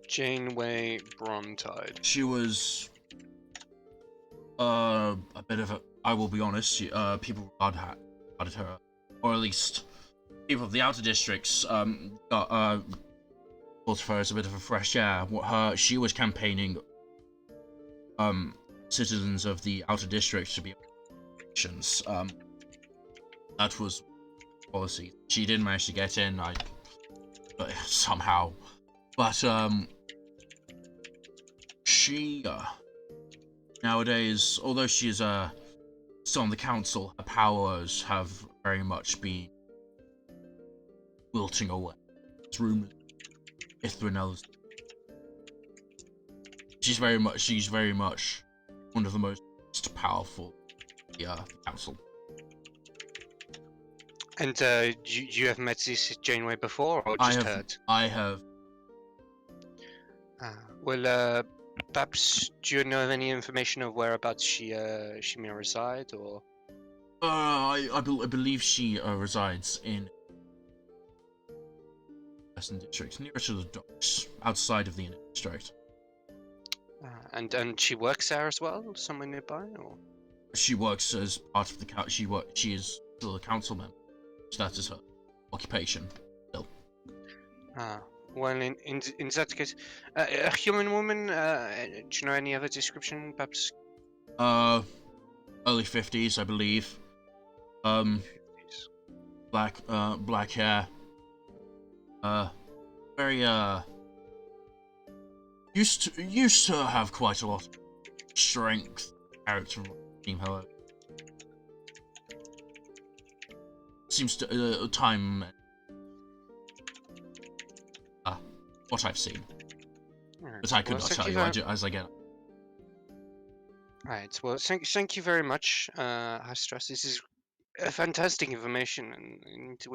Janeway Brontide. She was a bit of a. I will be honest. People regarded her, or at least people of the outer districts, thought of her as a bit of a fresh air. She was campaigning citizens of the outer districts to be elections. That was policy. She didn't manage to get in. Somehow, but she nowadays, although she is still on the council, her powers have very much been wilting away. It's rumored Ithra knows. She's very much one of the most powerful council. And you have met this Janeway before, or just heard? I have. Well, perhaps do you know of any information of whereabouts she may reside, or? I believe she resides in Western District, nearer to the docks, outside of the inner district. And she works there as well, somewhere nearby, or? She works as part of the She is still a council member. So that is her occupation. Still. Well, in that case, a human woman. Do you know any other description, perhaps? Early 50s, I believe. 50s. Black hair. Very used to have quite a lot of strength, character, however. Seems to time. What I've seen, Right. but I could not tell you as I get. Right. Well, thank you very much, High Stress. This is fantastic information, and it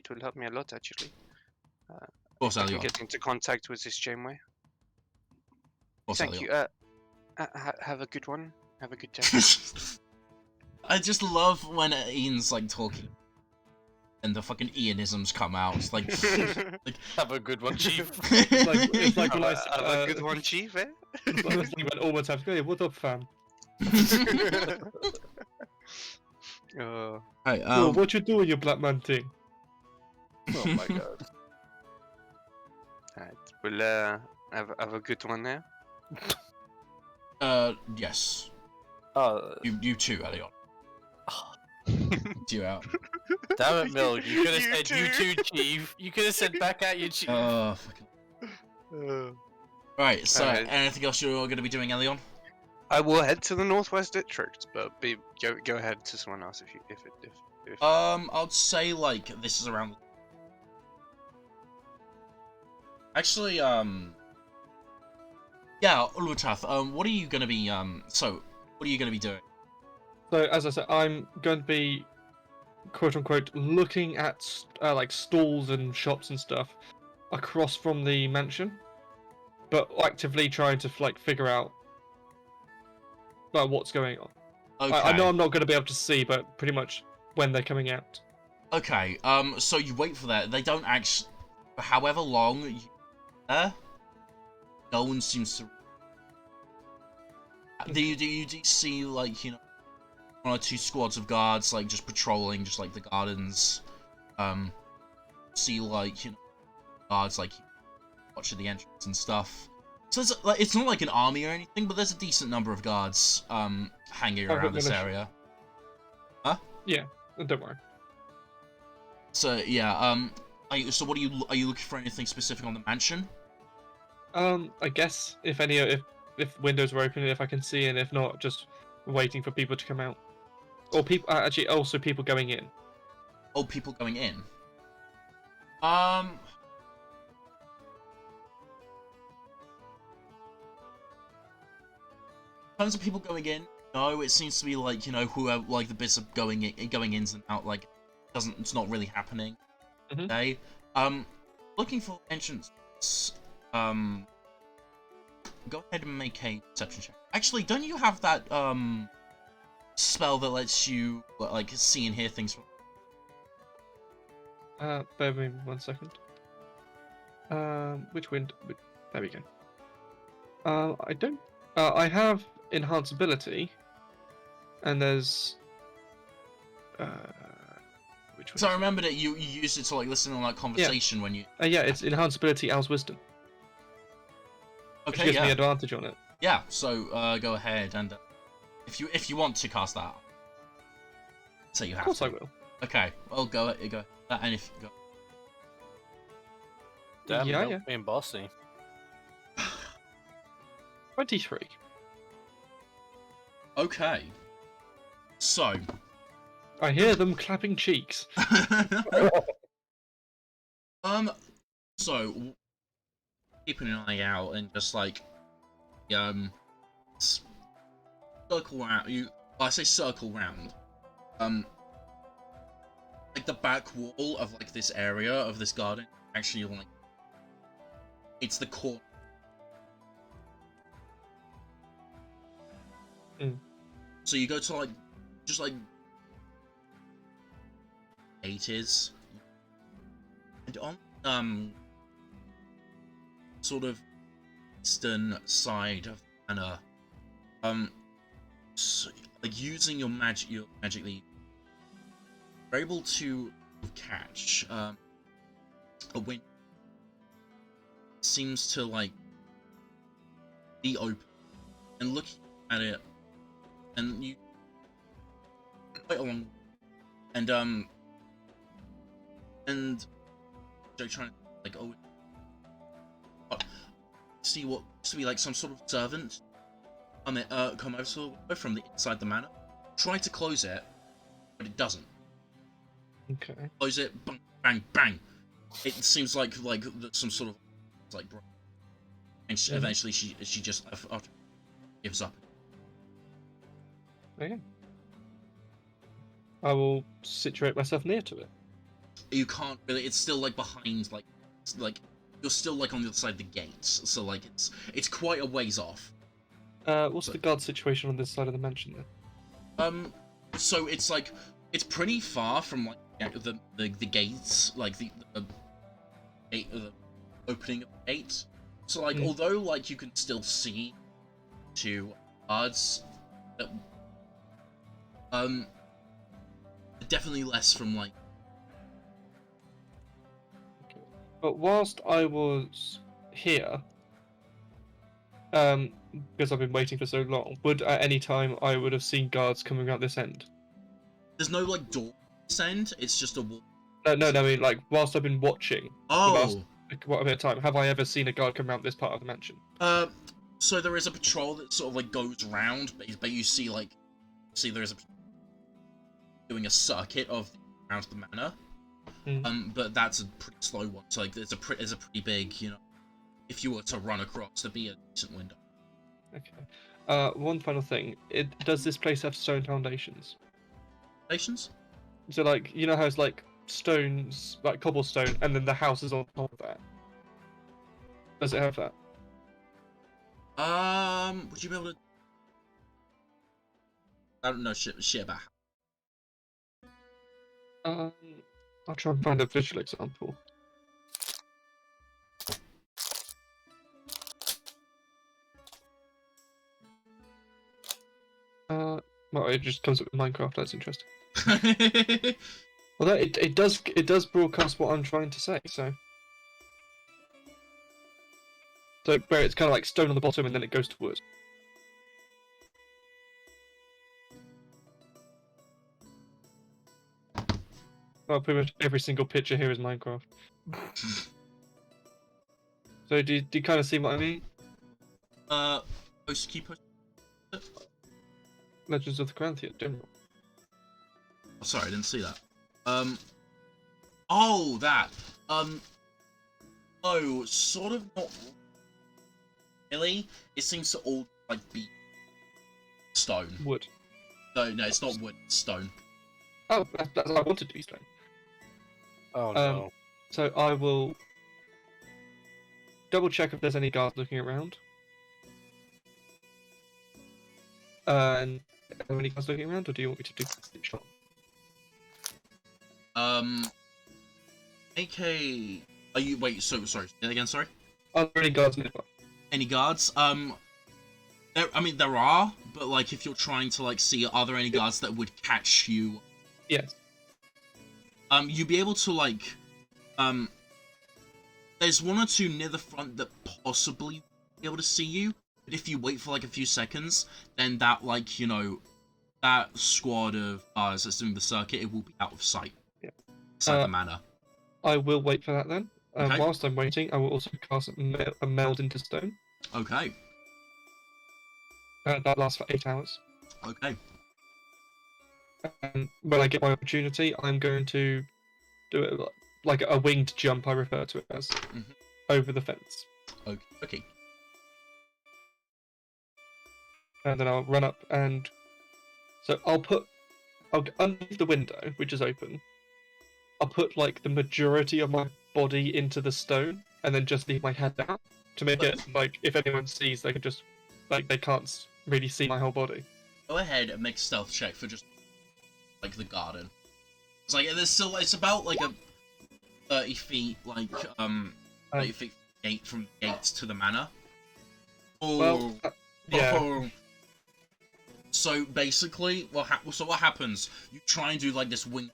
will help me a lot actually. Of course, If I can Elliot. get into contact with this Janeway. Of course, Thank Elliot. you. Have a good one. Have a good day. I just love when Ian's like talking and the fucking Ianisms come out. It's like, Have a good one, Chief. It's like when I have a good one, Chief. Eh? it's like when almost have hey, what up, fam? Hey, Yo, what you doing, you black man thing? Oh my god. Alright. Well, have a good one there. Yes. Oh, You too, Elliot. You out. damn it, Mill. You could have You said you too. too, Chief. You could have said back at you, Chief. Fucking. Right. So, Alright. anything else you're going to be doing, Elion? I will head to the Northwest District, but go ahead to someone else if you if. I'd say like this is around. Actually, yeah, Ulvatath, what are you gonna be, so, what are you gonna be doing? So as I said, I'm going to be quote unquote looking at like stalls and shops and stuff across from the mansion, but actively trying to like figure out like what's going on. Okay. I know I'm not going to be able to see, but pretty much when they're coming out. Okay, so you wait for that. They don't actually, for however long you there, no one seems to. Do you see, like, you know, one or two squads of guards, like, just patrolling, just like the gardens? See, like, you know, guards, like, watching the entrance and stuff. So it's, like, it's not like an army or anything, but there's a decent number of guards, hanging around this area. Yeah, don't worry. So, yeah, so what are you looking for anything specific on the mansion? I guess if windows are open, if I can see, and if not, just waiting for people to come out, or people actually also people going in. Oh, people going in. In terms of people going in, no, it seems to be like, you know, whoever, like the bits of going ins and out, like, it's not really happening. Mhm. Okay. Looking for entrance. Go ahead and make a perception check. Actually, don't you have that spell that lets you like see and hear things? Bear with me 1 second. Which wind? There we go. I don't. I have enhanceability, and there's. Which one? So I remember that you used it to like listen on like conversation when you. Yeah, it's enhanceability as wisdom. Which Okay, gives yeah. me advantage on it. Yeah. So go ahead and if you want to cast that, so you have. Of course to. I will. Okay. Well, go that, and if you go. Damn, Yeah, Mill, yeah. being bossy. 23. Okay. So. I hear them clapping cheeks. So keeping an eye out and just like circle round. I say circle round. Like the back wall of like this area of this garden, actually, like it's the core. So you go to like just like 80s, and on sort of eastern side of Anna, so, like using your magically, you're able to catch a wind. Seems to like be open, and looking at it, and you quite along, and they're trying to like see what to be like some sort of servant come over from the inside the manor. Try to close it, but it doesn't. Okay. Close it, bang, bang, bang. It seems like some sort of like, and eventually she just gives up. Okay. I will situate myself near to it. You can't really. It's still like behind, like you're still like on the other side of the gates. So like it's quite a ways off. What's the guard situation on this side of the mansion then? So it's like it's pretty far from like the gates, like the gate, the opening of the gate. So like although like you can still see two guards, that definitely less from like. But whilst I was here, because I've been waiting for so long, would at any time I would have seen guards coming out this end? There's no like door send. It's just a wall. No, I mean like whilst I've been watching. Oh. The last, what bit of time have I ever seen a guard come around this part of the mansion? So there is a patrol that sort of like goes round, but you see like there is a doing a circuit of around the manor. But that's a pretty slow one. So like there's a pretty big, you know, if you were to run across, there'd be a decent window. Okay. One final thing. Does this place have stone foundations? Foundations? So like you know how it's like stones, like cobblestone, and then the house is on top of that. Does it have that? Would you be able to? I don't know shit about. I'll try and find a visual example. Well, it just comes up with Minecraft. That's interesting. Well, it does broadcast what I'm trying to say. So where it's kind of like stone on the bottom and then it goes to wood. Well, pretty much every single picture here is Minecraft. So do you kind of see what I mean? Keep Legends of the Granthia, general. Oh, sorry, I didn't see that. Oh, that. Oh, sort of not really. It seems to all like be stone. Wood. No, it's not wood. It's stone. Oh, that's what I wanted to be stone. Oh no. So I will double check if there's any guards looking around. And are there any guards looking around, or do you want me to do this shot? AK. Are you wait? So sorry. Say that again. Sorry. Are there any guards nearby? Any guards? There are, but like if you're trying to like see, are there any guards that would catch you? Yes. You'd be able to like, there's one or two near the front that possibly be able to see you, but if you wait for like a few seconds, then that like, you know, that squad of guards that's doing the circuit, it will be out of sight. Yeah. Inside the manor. I will wait for that then. Okay. Whilst I'm waiting, I will also cast a meld into stone. Okay. That lasts for 8 hours. Okay. And when I get my opportunity, I'm going to do it like a winged jump, I refer to it as, over the fence. Okay. And then I'll run up and... So I'll underneath the window, which is open, I'll put like the majority of my body into the stone, and then just leave my head out, to make it like, if anyone sees, they can just, like, they can't really see my whole body. Go ahead and make a stealth check for just like the garden. It's like there's still it's about like a 30 feet 30 feet gate from the gates to the manor. Oh. Well, yeah. Oh. So basically, what happens? You try and do like this wing,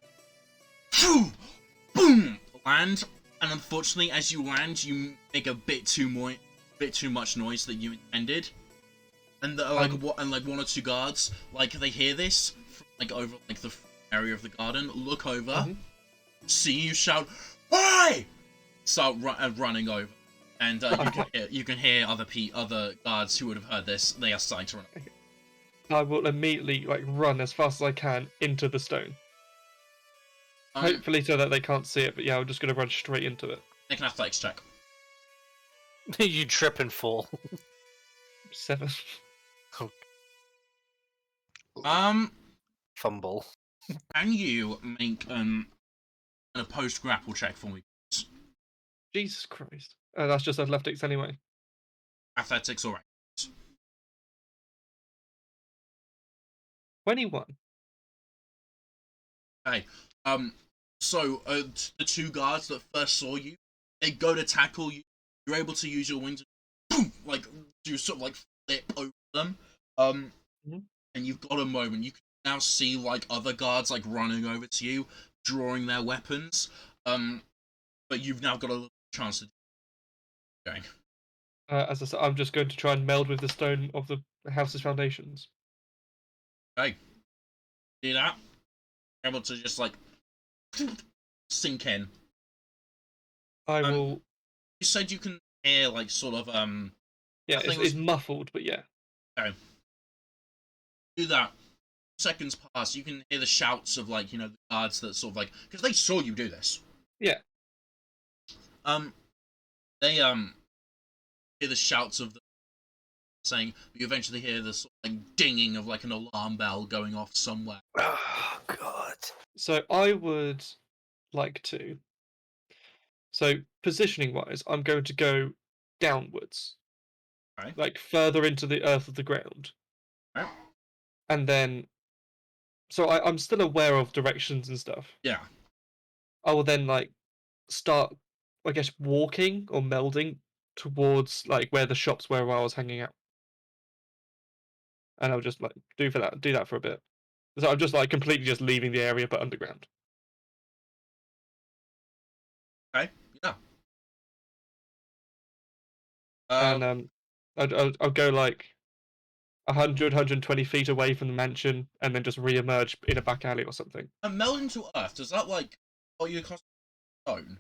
boom, land, and unfortunately, as you land, you make a bit too much noise that you intended. And one or two guards, like they hear this, from, like over like the area of the garden, look over, see you shout, "Hey!" Start running over, and you can hear other guards who would have heard this. They are starting to run. I will immediately like run as fast as I can into the stone. Hopefully, so that they can't see it. But yeah, I'm just gonna run straight into it. Make an athletics check. You trip and fall. 7. Fumble. Can you make an opposed grapple check for me? Jesus Christ. That's just athletics anyway. Athletics, alright. 21. Okay. So the two guards that first saw you, they go to tackle you. You're able to use your wings, boom, like do sort of like flip over them. Mhm. And you've got a moment. You can now see like other guards like running over to you, drawing their weapons. But you've now got a little chance to do it. As I said, I'm just going to try and meld with the stone of the house's foundations. Okay. See that? You're able to just like sink in. I will. You said you can hear like sort of Yeah, I think it's muffled, but yeah. Okay. Do that. Seconds pass. You can hear the shouts of like the guards that sort of like because they saw you do this. Yeah. They hear the shouts of them saying. You eventually hear the sort of like dinging of like an alarm bell going off somewhere. Oh God. So I would like to. So positioning wise, I'm going to go downwards, Right. like further into the earth of the ground, Right. and then. So I'm still aware of directions and stuff. Yeah. I will then like start, I guess, walking or melding towards like where the shops were where I was hanging out, and I'll just like do that for a bit. So I'm just like completely just leaving the area, but underground. Okay. Yeah. And I'll go like 100, 120 feet away from the mansion, and then just re-emerge in a back alley or something. Meld into earth. Does that like you cost stone?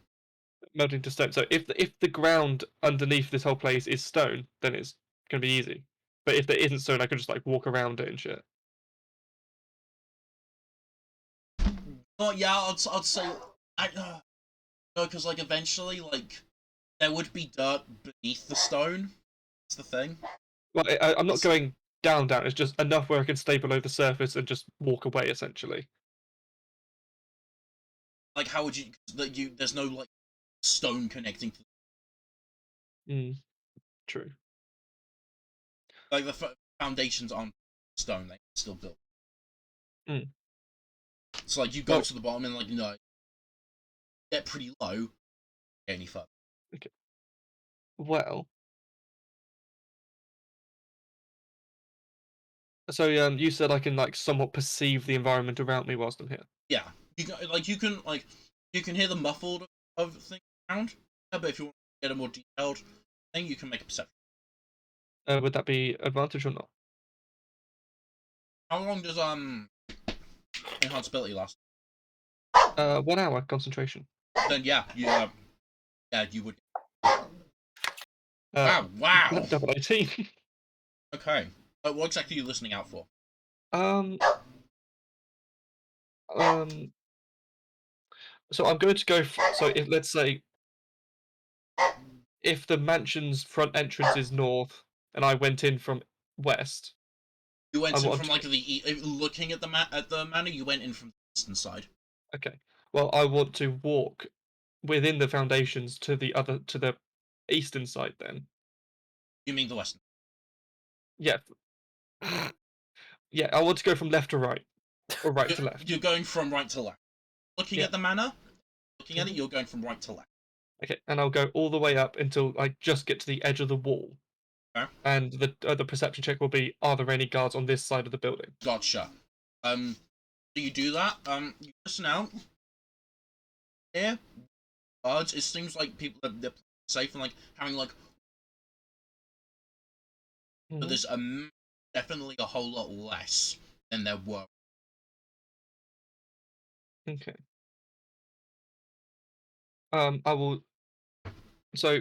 Melting to stone. So if the ground underneath this whole place is stone, then it's gonna be easy. But if there isn't stone, I could just like walk around it and shit. Oh yeah, I'd say no, because like eventually like there would be dirt beneath the stone. That's the thing. Well, I'm not going down. It's just enough where I can stay below the surface and just walk away, essentially. Like how would you? That you there's no like stone connecting to True. like the foundations aren't stone; they still built. Mm. So like you go to the bottom and like get pretty low. Get any further? Okay. Well. So you said I can like somewhat perceive the environment around me whilst I'm here. Yeah, you can hear the muffled of things around. Yeah, but if you want to get a more detailed thing, you can make a perception. Would that be advantage or not? How long does enhanced ability last? 1 hour concentration. Then yeah, you would. Wow. Double 18. Okay. What exactly are you listening out for? So I'm going to go. So if let's say if the mansion's front entrance is north and I went in from west. You went in from like looking at the manor. You went in from the eastern side. Okay. Well, I want to walk within the foundations to the eastern side. Then. You mean the western? Yeah. Yeah, I want to go from left to right, or right to left. You're going from right to left. Looking at the manor, looking at it, you're going from right to left. Okay, and I'll go all the way up until I just get to the edge of the wall. Okay. And the perception check will be: are there any guards on this side of the building? Gotcha. Do you do that? You listen out. Here, guards. It seems like people they're safe and like having like. But there's definitely a whole lot less than there were. Okay. I will. So.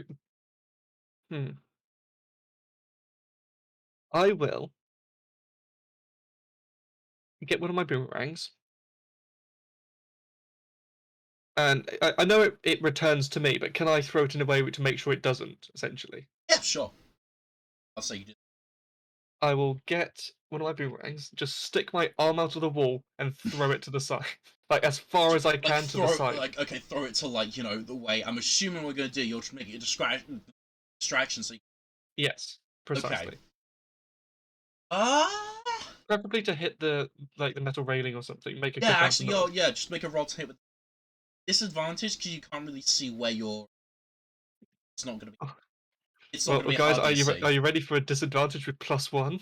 I will get one of my boomerangs. And I know it returns to me, but can I throw it in a way to make sure it doesn't, essentially? Yeah, sure. I'll say you did. I will get one of my boomerangs, just stick my arm out of the wall and throw it to the side, like as far as I Like can to the throw, side. like okay, throw it to like the way. I'm assuming we're gonna do. You'll just make it a distraction. So Yes, precisely. ah, Preferably to hit the metal railing or something. Make a yeah. quick Actually, answer. yeah. Just make a roll to hit with disadvantage because you can't really see where you're. It's not gonna be. It's not Well, gonna be a guys, hard DC. are you ready for a disadvantage with +1?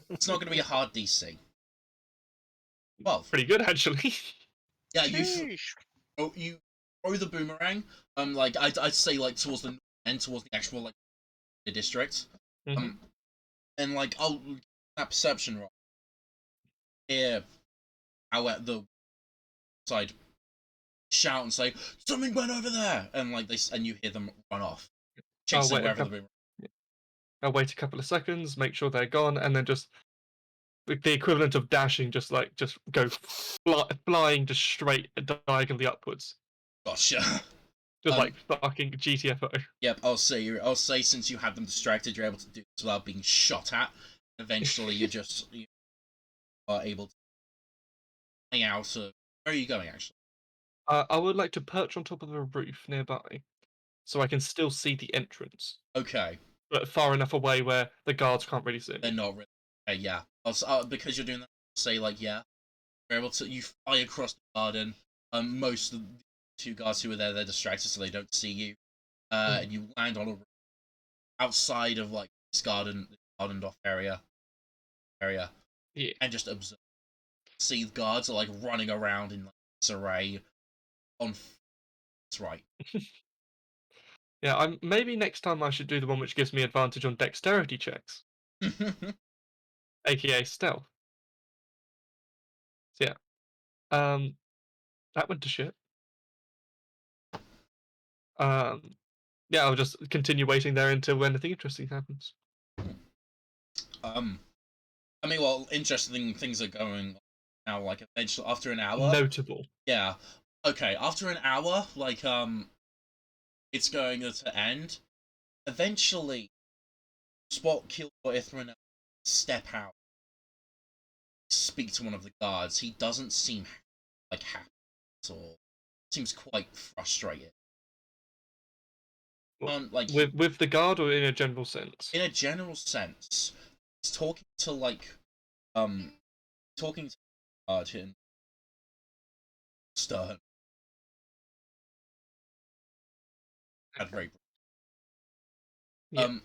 It's not gonna be a hard DC. 12. Pretty good, actually. Yeah, Sheesh. you throw the boomerang. Like I'd say like towards the end, towards the actual like the district. Mhm. And like I'll that perception roll. Hear out at the side shout and say something went over there, and like and you hear them run off, chasing wait a wherever the couple. boomerang. I'll wait a couple of seconds, make sure they're gone, and then just the equivalent of dashing, just go flying just straight diagonally upwards, Gotcha. just Um, like fucking GTFO. Yep, I'll say since you have them distracted, you're able to do this without being shot at. Eventually, you are able to hang out. Where are you going, actually? I would like to perch on top of a roof nearby, so I can still see the entrance, Okay, but far enough away where the guards can't really see they're me. not really. Okay, yeah. Because you're doing that, I'll say like yeah, you're able to you fly across the garden. Most of the two guards who are there, they're distracted, so they don't see you. And you land on a roof outside of like this gardened off area, Yeah. and just observe. See the guards are like running around in like disarray. On that's right. Yeah, maybe next time I should do the one which gives me advantage on dexterity checks, aka stealth. So yeah, that went to shit. Yeah, I'll just continue waiting there until anything interesting happens. I mean, well, interesting things are going now. Like eventually, after an hour, Notable. yeah, okay, after an hour, like it's going to end. Eventually, Spot, Kill, or Ithran step out, speak to one of the guards. He doesn't seem like happy at all. Seems quite frustrated. Like With the guard or in a general sense? in a general sense, he's talking to like talking to the guard in stern. Had very Yeah.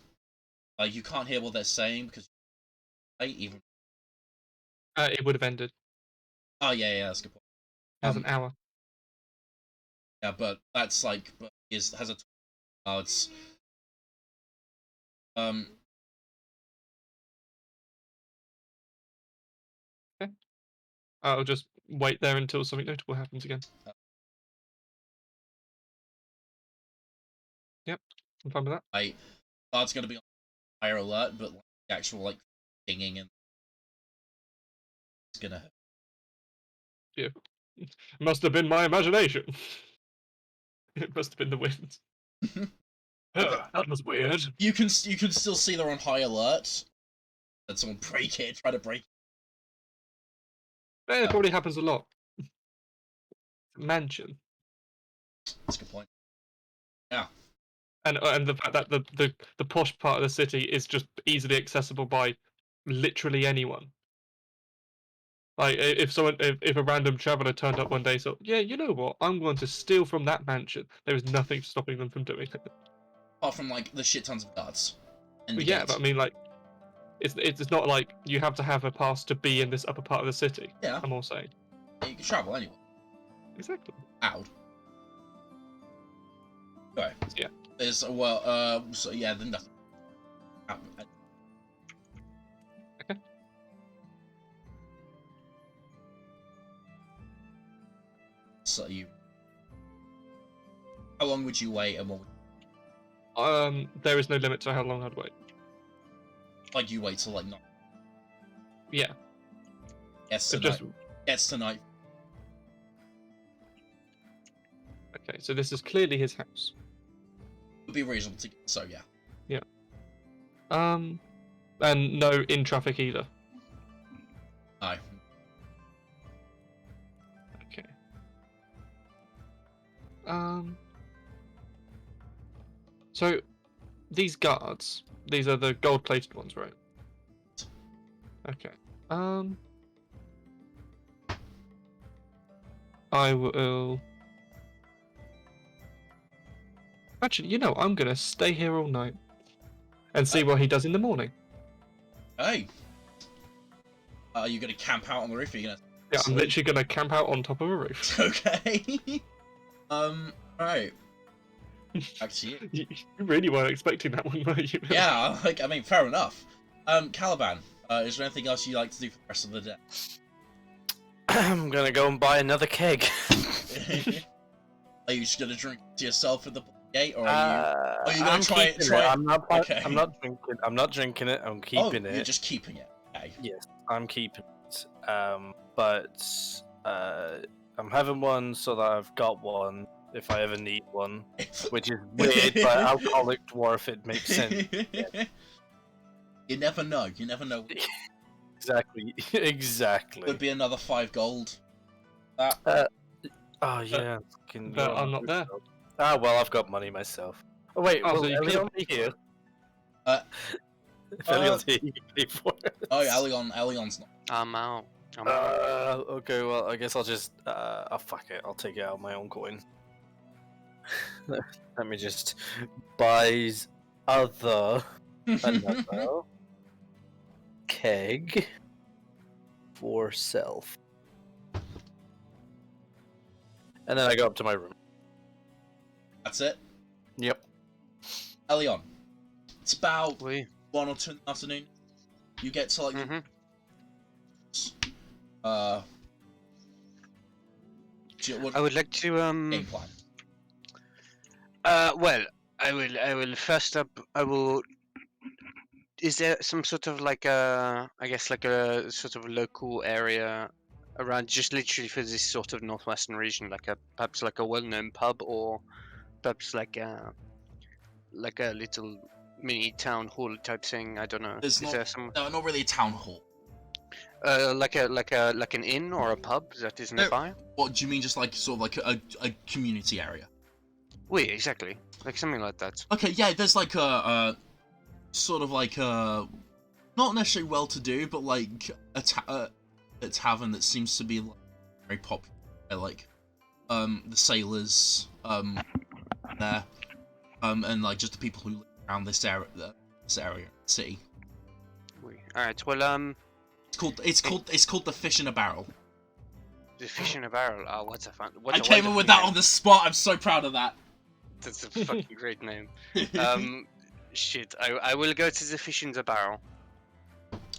like you can't hear what they're saying because even It would have ended oh yeah, that's a good point. as an hour. Yeah, but that's like but has a guards um Okay. I'll just wait there until something notable happens again. Yep, I'm fine with that. like guards gonna be on higher alert, but like the actual like dinging and it's gonna Yeah. Must have been my imagination. It must have been the wind. That was weird. you can still see they're on high alert. That someone break it, try to break It probably happens a lot. Mansion. that's a good point. Yeah. And the fact that the posh part of the city is just easily accessible by literally anyone. Like if a random traveler turned up one day, so yeah, you know what? I'm going to steal from that mansion. There is nothing stopping them from doing it. Apart from like the shit tons of guards. And the Yeah, gate. but I mean, like, it's not like you have to have a pass to be in this upper part of the city. Yeah. I'm all saying. Yeah, you can travel anywhere. Exactly. Out. Okay. Yeah. There's so yeah, then nothing. Okay. So you. How long would you wait, and what would There is no limit to how long I'd wait. like you wait till like night? Yeah. Yes, It tonight. just Yes, tonight. okay. So this is clearly his house. Would be reasonable to. So yeah. Yeah. And no in traffic either. No. Okay. So these guards, these are the gold-plated ones, right? Okay. I will. Actually, you know, I'm gonna stay here all night and see what he does in the morning. Hey. Are you gonna camp out on the roof? Or are you gonna? Yeah, I'm sleep? literally gonna camp out on top of a roof. Okay. Right. Back to you. You really weren't expecting that one, were you? Yeah, like I mean, fair enough. Caliban, is there anything else you'd like to do for the rest of the day? I'm gonna go and buy another keg. Are you just gonna drink to yourself at the gate, or are you gonna I'm try keeping it? it. I'm not. Okay. I'm not drinking. I'm not drinking it. I'm keeping You're it. just keeping it. Okay. Yes, I'm keeping it. But I'm having one so that I've got one if I ever need one, which is weird, but alcoholic dwarf, it makes sense. You never know. You never know. Exactly. Exactly. Would be another 5 gold. That. Oh yeah. But I'm not there. Ah well, I've got money myself. Oh wait, Oh, will so you Elion be here? If Elion's here, you can pay for it. Oh, yeah, Elion's not. I'm out. I'm out. Okay, well, I guess I'll just, oh, fuck it, I'll take it out of my own coin. Let me just buys another keg for self. And then I go up to my room. That's it. Yep. Elion, it's about We. 1 or 2 in the afternoon. You get to like Mm-hmm. what I would like to game plan? Well, I will first up. I will. Is there some sort of like a, I guess like a sort of local area around, just literally for this sort of northwestern region, like perhaps like a well-known pub, or perhaps like a little mini town hall type thing? I don't know. There's Is there some No, not really a town hall. like an inn or a pub that is nearby? What do you mean? Just like sort of like a community area? Oui, exactly. Like something like that. Okay, yeah. There's like a sort of like a not necessarily well-to-do, but like a tavern that seems to be like, very popular. Like the sailors there and like just the people who live around this area city. Oui. All right. Well, It's called the Fish in a Barrel. the fish in a barrel. Oh, what's a fun? I came up with that on the spot. I'm so proud of that. That's a fucking great name. Shit. I will go to the fish in the barrel.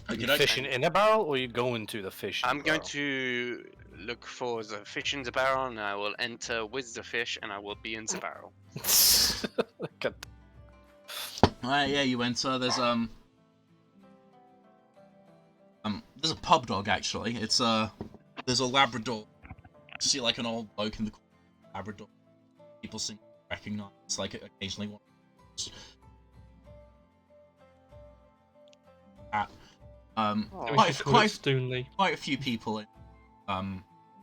Are you Okay, fishing in a barrel, or are you going to the fish? in I'm the going barrel? to look for the fish in the barrel, and I will enter with the fish, and I will be in the barrel. God. Alright, yeah, you enter. There's a pub dog actually. It's there's a Labrador. You see like an old bloke in the Labrador. People seem to recognize. It's like occasionally one. Oh, We should call it Stoonley. Quite a few people in.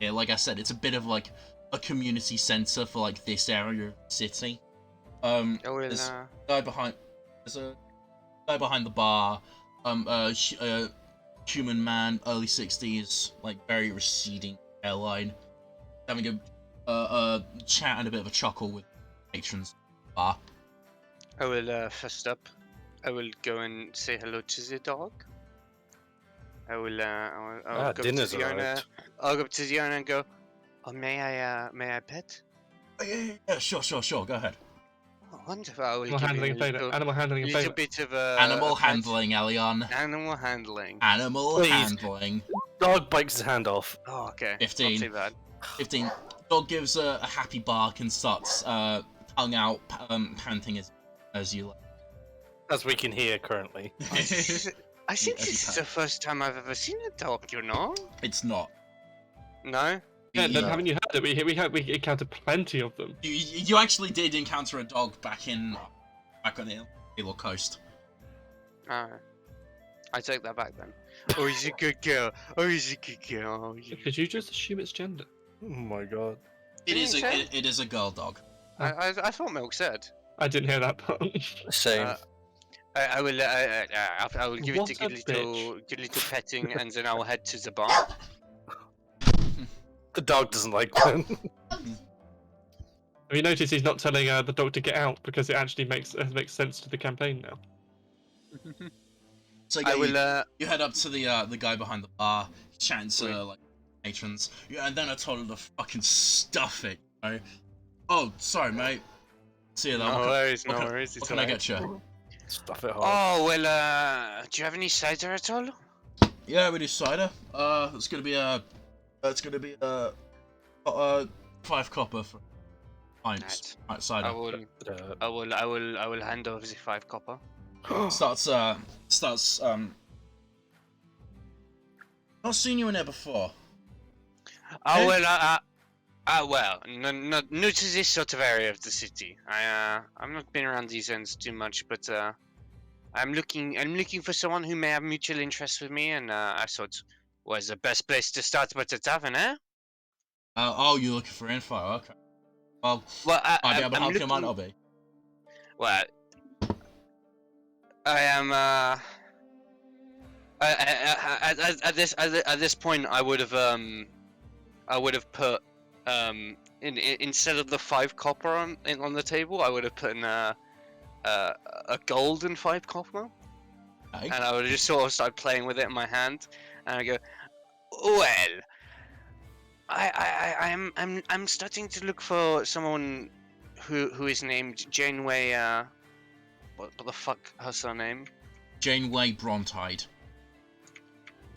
Yeah, like I said, it's a bit of like a community center for like this area of the city. I will, There's a guy behind the bar. Human man, early 60s, like very receding hairline, having a chat and a bit of a chuckle with patrons. Bar. I will first up. I will go and say hello to the dog. I will go up to dinner's the owner. arrived. I'll go up to the owner and go, "Oh, may I pet?" Oh, yeah, sure, go ahead. Oh, wonderful. I will Animal give handling him and a favour. little, Animal handling and little favour. bit of Animal a pet. handling, Elion. Animal handling. Animal Please. handling. Dog bites his hand off. Oh, okay. 15. Not too bad. 15. Dog gives a happy bark and starts tongue out, panting as you like. As we can hear currently. I think as you this is can. the first time I've ever seen a dog. You know? It's not. No. Yeah, You- haven't you heard it? We encountered plenty of them. You actually did encounter a dog back on the Ilor coast. I take that back then. Oh, he's a good girl. Oh, he's a good girl. Oh, Did you just assume it's gender? Oh my god. It is Didn't you say? it is a girl dog. I thought Milk said. I didn't hear that part. Same. I will give What it a a good little petting, and then I will head to the bar. The dog doesn't like them. Have you noticed he's not telling the dog to get out because it actually makes sense to the campaign now? So I will. you head up to the guy behind the bar, chatting to like patrons. Yeah, and then I told him to fucking stuff it. You know? Oh, sorry, mate. See you later. No worries, no what can- worries. What It's can I alright. get you? Stuff it hard. Oh well. Do you have any cider at all? Yeah, we do cider. It's gonna be a 5 copper for pints. Right, I cider. will hand over the 5 copper. Starts not seen you in there before. Oh well. Well, not new to this sort of area of the city. I've not been around these ends too much, but I'm looking for someone who may have mutual interest with me, and I thought was the best place to start but a tavern, eh? Oh, you're looking for info, okay. Well, Well, I'll be able to I'm help you, might looking- not be. Well, I am. At this point, I would have put instead of the 5 copper on the table, I would have put in a golden 5 copper, Okay. and I would just sort of start playing with it in my hand, and I go, well, I'm starting to look for someone who is named Janeway. What the fuck her surname? Janeway Brontide.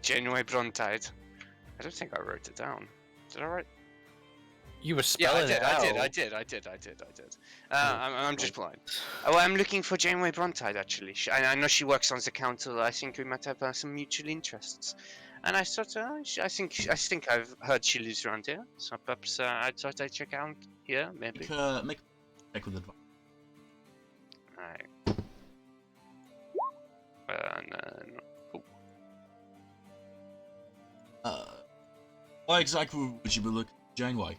Janeway Brontide. I don't think I wrote it down. Did I write? You were Yeah, spelling it out. I did. I'm just blind. Oh, I'm looking for Janeway Brontide, actually. I know she works on the council. I think we might have some mutual interests. And I thought, I think I've heard she lives around here. So perhaps I thought I'd check out here, maybe. Make a check with advice. Alright. No. Why exactly would you be looking for Janeway?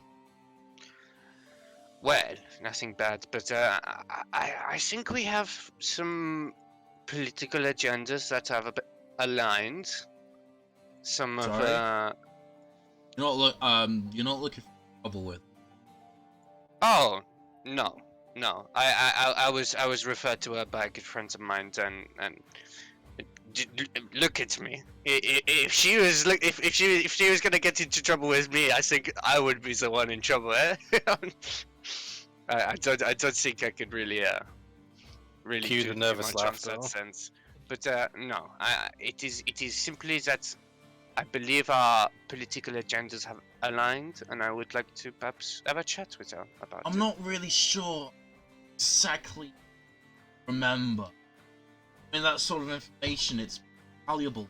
Well, nothing bad, but I think we have some political agendas that have a bit aligned. Some of Sorry? You're not looking for trouble with. oh no. I was referred to her by good friends of mine, and look at me. If she was gonna get into trouble with me, I think I would be the one in trouble. Eh? I don't think I could really Cue do the too nervous much laughter. of that sense. But no, it is simply that I believe our political agendas have aligned, and I would like to perhaps have a chat with her about it. I'm not really sure exactly remember. I mean, that sort of information, it's valuable.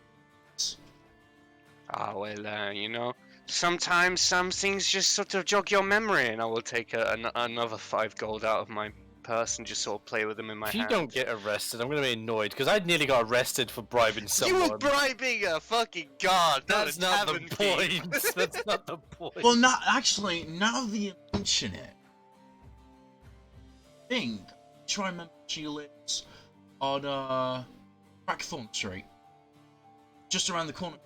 Ah, well, sometimes some things just sort of jog your memory, and I will take another 5 gold out of my purse and just sort of play with them in my If you hand. don't get arrested, I'm gonna be annoyed because I nearly got arrested for bribing You someone. were bribing a fucking guard, That's not the tavern thief. point. That's not the point. Well, now that you mention it, I think, try and remember she lives on Crackthorn Street. Just around the corner.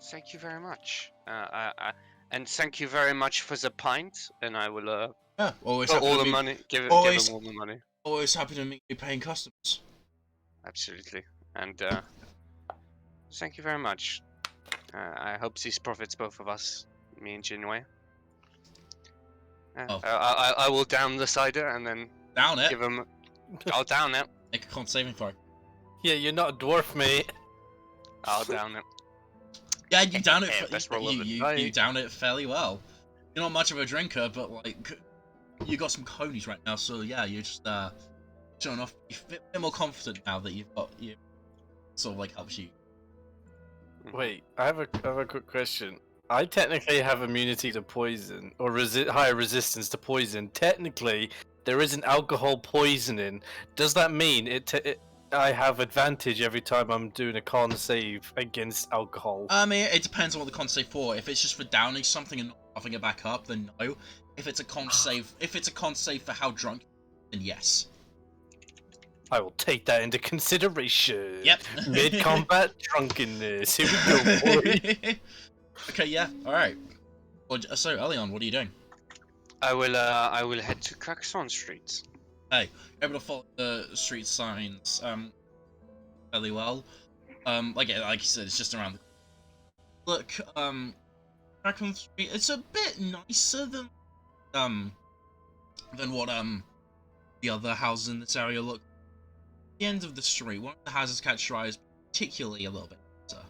Thank you very much. And thank you very much for the pint, and I will Yeah, always put happy all to the meet, money. Give always- them all the money. always happy to meet new paying customers. Absolutely. And thank you very much. I hope this profits both of us, me and Jinwei. Oh. I will down the cider and then Down it. give him. I'll down it. Make a con saving throw. Yeah, you're not a dwarf, mate. I'll down it. Yeah, you down it. Yeah, best roll of the You night. down it fairly well. You're not much of a drinker, but like you got some conies right now, so yeah, you're just showing off. You feel a bit more confident now that you've got you. Sort of like helps you. Wait, I have a quick question. I technically have immunity to poison, or higher resistance to poison. Technically, there isn't alcohol poisoning. Does that mean I have advantage every time I'm doing a con save against alcohol. I mean, it depends on what the con save for. If it's just for downing something and not having it back up, then no. If it's a con save for how drunk, then yes. I will take that into consideration. Yep. Mid-combat drunkenness. Here we go, boy. Okay, yeah, alright. Well, so, Elion, what are you doing? I will head to Crackson Street. Hey, able to follow the street signs, fairly well. Like you said, it's just around the... Look, Crackson Street, it's a bit nicer than what, the other houses in this area look. At the end of the street, one of the houses catch your eye is particularly a little bit better.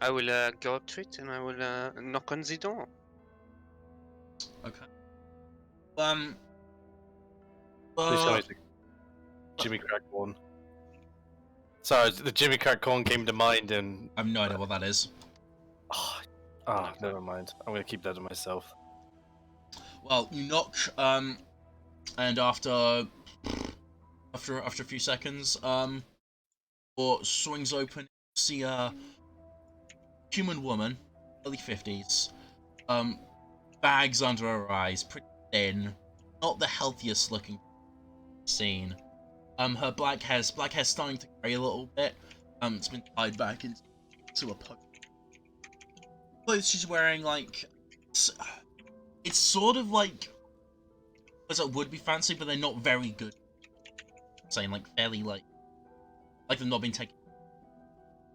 I will go up to it and I will knock on the door. Okay. Please tell me it's a Jimmy Crack one. Sorry, the Jimmy Crack corn came to mind and... I have no idea what that is. Oh, never mind. I'm gonna keep that to myself. Well, you knock, and after a few seconds, door swings open. You see a human woman, early 50s, bags under her eyes, pretty thin, not the healthiest looking seen. Her black hair's starting to grey a little bit. It's been tied back into a poke. Clothes she's wearing, like, it's sort of like, as it would be fancy, but they're not very good. I'm saying, like, fairly, like they've not been taken.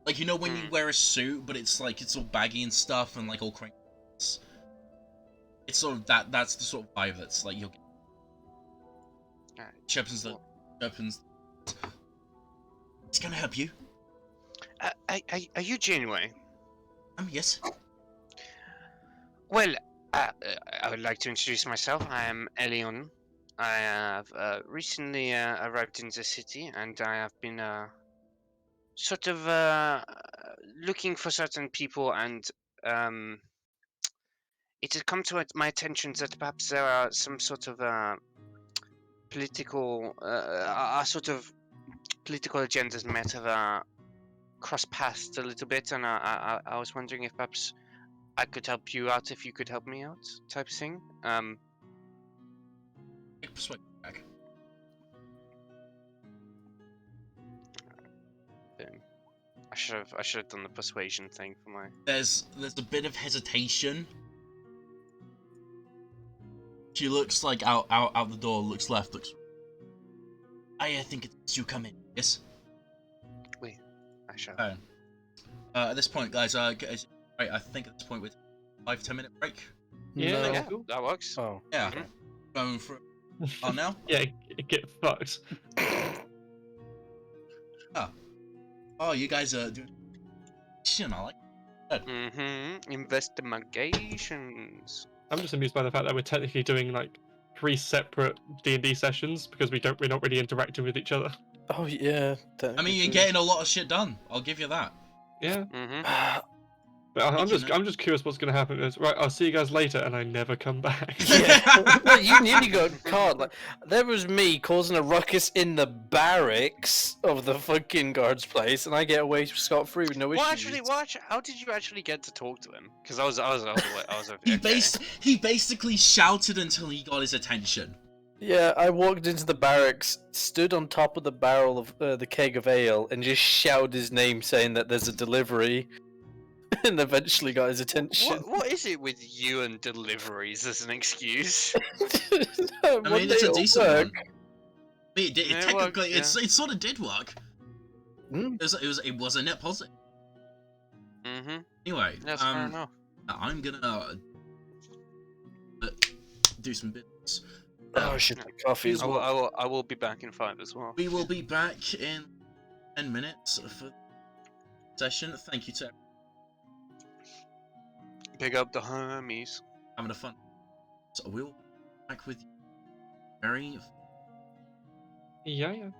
Like, you know when you wear a suit, but it's like, it's all baggy and stuff, and like all crazy. It's sort of that's the sort of vibe that's like, you'll get. She opens it's gonna help you. Are you Janeway? Yes. Well, I would like to introduce myself. I am Elion. I have recently arrived in the city, and I have been sort of looking for certain people, and it has come to my attention that perhaps there are some sort of political agendas might have crossed paths a little bit, and I was wondering if perhaps I could help you out if you could help me out, type of thing. Persuade back. I should have done the persuasion thing for my. There's a bit of hesitation. She looks like out the door, looks left, looks. I think it's you come in. Yes. Wait, I shall. At this point, guys, right, I think at this point with 5-10 minute break. Yeah, Yeah, cool. that works. Oh. Yeah. Mhm. Going for. Oh, now. Yeah, get fucked. Oh, you guys are doing. Shit, I like. Investigations. I'm just amused by the fact that we're technically doing like 3 separate D&D sessions because we're not really interacting with each other. Oh yeah. I mean, you're getting a lot of shit done. I'll give you that. Yeah, Mm-hmm. but I'm Thank you, just curious what's gonna happen. Is right. I'll see you guys later, and I never come back. Yeah. Well, you nearly got caught. Like, there was me causing a ruckus in the barracks of the fucking guard's place, and I get away scot-free with no issues. Well, actually, how did you actually get to talk to him? Because I was He okay. he basically shouted until he got his attention. Yeah, I walked into the barracks, stood on top of the barrel of the keg of ale, and just shouted his name, saying that there's a delivery, and eventually got his attention. What is it with you and deliveries as an excuse? I mean, it's a decent one. I mean, Yeah, it technically, works, it sort of did work. Hmm? It was a net positive. Mm-hmm. Anyway, That's fair enough. I'm gonna do some business. Oh shit, the coffee as well. I will be back in 5 as well. We will be back in 10 minutes for the session. Thank you to Pick up the homies. having a fun. So we'll be back with you very. Yeah.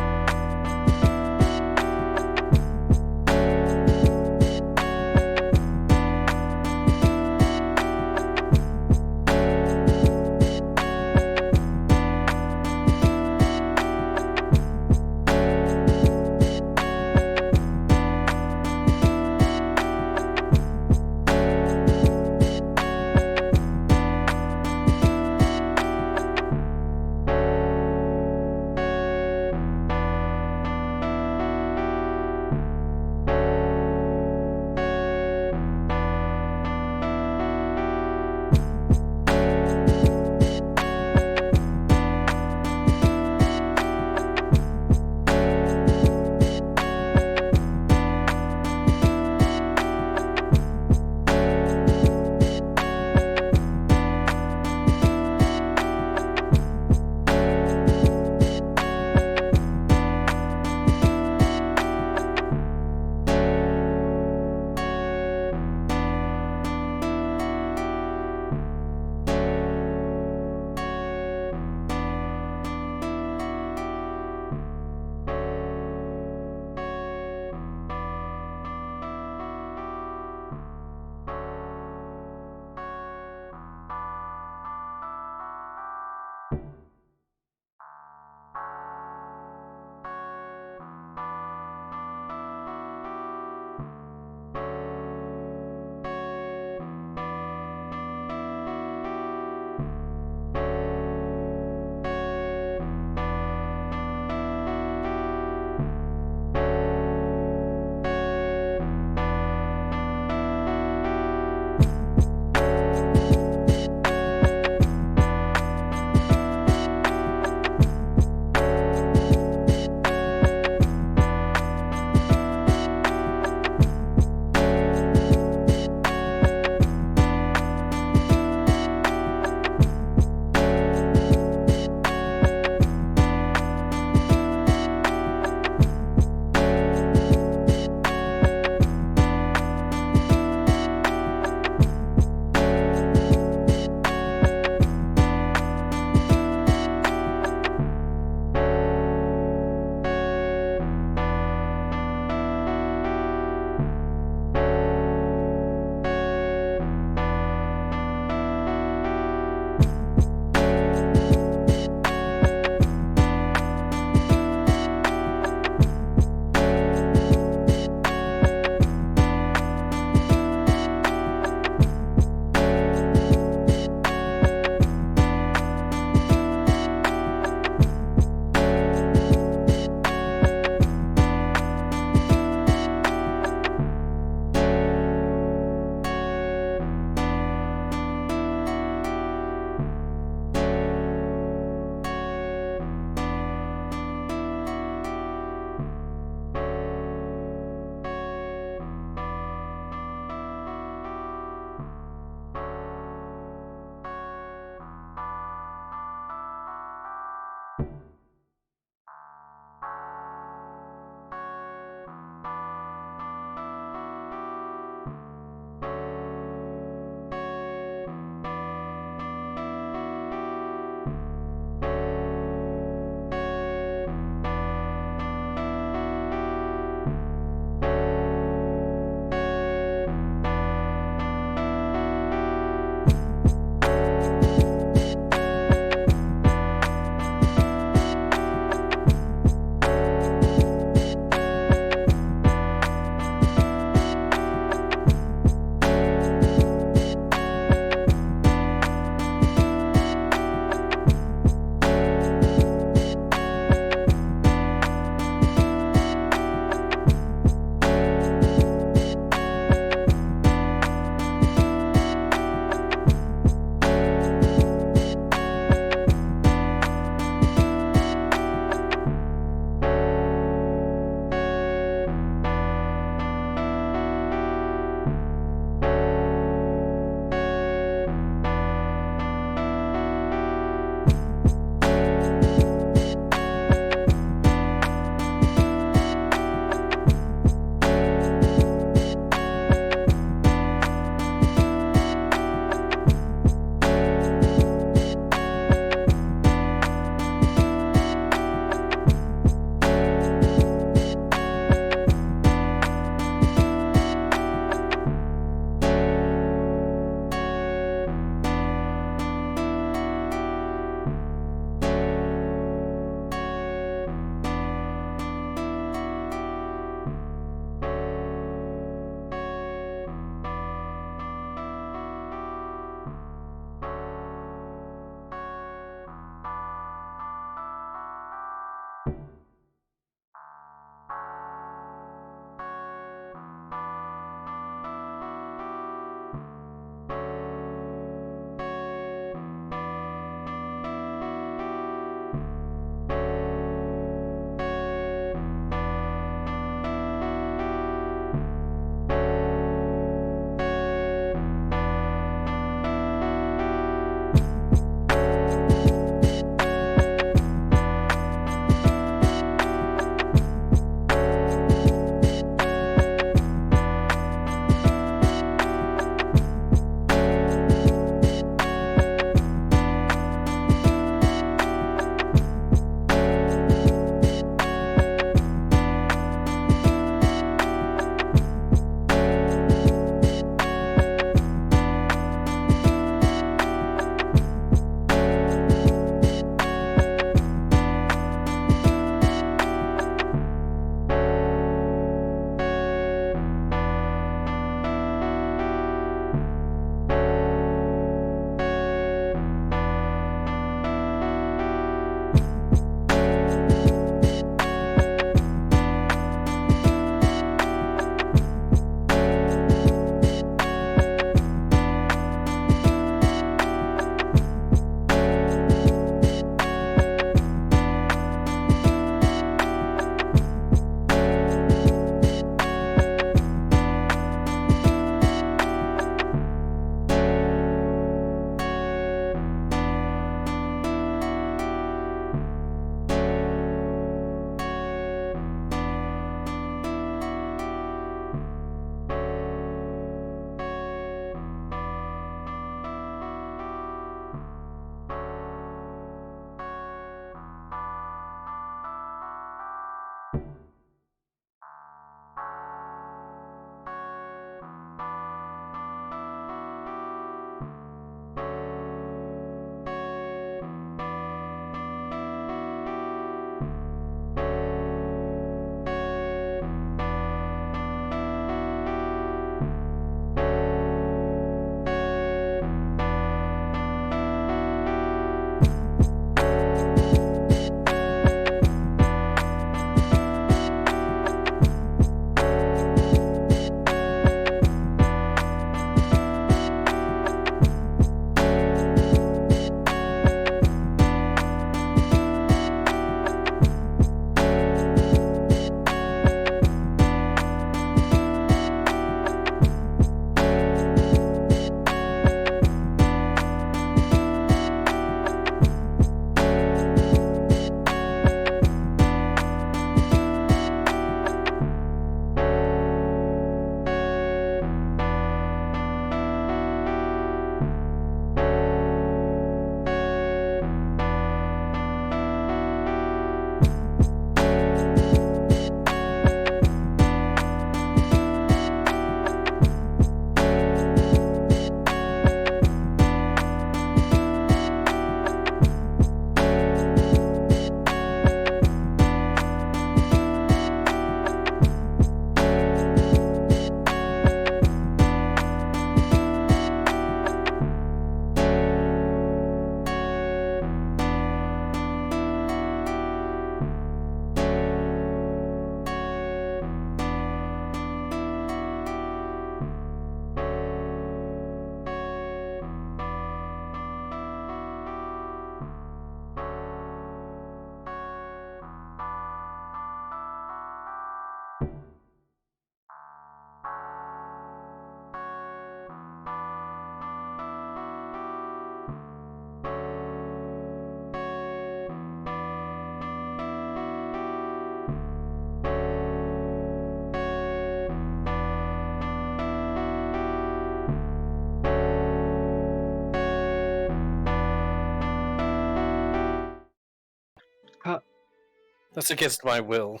That's against my will.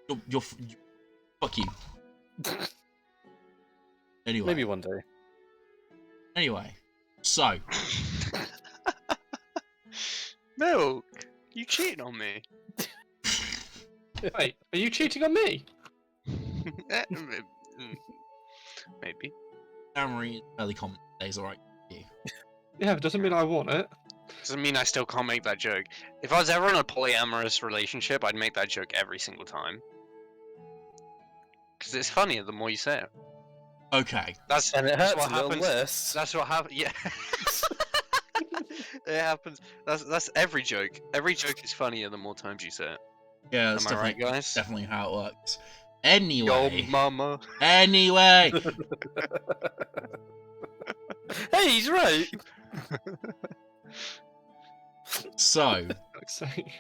Fuck you. Anyway. Maybe one day. Anyway, so Milk, you cheating on me? Wait, are you cheating on me? Maybe. memory is fairly common days, alright. Yeah, it doesn't mean I want it. Doesn't mean I still can't make that joke. If I was ever in a polyamorous relationship, I'd make that joke every single time. Because it's funnier the more you say it. Okay. And it that's hurts what a little happens. less. That's what happens. Yeah. It happens. That's every joke. Every joke is funnier the more times you say it. Yeah, that's Am I right, definitely, guys? definitely how it works. Yo, Anyway. mama. Anyway. Hey, he's right. So, Fuck's sake.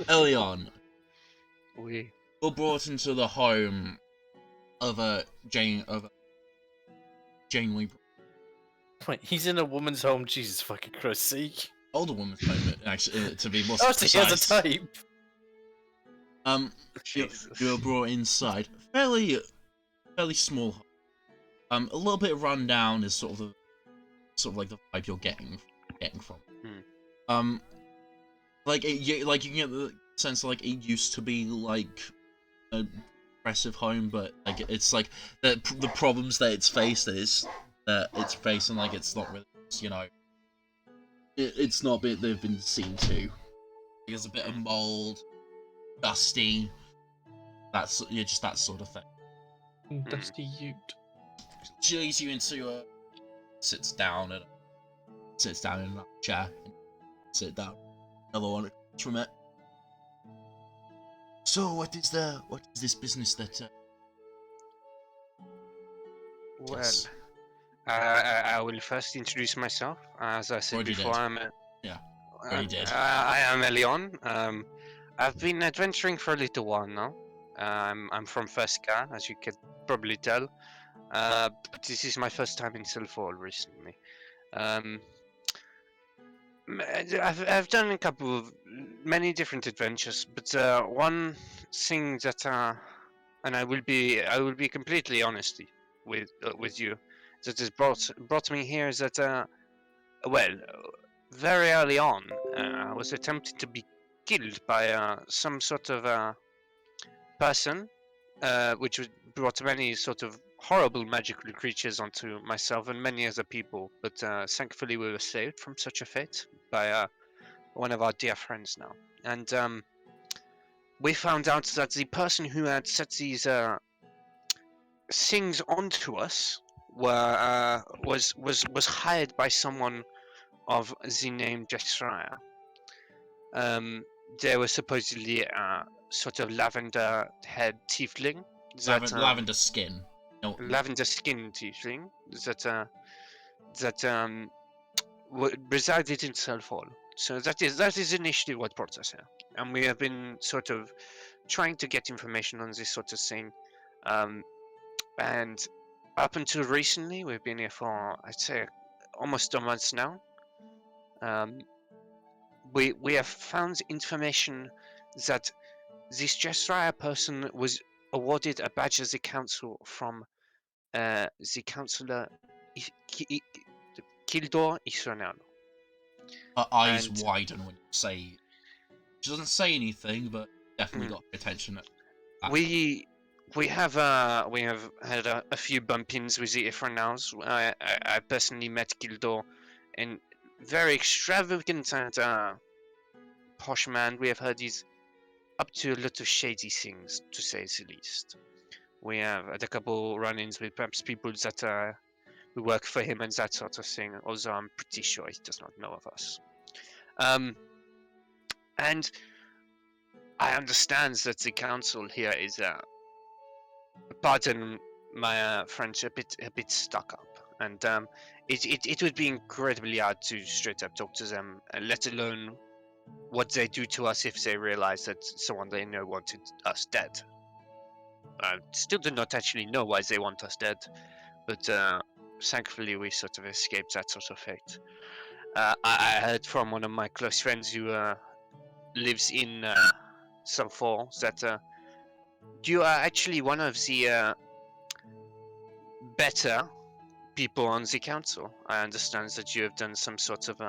early on, We. you're brought into the home of a Janeway, Wait, he's in a woman's home. Jesus fucking Christ, see? older woman's home, actually, to be more Oh, so he has a precise. type. You were brought inside. Fairly small home. A little bit run down is sort of like the vibe you're getting from. Like you can get the sense like it used to be like a impressive home, but like it's like the problems that it's facing like it's not really, you know, it's not bit they've been seen to. There's a bit of mold, dusty. That's just that sort of thing. Dusty Ute. She leads you into a sits down in a chair. Sit down. Another one across from it. So what is this business that? Well, Yes. I will first introduce myself. As I said Already before, did. Already did. I am Elion. I've been adventuring for a little while now. I'm from Feska, as you can probably tell. But this is my first time in Silfall recently. I've done a couple of many different adventures, but one thing that and I will be completely honest with you, that has brought me here is that well, very early on, I was attempted to be killed by some sort of person, which brought many sort of horrible magical creatures onto myself and many other people. But thankfully, we were saved from such a fate by one of our dear friends now. And we found out that the person who had set these things onto us was hired by someone of the name Jesraya. There was supposedly a sort of lavender-haired tiefling. Lavender skin. No. Lavender skin tiefling that resided in Selfall. So that is initially what brought us here, and we have been sort of trying to get information on this sort of thing, and up until recently, we've been here for, I'd say, almost a month now. We have found information that this Jesraya person was awarded a badge as a council from the councillor Kildor Isranal. Her eyes And- widen when you say. She doesn't say anything, but definitely got attention. We have had a few bump-ins with the Ifranaus. I personally met Kildor, and very extravagant and posh man. We have heard he's up to a lot of shady things, to say the least. We have had a couple run-ins with perhaps people that who work for him and that sort of thing. Although I'm pretty sure he does not know of us. And I understand that the council here is, pardon my French, a bit stuck up, and it would be incredibly hard to straight up talk to them, let alone what they do to us if they realize that someone they know wanted us dead. I still do not actually know why they want us dead, but thankfully we sort of escaped that sort of fate. I heard from one of my close friends who lives in some fall that you are actually one of the better people on the council. I understand that you have done some sort of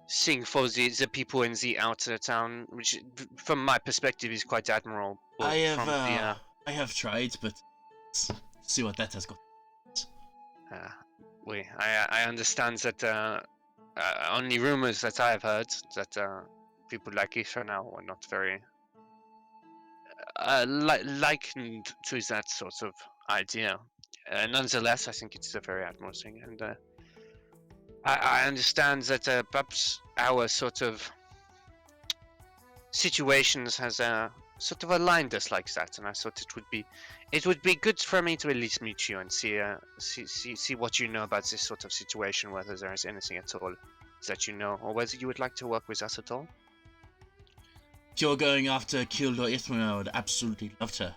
thing for the people in the outer town, which, from my perspective, is quite admirable. I have tried, but see what that has got. I understand that only rumors that I have heard that people like Isha now are not very likened to that sort of idea. Nonetheless, I think it's a very admirable thing, and I understand that perhaps our sort of situations has sort of aligned us like that, and I thought it would be good for me to at least meet you and see what you know about this sort of situation, whether there is anything at all that you know, or whether you would like to work with us at all. If you're going after Kildor Ithrin, I would absolutely love to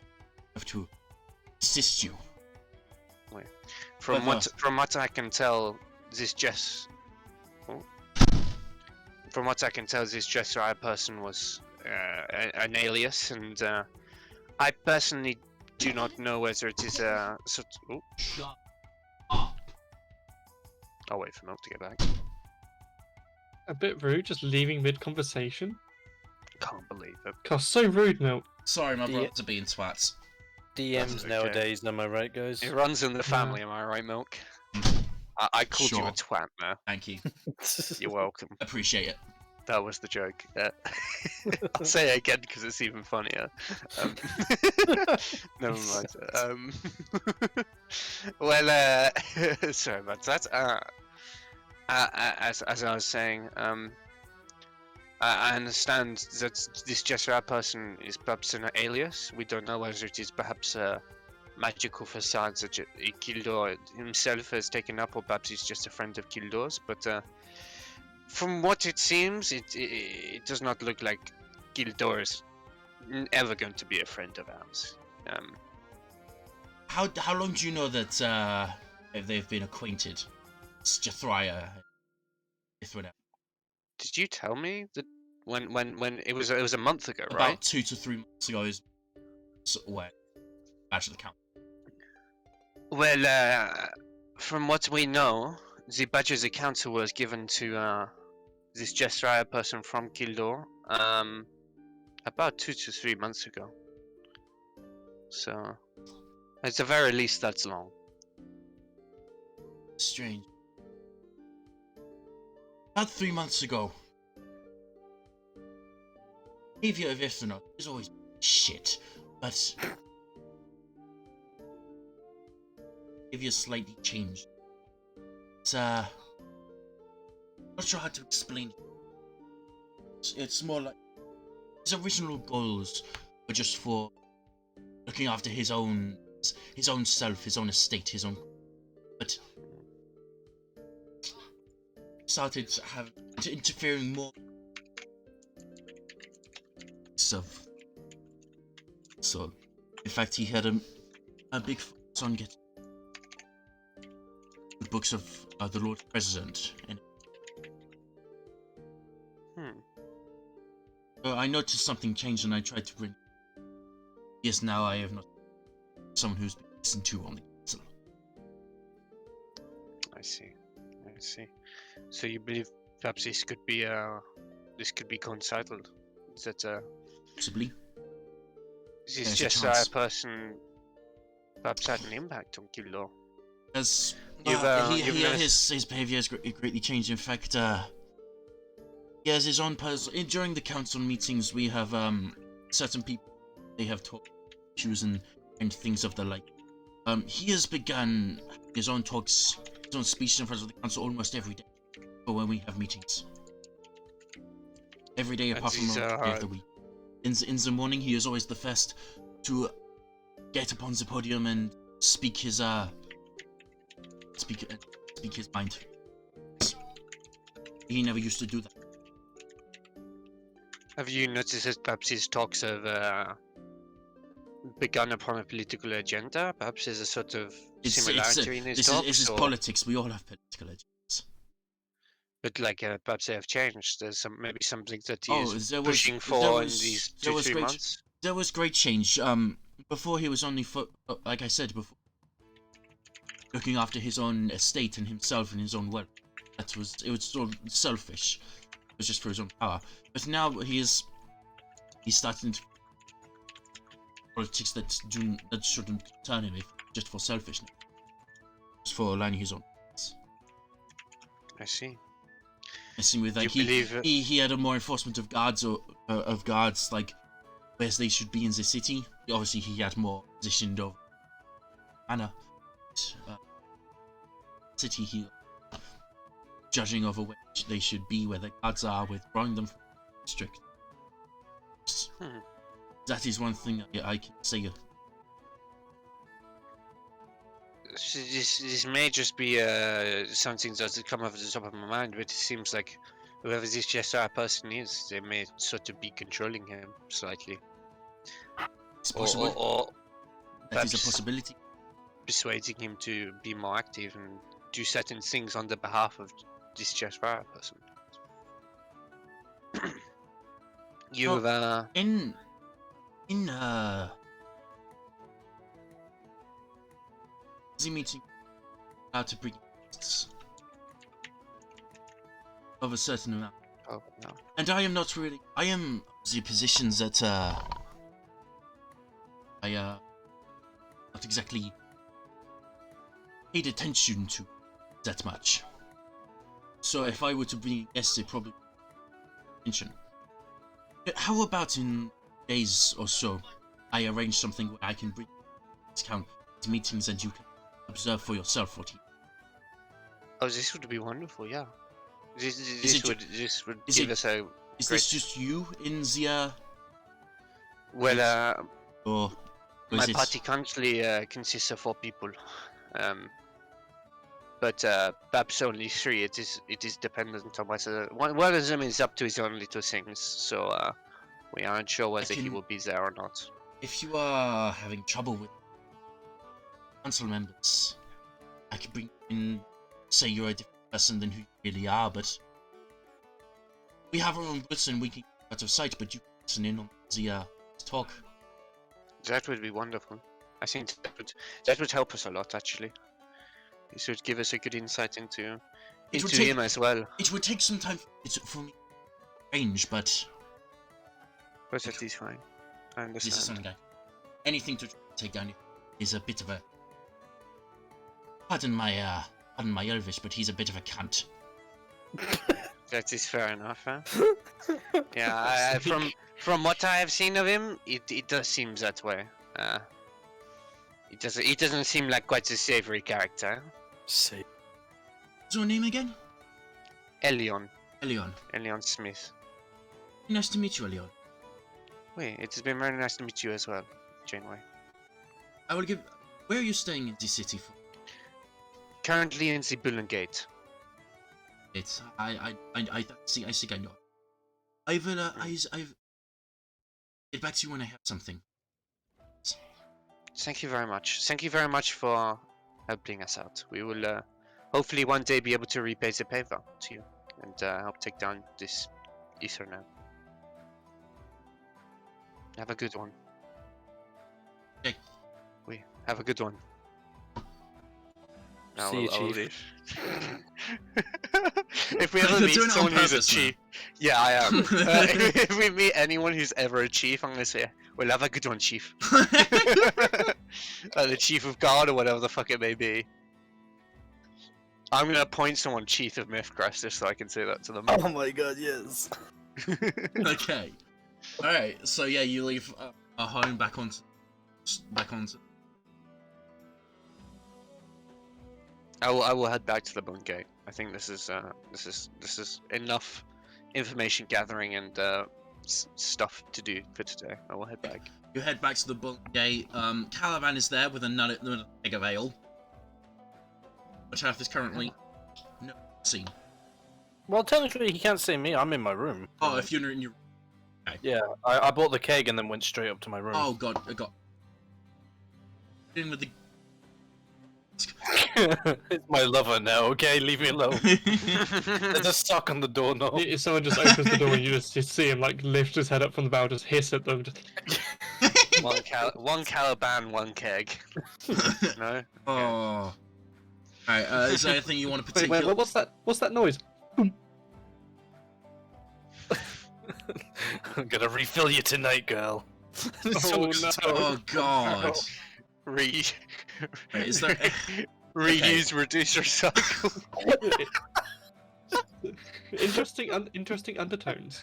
assist you. From what I can tell, this Jessrai person was an alias, and I personally do not know whether it is a sort. Shut up. I'll wait for Milk to get back. A bit rude, just leaving mid-conversation. Can't believe it. God, so rude, Milk. Sorry, my brothers are being twats. DMs okay. nowadays, am I right, guys? It runs in the family, am I right, Milk? I called you Sure. a twat there. Thank you. You're welcome. Appreciate it. That was the joke. I'll say it again because it's even funnier. Never mind. Well, sorry about that. As I was saying, I understand that this Jessera person is perhaps an alias. We don't know whether it is perhaps a magical facade that Kildor himself has taken up, or perhaps he's just a friend of Kildor's. But from what it seems, it does not look like Kildor is ever going to be a friend of ours. How long do you know that they've been acquainted? It's Jethria. Did you tell me that when it was a month ago, About right? 2 to 3 months ago is away. Badge of the count. Well, from what we know, the badge of the council was given to this Jessria person from Kildor about 2 to 3 months ago. So, at the very least, that's long. Strange. About 3 months ago, behavior of Ithranot is always shit, but behavior slightly changed. It's not sure how to explain it. It's more like his original goals were just for looking after his own self, his own estate, his own. But started to interfering more. So, in fact, he had a big focus on getting the books of the Lord President. And I noticed something changed, and I tried to bring. Yes, now I have not someone who's been listened to on the council. I see. So you believe perhaps this could be coincidental? That Possibly. this There's a just chance. a person perhaps had an impact on Kildor. As You've his behavior has greatly changed. In fact, he has his own personal. During the council meetings, we have certain people. They have talked issues and things of the like. He has begun his own talks, his own speeches in front of the council almost every day. For when we have meetings, every day apart from the day of the week. In the morning, he is always the first to get upon the podium and speak his speak his mind. He never used to do that. Have you noticed that perhaps his talks have begun upon a political agenda? Perhaps there's a sort of similarity in his talks? This is politics. We all have political agendas. But like perhaps they have changed. There's maybe something that he Oh, is there was pushing there for in was these there two was three great months. there was great change. Before he was only for like I said before, looking after his own estate and himself and his own wealth. It was sort of selfish. It was just for his own power. But now he's starting to politics that shouldn't concern him if just for selfishness, just for aligning his own. I see. Messing with like You believe he had a more enforcement of guards or of guards like where they should be in the city. Obviously, he had more positioned of manner. City he judging over which they should be, where the guards are, withdrawing them from the district. Hmm. That is one thing I can say. This may just be something that's come off the top of my mind, but it seems like whoever this Jessar person is, they may sort of be controlling him slightly, It's possible. or That is a perhaps possibility. persuading him to be more active and do certain things on the behalf of this Jessar person. You've In the meeting allowed to bring guests of a certain amount. oh no. And I am not really. I am the positions that I not exactly paid attention to that much. So if I were to bring guests, it probably attention. But how about in days or so, I arrange something where I can bring discount meetings and you can observe for yourself what he. Oh, this would be wonderful. Yeah. This it would is give it- us a Is great. this just you in the Well, or my is it? party currently consists of 4 people, but perhaps only 3. It is dependent on whether one of them is up to his own little things, so we aren't sure whether he can- will be there or not. If you are having trouble with council members, I could bring in, say you're a different person than who you really are, but we have our own books and we can get out of sight, but you can listen in on the talk. That would be wonderful. I think that would help us a lot, actually. This would give us a good insight into It would take- him as well. It would take some time for me to arrange, but But that is fine. I this is understand. something anything to take down is a bit of a pardon my Elvish, but he's a bit of a cunt. That is fair enough, huh? Yeah, from what I have seen of him, it does seem that way. He doesn't seem like quite a savory character. See. What's your name again? Elion Elion. Smith. Nice to meet you, Elion. Wait, it has been very nice to meet you as well, Janeway. I will give. Where are you staying in this city for? Currently in the Bullen Gate. It's I see I know. I will I've get back to you when I have something. Thank you very much. Thank you very much for helping us out. We will hopefully one day be able to repay the favor to you and help take down this ether now. Have a good one. Okay. Have a good one. Now See you, I'll Chief. leave. If we ever You're meet doing it on someone who's a purpose now. chief, yeah, I am. If we meet anyone who's ever a chief, I'm gonna say, "Well, have a good one, chief." The chief of guard or whatever the fuck it may be. I'm gonna appoint someone chief of Mythcrest just so I can say that to them. Oh my god, yes. Okay. All right. So yeah, you leave a home back onto. I will head back to the bunk gate. I think this is enough information gathering and stuff to do for today. I will head back. You head back to the bunk gate. Calavan is there with another keg of ale, which Earth is currently no seen. Well, technically, he can't see me. I'm in my room. Oh, if you're in your Yeah, I bought the keg and then went straight up to my room. oh god, I got in with the It's my lover now, okay? Leave me alone. There's a sock on the doorknob. If someone just opens the door and you just see him like lift his head up from the barrel, just hiss at them. Just... one Caliban, one keg. No. Oh. Alright, is there anything you want to Wait, particularly... what's that? What's that noise? I'm gonna refill you tonight, girl. Oh, no. Oh, God. Wait, Is there... reuse, reduce, recycle. Interesting undertones.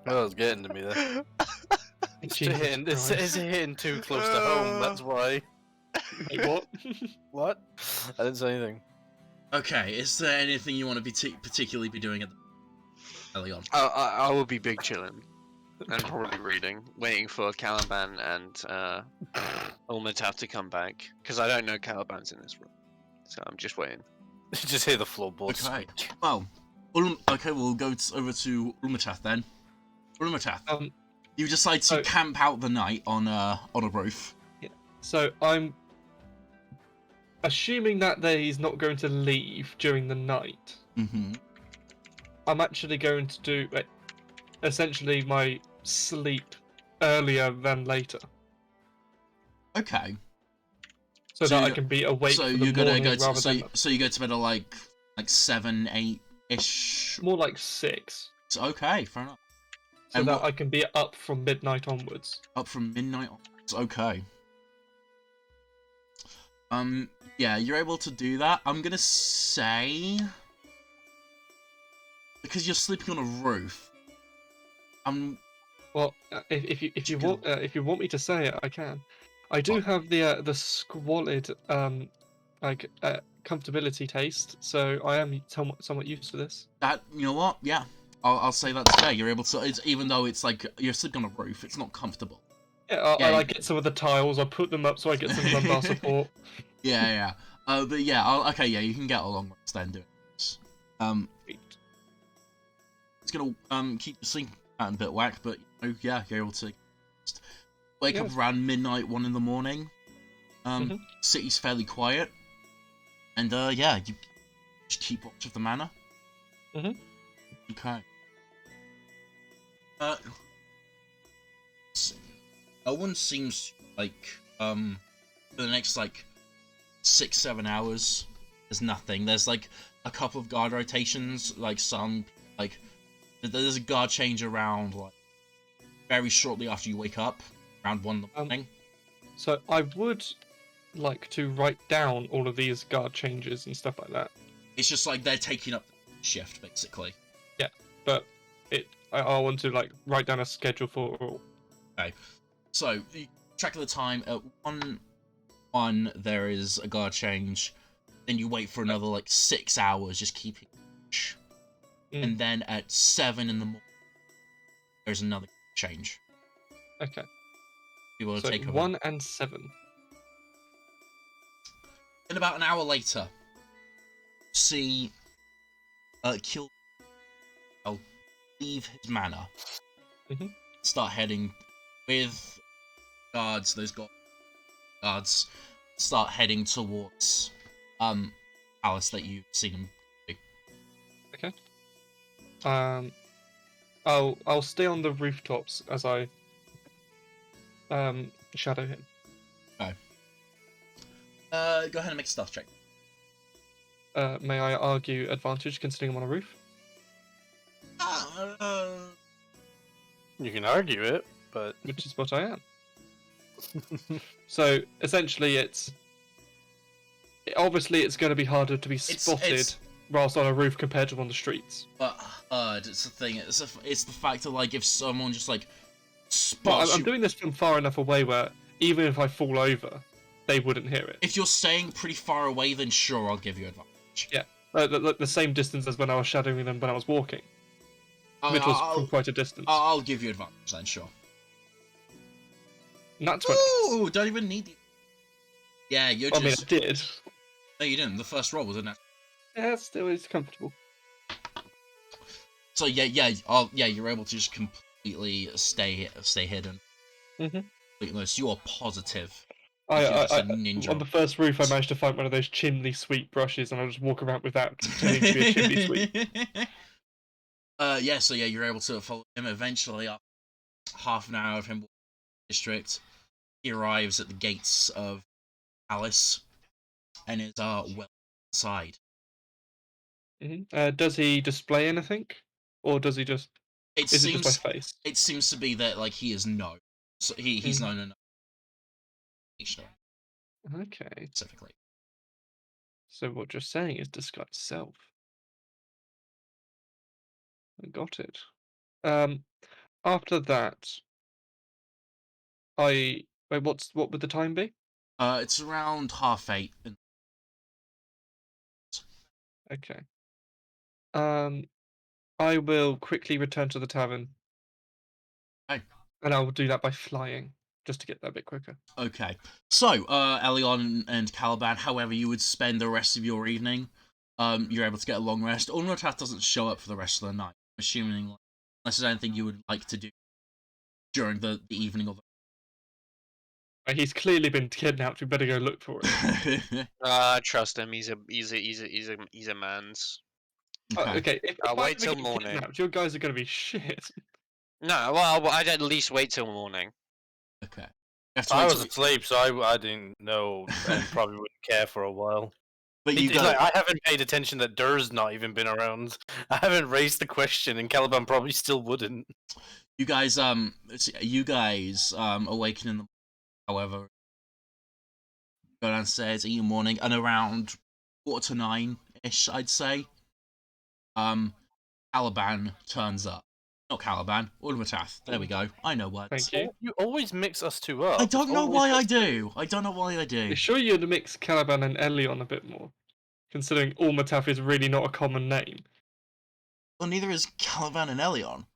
Oh, it's getting to me there. It's hitting too close to home, that's why. Wait, what? What? I didn't say anything. Okay, is there anything you want to particularly be doing early on? I will be big chilling. And probably reading, waiting for Caliban and Ulmatath to come back. Because I don't know Caliban's in this room. So I'm just waiting. You just hear the floorboards. Okay, well, okay, we'll go over to Ulmatath then. Ulmatath, you decide to camp out the night on a roof. Yeah. So I'm assuming that he's not going to leave during the night. Mm-hmm. I'm actually going to do essentially my sleep earlier than later, Okay. so So that I you- can be awake So for the you're gonna morning go to rather than so you go to bed at like 7, 8-ish. more like 6, Okay, fair enough. so And that what- I can be up from midnight onwards. Up from midnight onwards. Okay. Yeah, you're able to do that. I'm gonna say because you're sleeping on a roof. Well, if you want me to say it, I can. I do have the squalid comfortability taste, so I am somewhat used to this. That, you know what? Yeah, I'll say that's fair. You're able to. It's even though it's like you're sleeping on a roof, it's not comfortable. Yeah, Yeah, I get some of the tiles. I put them up so I get some lumbar support. Yeah. But yeah, okay, yeah, you can get a long rest then doing this. It's gonna keep the sleep pattern a bit whack, but you know, yeah, you're able to just wake up Yes. around midnight, 1 in the morning. Mhm. City's fairly quiet, and yeah, you just keep watch of the manor. Mhm. Okay. No one seems like for the next like 6-7 hours. There's nothing. There's like a couple of guard rotations, like some like there's a guard change around like very shortly after you wake up, around 1 in the morning. So I would like to write down all of these guard changes and stuff like that. It's just like they're taking up the shift basically. But I want to like write down a schedule for all. Okay. So you track the time at 1 there is a guard change. Then you wait for another like 6 hours, just keeping watch. And then at 7 in the morning, there's another change. Okay. You want to So take over. 1 and 7. Then about an hour later, see Kill leave his manor. Mhm. Start heading with guards. Those guards start heading towards palace that you've seen him do. Okay. I'll stay on the rooftops as I shadow him. Go ahead and make a stealth check. May I argue advantage considering I'm on a roof? You can argue it, but Which is what I am. So essentially, obviously it's going to be harder to be spotted whilst on a roof compared to on the streets. But it's the thing. It's the fact that like if someone just like But spots I'm you, doing this from far enough away where even if I fall over, they wouldn't hear it. if you're staying pretty far away, then sure, I'll give you advantage. Yeah. The same distance as when I was shadowing them when I was walking, which was from quite a distance. I'll give you advantage then, sure. And that's when. Ooh, don't even need the. Yeah, you're I mean, I just. did. No, you didn't. The first roll was a nat. Yeah, still is comfortable. So yeah, you're able to just completely stay hidden. Mhm. Unless you're positive. I, a ninja. on the first roof, I managed to find one of those chimney sweep brushes, and I just walk around with that, pretending to be a chimney sweep. Yeah, so yeah, you're able to follow him. Eventually, after half an hour of him walking the district, he arrives at the gates of Alice and is well inside. Does he display anything, or does he just? It Is it just by seems face? it seems to be that like he is known. So he's known enough Okay. specifically. So what you're saying is disguise self. I got it. After that, wait. What would the time be? It's around 8:30. Okay. I will quickly return to the tavern. Okay. And I will do that by flying, just to get there a bit quicker. Okay. So, Elion and Caliban, however you would spend the rest of your evening, you're able to get a long rest. Ulmrotath doesn't show up for the rest of the night, assuming unless there's anything you would like to do during the evening of He's clearly been kidnapped. We better go look for him. Trust him. He's a man's. Okay. If I'll I wait ever till get morning. kidnapped, your guys are gonna be shit. No, well, I'd at least wait till morning. Okay. You have to I wait was till- asleep, so I didn't know and probably wouldn't care for a while. But you Like, guys, I haven't paid attention that Dur's not even been around. I haven't raised the question, and Caliban probably still wouldn't. you guys, awaken in the however, go downstairs, eat your morning, and around 8:45-ish, I'd say, Caliban turns up. Not Caliban, Ulmatath. There we go. I know words. Thank you. You always mix us two up. I It's don't know always why I us two. do. I don't know why I do. Be sure you'd mix Caliban and Elion a bit more, considering Ulmataf is really not a common name. Well, neither is Caliban and Elion.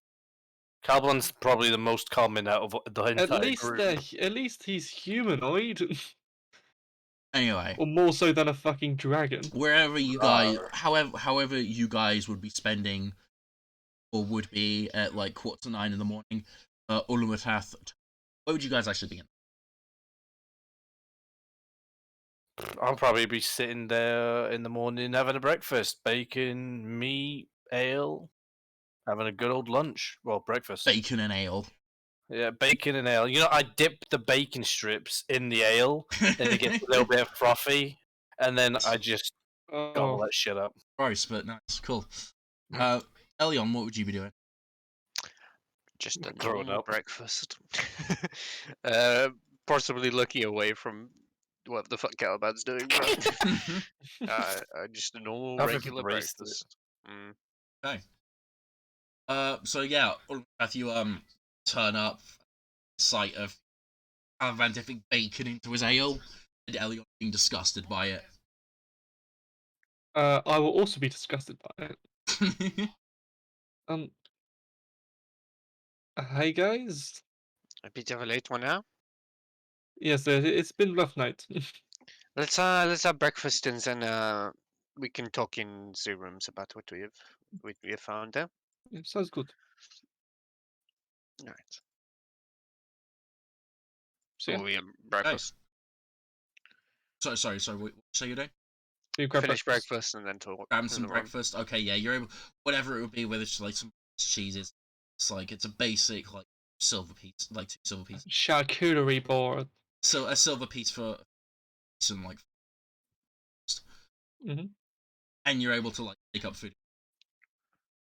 Caliban's probably the most common out of the entire group. At least he's humanoid, Anyway, or more so than a fucking dragon. wherever you guys, however you guys would be spending, or would be at like 8:45 in the morning, Ulmatath. Where would you guys actually be in? I'll probably be sitting there in the morning having a breakfast, bacon, meat, ale, having a good old lunch. Well, breakfast. Bacon and ale. Yeah, bacon and ale. You know, I dip the bacon strips in the ale, and it gets a little bit frothy, and then I just gobble that shit up. Gross, but nice, cool. Elion, what would you be doing? Just a Growing normal up. breakfast. Possibly looking away from what the fuck Caliban's doing, but just a normal I've regular embraced it. breakfast. Okay. So yeah, Ulmatath, you turn up, sight of Caliban dipping bacon into his ale, and Elion being disgusted by it. I will also be disgusted by it. Hey guys. A bit of a late one now. Yes, it's been a rough night. Let's have breakfast and then we can talk in the rooms about what we have found there. Yeah, sounds good. All right. So yeah, We have breakfast. Sorry. What say you do? you grab Finish breakfast and then talk. Grab in some the room. breakfast. Okay, yeah, you're able. Whatever it would be, whether it's like some cheeses. It's a basic like silver piece, like 2 silver pieces. charcuterie board. So a silver piece for some like. And you're able to like take up food.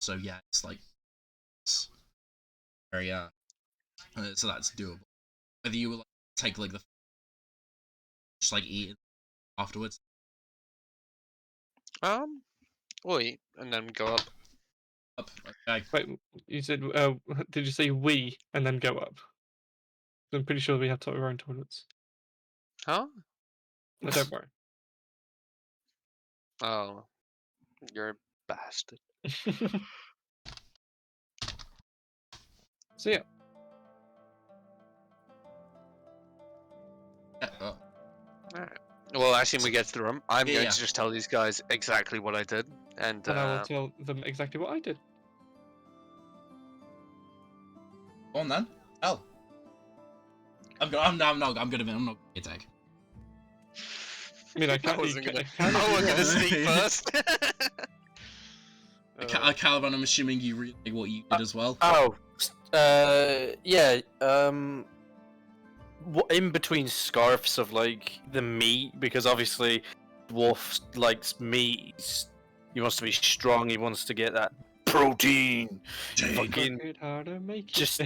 So yeah, it's like it's very so that's doable. Whether you would like take like the just like eat it afterwards. We'll eat and then go up. Okay. Wait, you said did you say we and then go up? I'm pretty sure we have our own toilets. Huh? No, don't worry. Oh, you're a bastard. So yeah. Alright. Well, I assume we get to the room. I'm going Yeah. to just tell these guys exactly what I did, and And I will tell them exactly what I did. Go on then. Hell. I'm not gonna attack. I mean, I can't. wasn't gonna. I I wasn't gonna can sneak first. Caliban, I'm assuming you really like what you did as well. Oh, yeah. In between scarfs of like the meat, because obviously, dwarf likes meat. He wants to be strong. He wants to get that protein. Fucking Work hard to make it. just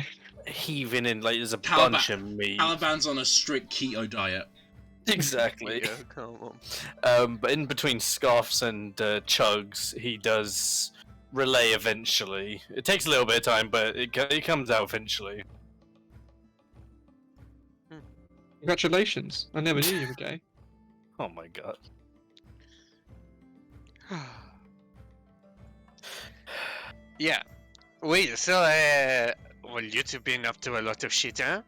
heaving in like there's a Caliban- bunch of meat. Caliban's on a strict keto diet. Exactly. Yeah, come on. But in between scarfs and chugs, he does relay eventually. It takes a little bit of time, but it comes out eventually. Congratulations! I never knew you were gay. Oh my god. Yeah. Wait, so, well, you two been up to a lot of shit, huh?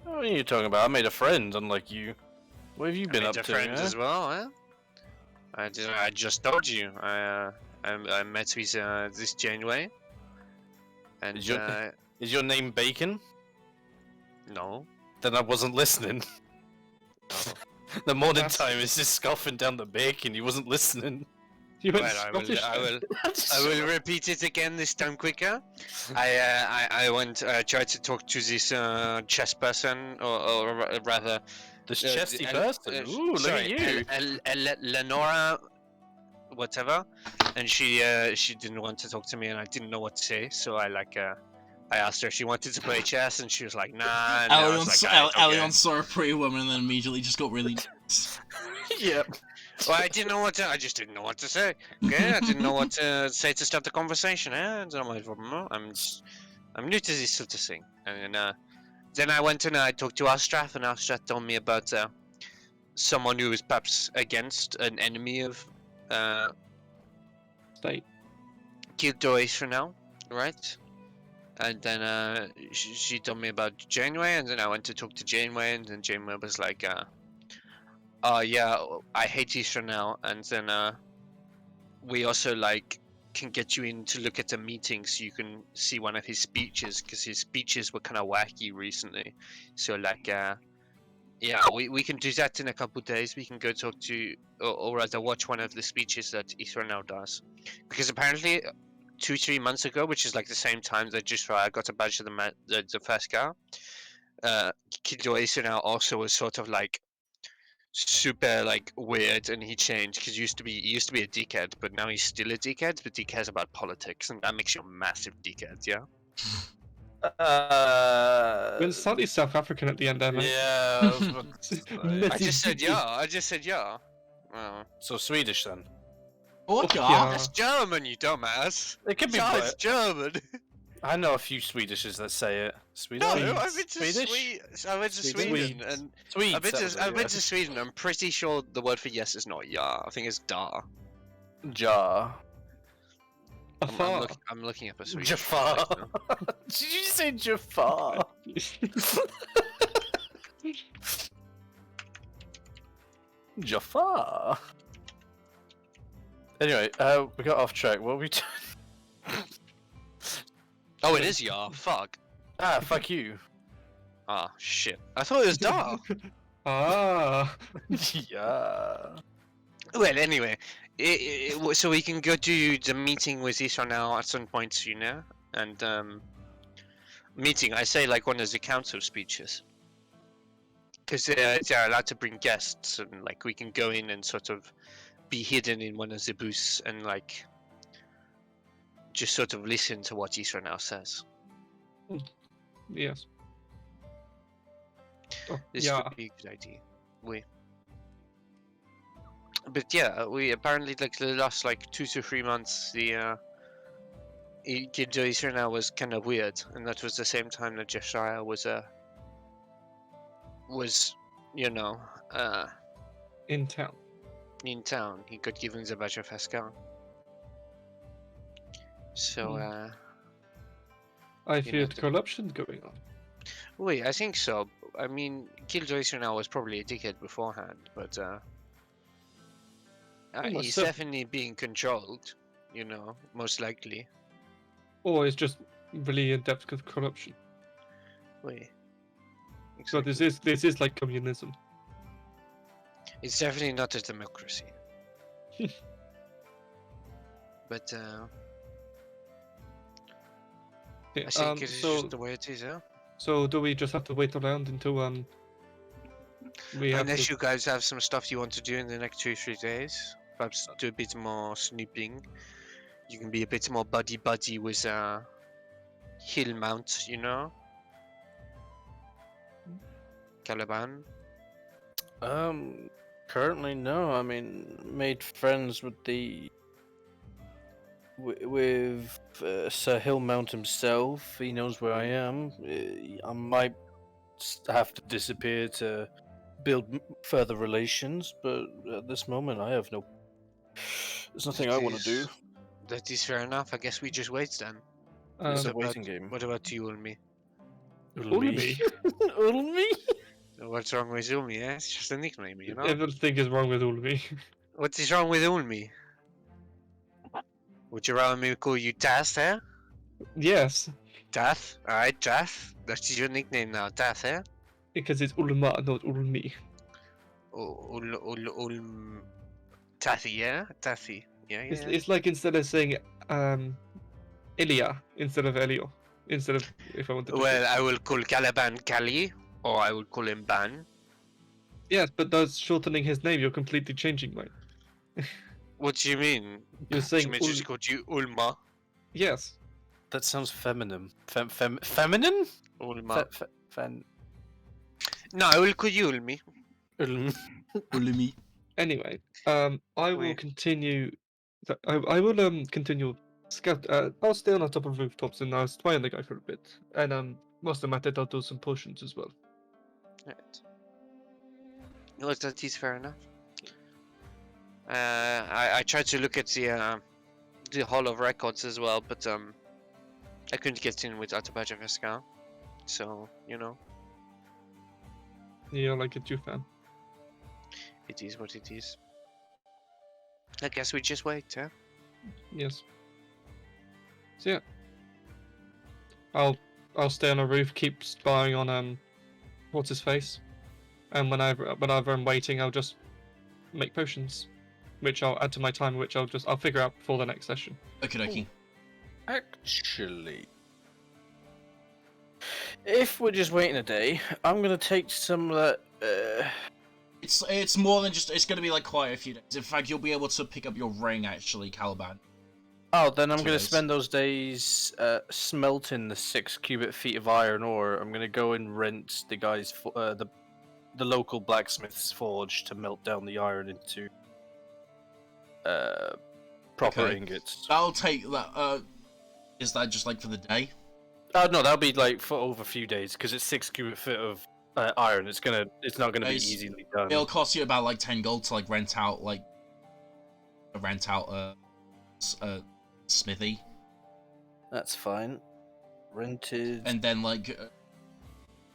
What are you talking about? I made a friend, unlike you. What have you been up Made to? a friend huh? as well, huh? I just told you. I met with this Janeway. And, Is your name Bacon? no. Then I wasn't listening. Oh. The morning That's- time is just scoffing down the bacon. He wasn't listening. You went Well, Scottish. I will repeat it again this time quicker. I went tried to talk to this chess person, or rather, This uh, chesty El- person. Ooh, look sorry, at you. Lenora, whatever, and she didn't want to talk to me, and I didn't know what to say, so I asked her if she wanted to play chess, and she was like, nah. And I was like, "Alright, okay." Elion saw a pretty woman and then immediately just got really. Yep. Well, I didn't know what to. I just didn't know what to say. Okay, I didn't know what to say to start the conversation. And I'm like, I'm new to this sort of thing. And then I went and I talked to Astrath, and Astrath told me about someone who was perhaps against an enemy of State. Killjoys for now, right? And then she told me about Janeway, and then I went to talk to Janeway, and then Janeway was like, yeah, I hate Easter now, and then we also like can get you in to look at the meeting so you can see one of his speeches, because his speeches were kind of wacky recently. So like, yeah, we can do that in a couple days. We can go talk to, or rather watch one of the speeches that Easter now does, because apparently 2-3 months ago, which is like the same time that just I got a badge of the first guy, Kiddo Easter now also was sort of like super like weird, and he changed because he used to be a dickhead, but now he's still a dickhead, but he cares about politics, and that makes you a massive dickhead. Yeah. Well, slightly South African at the end there, mate. Yeah. I was about to say. Let I just said yeah. I just said yeah. So Swedish then. What? Yeah. That's German, you dumbass. It could be. Yeah, both. it's German. I know a few Swedishes that say it. Swedish. No, I've been to Swedish? I went to Sweden? Sweden, and Swedes. I've been that was it, I've been yeah. to Sweden. I'm pretty sure the word for yes is not ja. I think it's da. Jar. I'm looking up a Swedish. Jafar. word right now. Did you say Jafar? Jafar. Anyway, we got off track. What were we doing? Oh, it is ja. Fuck. Ah, fuck you. Ah, shit. I thought it was da. Ah. Yeah. Well, anyway, so we can go to the meeting with Isra now at some point sooner, and meeting. I say like one of the council speeches, because they're allowed to bring guests, and like we can go in and sort of be hidden in one of the booths and like just sort of listen to what Isra now says. Yes. Oh, This yeah. would be a good idea. But yeah, we apparently like the last like 2 to 3 months, the Kidjo Isra now was kind of weird, and that was the same time that Jeshaya was you know In town. in town. He got given the badge of Haskan. So I know, feared the- corruption going on. wait, I think so. I mean, Killjoy Isra now was probably a dickhead beforehand, but Almost he's so. definitely being controlled. You know, most likely. Or it's just really in depth with corruption. Wait. So exactly. this is like communism. It's definitely not a democracy. But Okay, I think it is just so the way it is, yeah. so do we just have to wait around until we have Unless to? you guys have some stuff you want to do in the next 2 or 3 days, perhaps do a bit more snooping. You can be a bit more buddy with hill mount, you know, Caliban. Currently no. I mean, made friends with with Sir Hillmount himself. He knows where I am. I might have to disappear to build further relations, but at this moment, I have no. There's nothing I want to do. That is fair enough. I guess we just wait then. It's a Um, waiting game. What about you, Ulmi? Ulmi? Ulmi? What's wrong with Ulmi? Eh? It's just a nickname, you know. Everything is wrong with Ulmi. What is wrong with Ulmi? Would you rather me call you Tath, eh? Yes, Tath? Alright, Tath. That is your nickname now, Tath, eh? because it's Ulma, not Ulmi. Tathy, yeah? Tathy. Yeah, yeah. It's like instead of saying Elia instead of Elio, instead of if I wanted to. Well, I will call Caliban Cali, or I will call him Ban. Yes, but that's shortening his name. You're completely changing mine. What do you mean? You're saying Jimmy just called you Ulma. Yes. That sounds feminine. Feminine? Ulma. Fen. No, I will call you Ulmi. Ulumi. Anyway, I will Wait. continue. I will continue scout. I'll stay on the top of rooftops and I'll spy on the guy for a bit. And whilst I'm at it, I'll do some potions as well. Right. Look, that is fair enough. I tried to look at the Hall of Records as well, but I couldn't get in without a badge of Escal. So, you know, Yeah, like a Jew fan. it is what it is. I guess we just wait, huh? Yes. So yeah, I'll stay on a roof, keep spying on what's his face, and whenever I'm waiting, I'll just make potions, which I'll add to my time, which I'll figure out before the next session. Okie dokie. Actually, if we're just waiting a day, I'm gonna take some of that. It's more than just. It's going to be like quite a few days. In fact, you'll be able to pick up your ring actually, Caliban. Oh, then I'm 2 gonna days. spend those days smelting the 6 cubic feet of iron ore. I'm gonna go and rent the guy's the local blacksmith's forge to melt down the iron into proper Okay. ingots. That'll take that. Is that just like for the day? Oh no, that'll be like for over a few days because it's 6 cubic feet of iron. It's not gonna be It's- easily done. It'll cost you about like 10 gold to like rent out a smithy, That's fine. Rented. and then like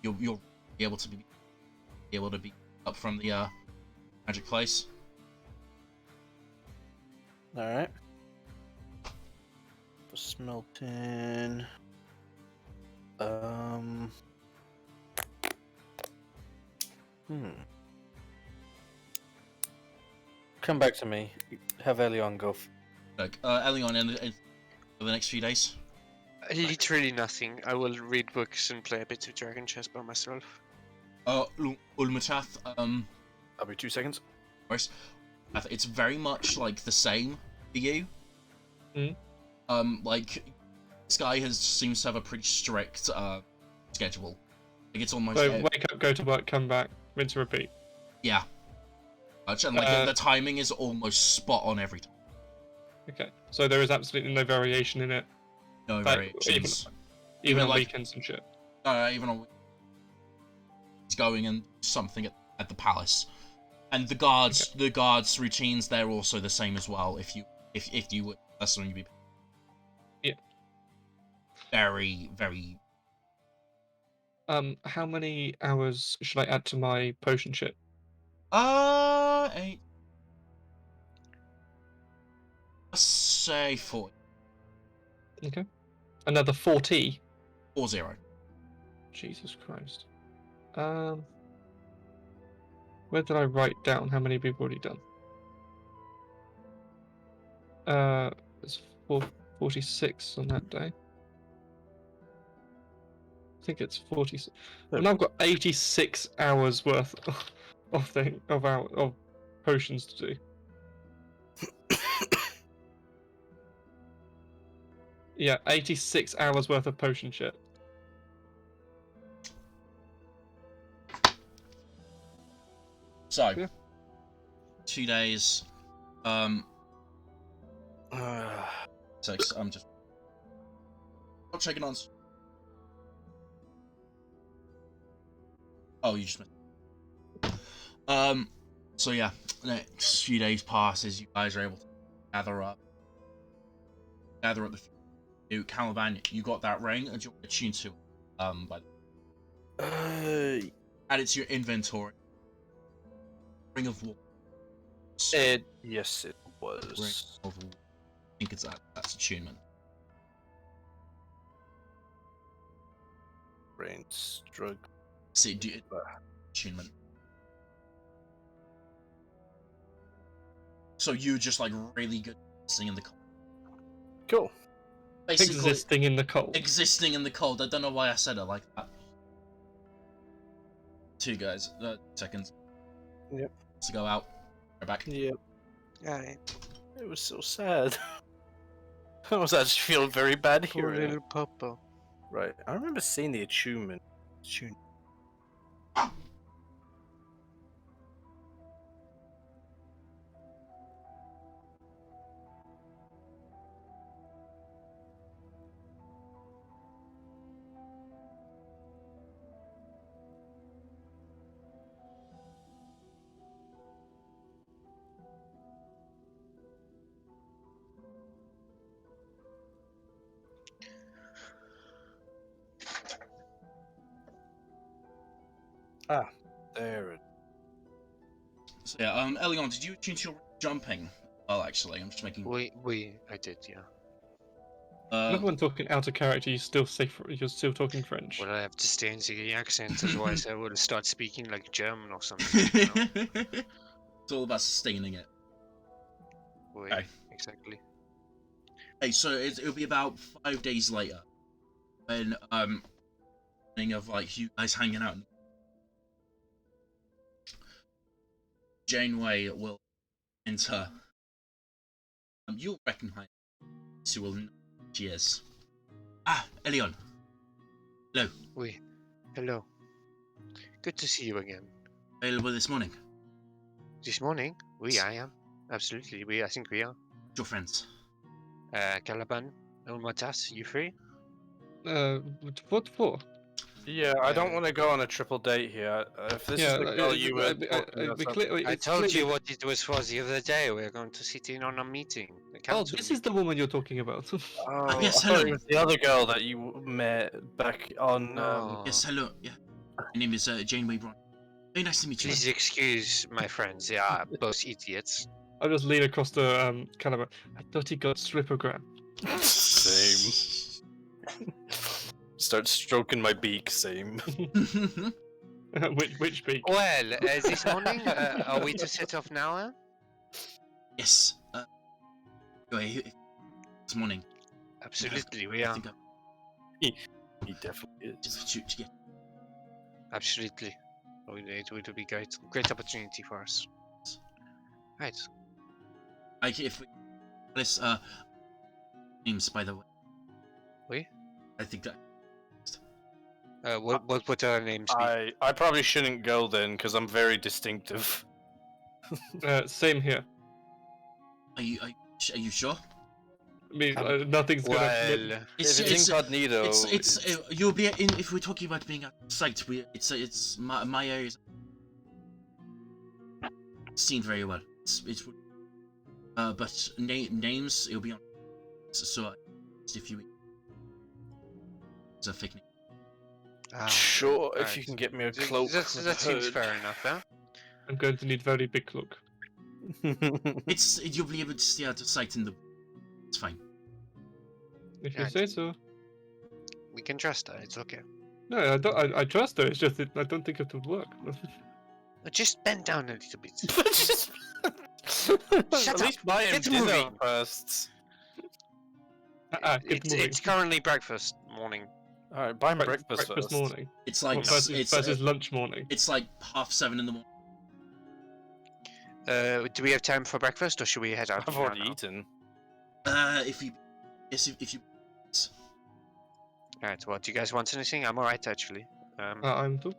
you'll be able to be up from the magic place. All right. For smelting. Come back to me. Have Elion go. Look, Elion, in for the next few days. Literally nothing. I will read books and play a bit of Dragon Chess by myself. Ulmatath, I'll be 2 seconds. Boris, it's very much like the same for you. Like this guy seems to have a pretty strict schedule. Like it's almost So wake up, go to work, come back, rinse and repeat. yeah. And like the timing is almost spot on every time. Okay, so there is absolutely no variation in it, No Like, variations. even on like- weekends and shit. Even on it's going and something at the palace, and the guards routines they're also the same as well. If you would, that's something you'd be. Yeah. Very very. How many hours should I add to my potion shit? 8. Let's say 40. Okay. Another 40. 40. Jesus Christ. Where did I write down how many we've already done? It's 46 on that day. I think it's 46. Well, now I've got 86 hours worth of potions to do. Yeah, 86 hours worth of potion shit. So, Yeah. 2 days. So I'm just not checking on. Oh, you just missed. So yeah, the next few days passes. You guys are able to gather up the. Caliban, you got that ring, and you want to tune to it. By the add it to your inventory. Ring of War. Yes, it was. Ring of War. I think it's that's attunement. Brains, drug. See, do attunement. So you just like really good at singing the cold. Cool. Basically, Existing in the cold. existing in the cold. I don't know why I said it like that. 2 guys, seconds. Yep. To go out. Right back. Yep. Alright. It was so sad. I was actually feeling very bad Poor hearing it. little Papa. Right. I remember seeing the attunement. Ah, there it. So yeah, Elion, did you change your jumping? Well, actually, I'm just making. I did, yeah. Look, when talking out of character, you're still talking French. Well, I have to stay in the accent, otherwise I will start speaking like German or something. You know? It's all about sustaining it. Oui, Okay. exactly. Hey, so it'll be about 5 days later when thing of like you guys hanging out. Janeway will enter. You'll recognize. She will know who she is. Ah, Elion. Hello. Oui. Hello. Good to see you again. Available this morning. This morning? Oui, I am. Absolutely. I think we are. Your friends. Caliban, Ulmatas, you free? What for? Yeah, I don't want to go on a triple date here. If this is the girl you were talking about, I told you what it was for the other day. We're going to sit in on a meeting. Oh, this is the woman you're talking about. Oh, yes, I thought hello. it was the other girl that you met back on. No. Yes, hello. Yeah. My name is Janeway Brown. Very nice to meet you. Please excuse my friends. They are both idiots. I just lean across the Caliban. I thought he got strippogram. Same. Start stroking my beak. Same. which beak? Well, this morning, are we to set off now? Yes. This morning. Absolutely, we I are. think He definitely is. to get. Absolutely. It would be great opportunity for us. Right. If we, this names by the way. Oui? I think that. What are our names? Be? I probably shouldn't go then because I'm very distinctive. Same here. Are you sure? I mean, nothing's gonna. Well, If it's incognito, It's you'll be in if we're talking about being outside. It's my area. Seen very well. It's but names it'll be on. So if you. It's a fake name. sure, if right. you can get me a cloak. That seems fair enough, huh? I'm going to need very big cloak. You'll be able to see out of sight in the. It's fine. If Yeah, you say so. We can trust her. It's okay. No, I don't. I trust her. It's just that I don't think it would work. Just bend down a little bit. Just- Shut At up. least buy him Get dinner moving. first. Get moving. It's currently breakfast morning. All right, buy him breakfast breakfast first. morning. It's like Well, versus lunch morning. it's like 7:30 in the morning. Do we have time for breakfast, or should we head out? I've now already now? eaten. If you, yes, if you, Alright, well, do you guys want anything? I'm alright, actually. I'm too.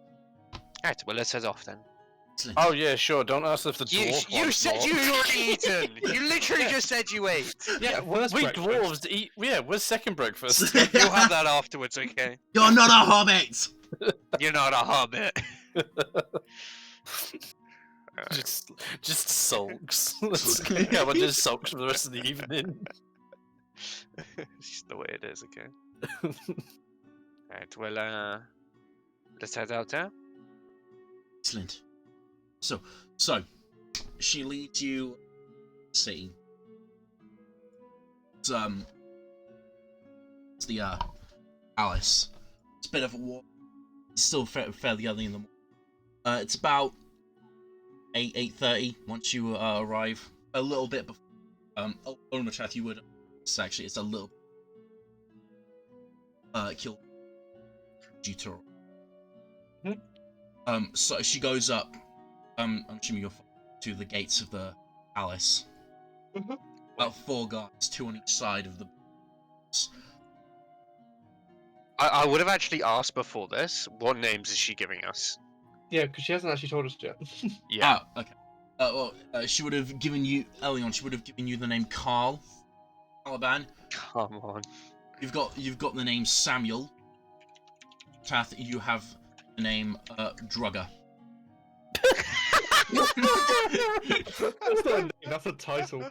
Alright, well, let's head off then. excellent. Oh yeah, sure. Don't ask if the dwarf You wants said more. you already eaten! You literally just said you ate! Yeah, first we breakfast. dwarves eat. Yeah, we're second breakfast. You'll have that afterwards, okay? You're not a hobbit. You're not a hobbit. just sulks. Yeah, but just sulks for the rest of the evening. It's just the way it is, okay? Alright, well, let's head out there. Excellent. So she leads you. See, it's the Alice. It's a bit of a walk. It's still fairly early in the morning. It's about 8:30 once you arrive. A little bit before. Olmachath, you would. It's actually it's a little. Kill. Due to. So she goes up. I'm assuming you're to the gates of the palace. Mhm. About 4 guards, 2 on each side of the. I would have actually asked before this, what names is she giving us? Yeah, because she hasn't actually told us yet. Yeah. Ah, okay. She would have given you Elion. She would have given you the name Carl. Caliban. Come on. You've got the name Samuel. Tath, you have the name Drugger. That's not a name, that's a title.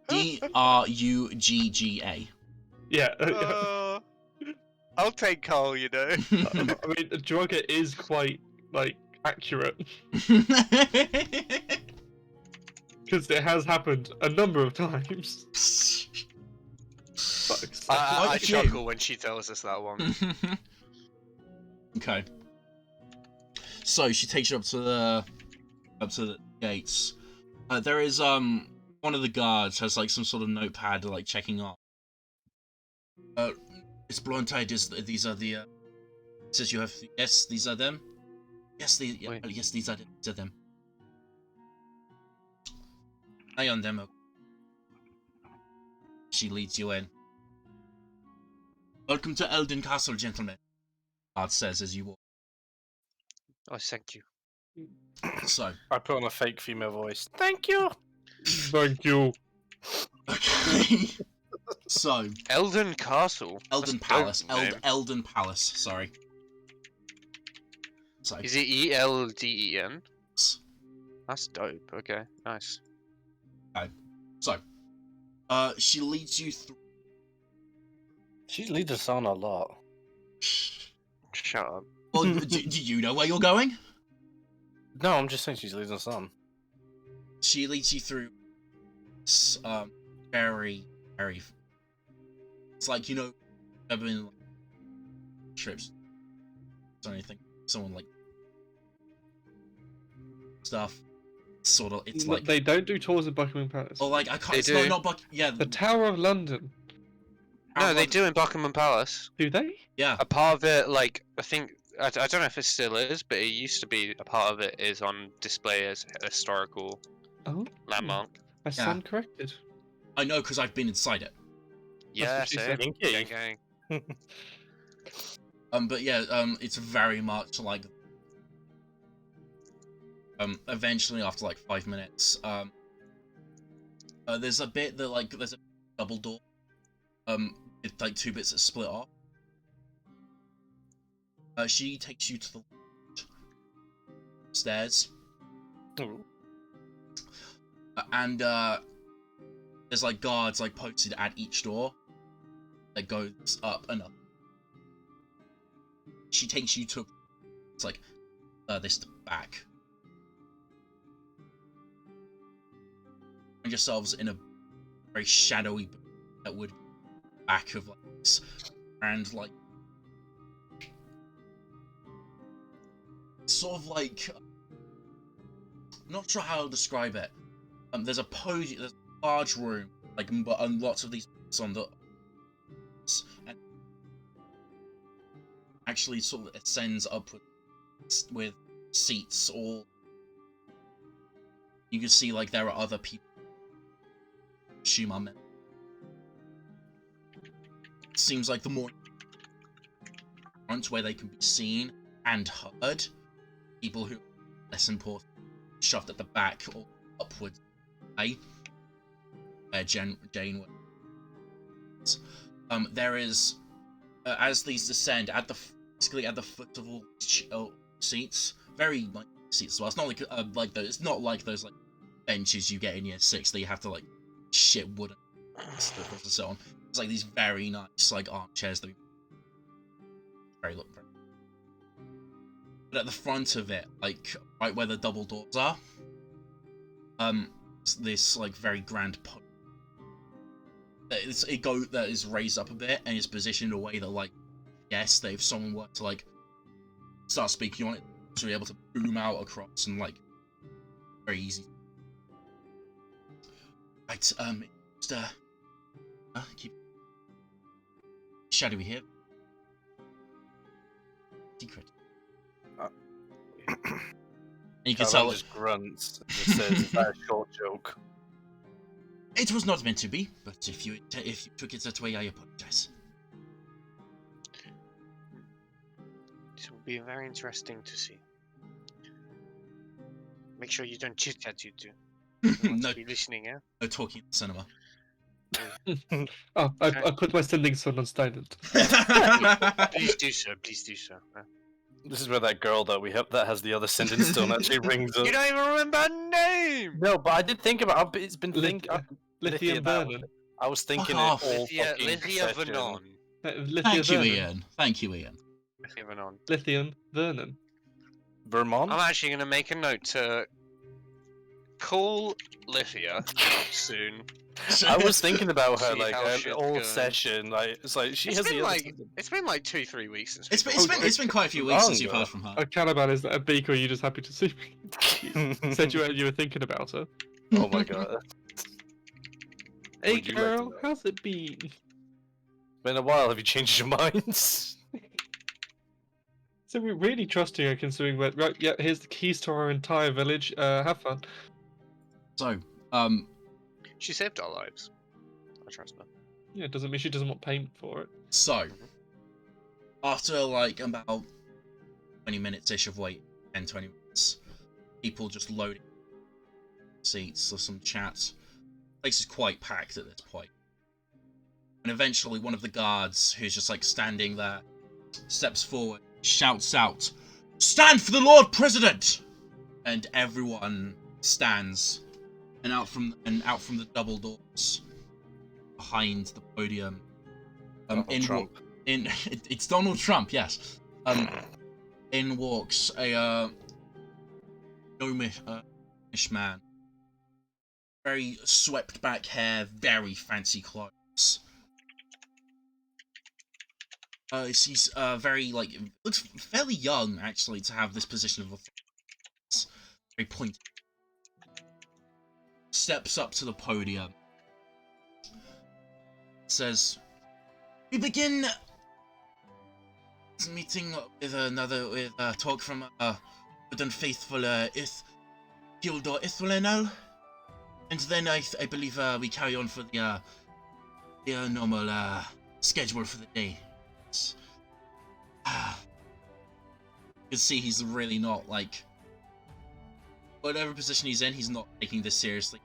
Drugga. Yeah. I'll take Carl, you know. I mean, Drugger is quite, like, accurate. Because it has happened a number of times. Fuck's sake. I Like you. chuckle when she tells us that one. Okay. So she takes you up to the gates. There is one of the guards has like some sort of notepad like checking off. It's Blonde these are the says you have yes, these are them. Yes, Wait. yes, these are them. Eye on them. She leads you in. Welcome to Eldon Castle, gentlemen. Guard says as you walk. Oh, thank you. So, I put on a fake female voice. Thank you. Thank you. okay. So, Eldon Castle. Eldon That's Palace. dope name. Eldon Palace, sorry. So, Is it ELDEN? That's dope. Okay, nice. so, she leads you through. She leads us on a lot. Shut up. Well, do you know where you're going? No, I'm just saying she's leading us on. She leads you through. This, very. It's like never been like, trips or anything. Someone like stuff. Sort of. It's like They don't do tours of Buckingham Palace. oh, like I can't. They It's do. not yeah. The Tower of London. No, they do in Buckingham Palace. Do they? Yeah. A part of it, like, I think, I don't know if it still is, but it used to be a part of it is on display as a historical Oh. landmark. I stand corrected. I know because I've been inside it. Yeah, what she same. said. Kinky. Gang, gang. But yeah, it's very much like eventually after like 5 minutes, there's a bit that like there's a double door, with like 2 bits that split off. She takes you to the stairs, Ooh. and there's like guards like posted at each door that goes up and up. She takes you to it's like this back. Find yourselves in a very shadowy that would back of like this, and like sort of like, I'm not sure how to describe it. There's a podium, there's a large room, like, and lots of these on the, and actually sort of ascends upwards with seats all. You can see like there are other people. Assume I'm in. It seems like the more front where they can be seen and heard, people who are less important shoved at the back or upwards, where Jane was. There is as these descend at the basically at the foot of all seats, very like seats as well. It's not like those. It's not like those like benches you get in year 6 that you have to like shit wooden and so on. It's like these very nice like armchairs that look very. But at the front of it, like right where the double doors are, this like very grand podium. That is raised up a bit and is positioned in a way that like, yes, that if someone were to like start speaking on it, to be able to boom out across and like very easy. Right, just keep shadowy here. Secret. And you can tell just grunts and just says, "That's a short joke." It was not meant to be, but if you took it that way, I apologize. This will be very interesting to see. Make sure you don't chit chat, you two. No, Be listening, yeah. no talking in the cinema. Oh, I put my sending son on silent. Please do so. Please do so. This is where that girl that we have that has the other sending stone actually rings up. You don't even remember her name. No, but I did think about. It's been Lithium Vernon. I was thinking Fuck it off. all Lithia fucking session. Vernon. Thank you, Ian. Thank you, Ian. Lithia Vernon. Lithium Vernon. Vermont. I'm actually going to make a note to call Lithia soon. I was thinking about her See like how shit's all going. session. Like it's like she It's has been the like other. it's been like 2-3 weeks since. It's been quite a few weeks since you've Longer. heard from her. Oh, Caliban, is that a beak or are you just happy to see me? Said you were thinking about her. Oh my god. Hey Would you like to girl, know? how's it been? Been a while. Have you changed your minds? So we're really trusting her considering that, right, yeah, here's the keys to our entire village, have fun. So, She saved our lives. I trust her. Yeah, doesn't mean she doesn't want payment for it. so after like about 20 minutes-ish of wait, 10-20 minutes, people just loading seats or some chats. The place is quite packed at this point. And eventually one of the guards, who's just like standing there, steps forward, shouts out, "Stand for the Lord President!" And everyone stands, and out from the double doors behind the podium, Trump. it's Donald Trump, yes. In walks a gnomish man, very swept back hair, very fancy clothes. He's very like looks fairly young actually to have this position of authority. Very pointed. Steps up to the podium. Says, "We begin this meeting with a talk from good and faithful Gildor Ithwalenal, and then I believe we carry on for the normal schedule for the day." You can see he's really not like whatever position he's in. He's not taking this seriously.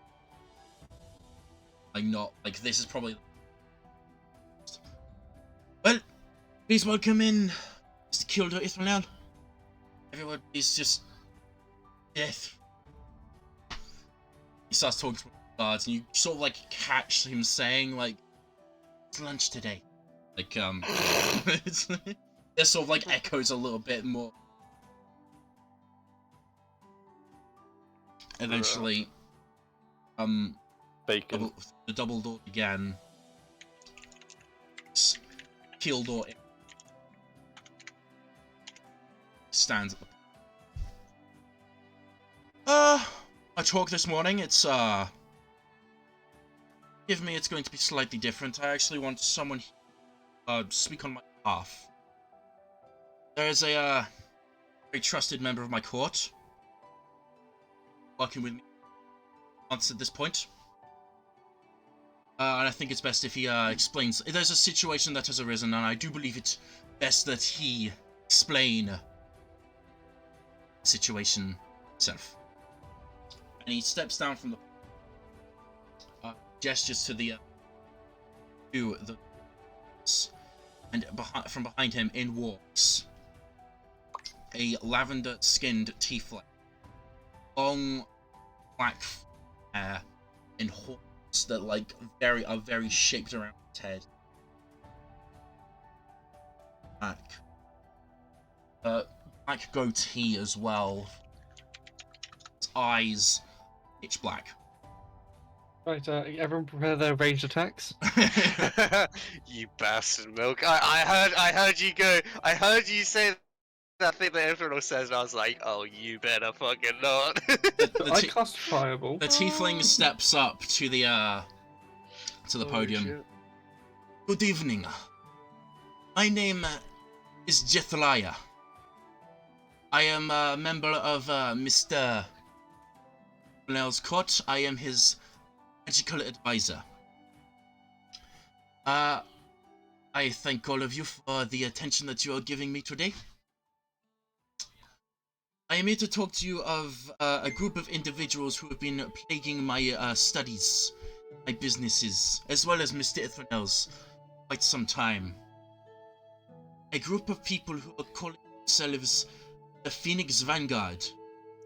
Like not like this is probably. Well, please welcome in Mr. Gildor Ithwalenal. Everyone is just death. He starts talking to the guards, and you sort of like catch him saying like, "It's lunch today." Like this sort of like echoes a little bit more. Eventually, Bacon. the double door again. Gildor stands at the I talk this morning. It's give me. It's going to be slightly different. I actually want someone speak on my behalf. There is a very trusted member of my court working with me months at this point. And I think it's best if he explains. There's a situation that has arisen, and I do believe it's best that he explain the situation himself. And he steps down from the gestures to the and from behind him in walks a lavender-skinned tiefling, long black hair and horns that are very shaped around his head. Black goatee as well. His eyes pitch black. Right, everyone prepare their ranged attacks. You bastard, Milk. I heard you go. I heard you say that thing that everyone says, and I was like, oh, you better fucking not. I cast Fireball. The tiefling steps up to the podium. Shit. Good evening. My name is Jethaliah. I am a member of Mr. Brunel's court. I am his magical advisor. I thank all of you for the attention that you are giving me today. I am here to talk to you of a group of individuals who have been plaguing my studies, my businesses, as well as Mr. Ithranel's for quite some time. A group of people who are calling themselves the Phoenix Vanguard.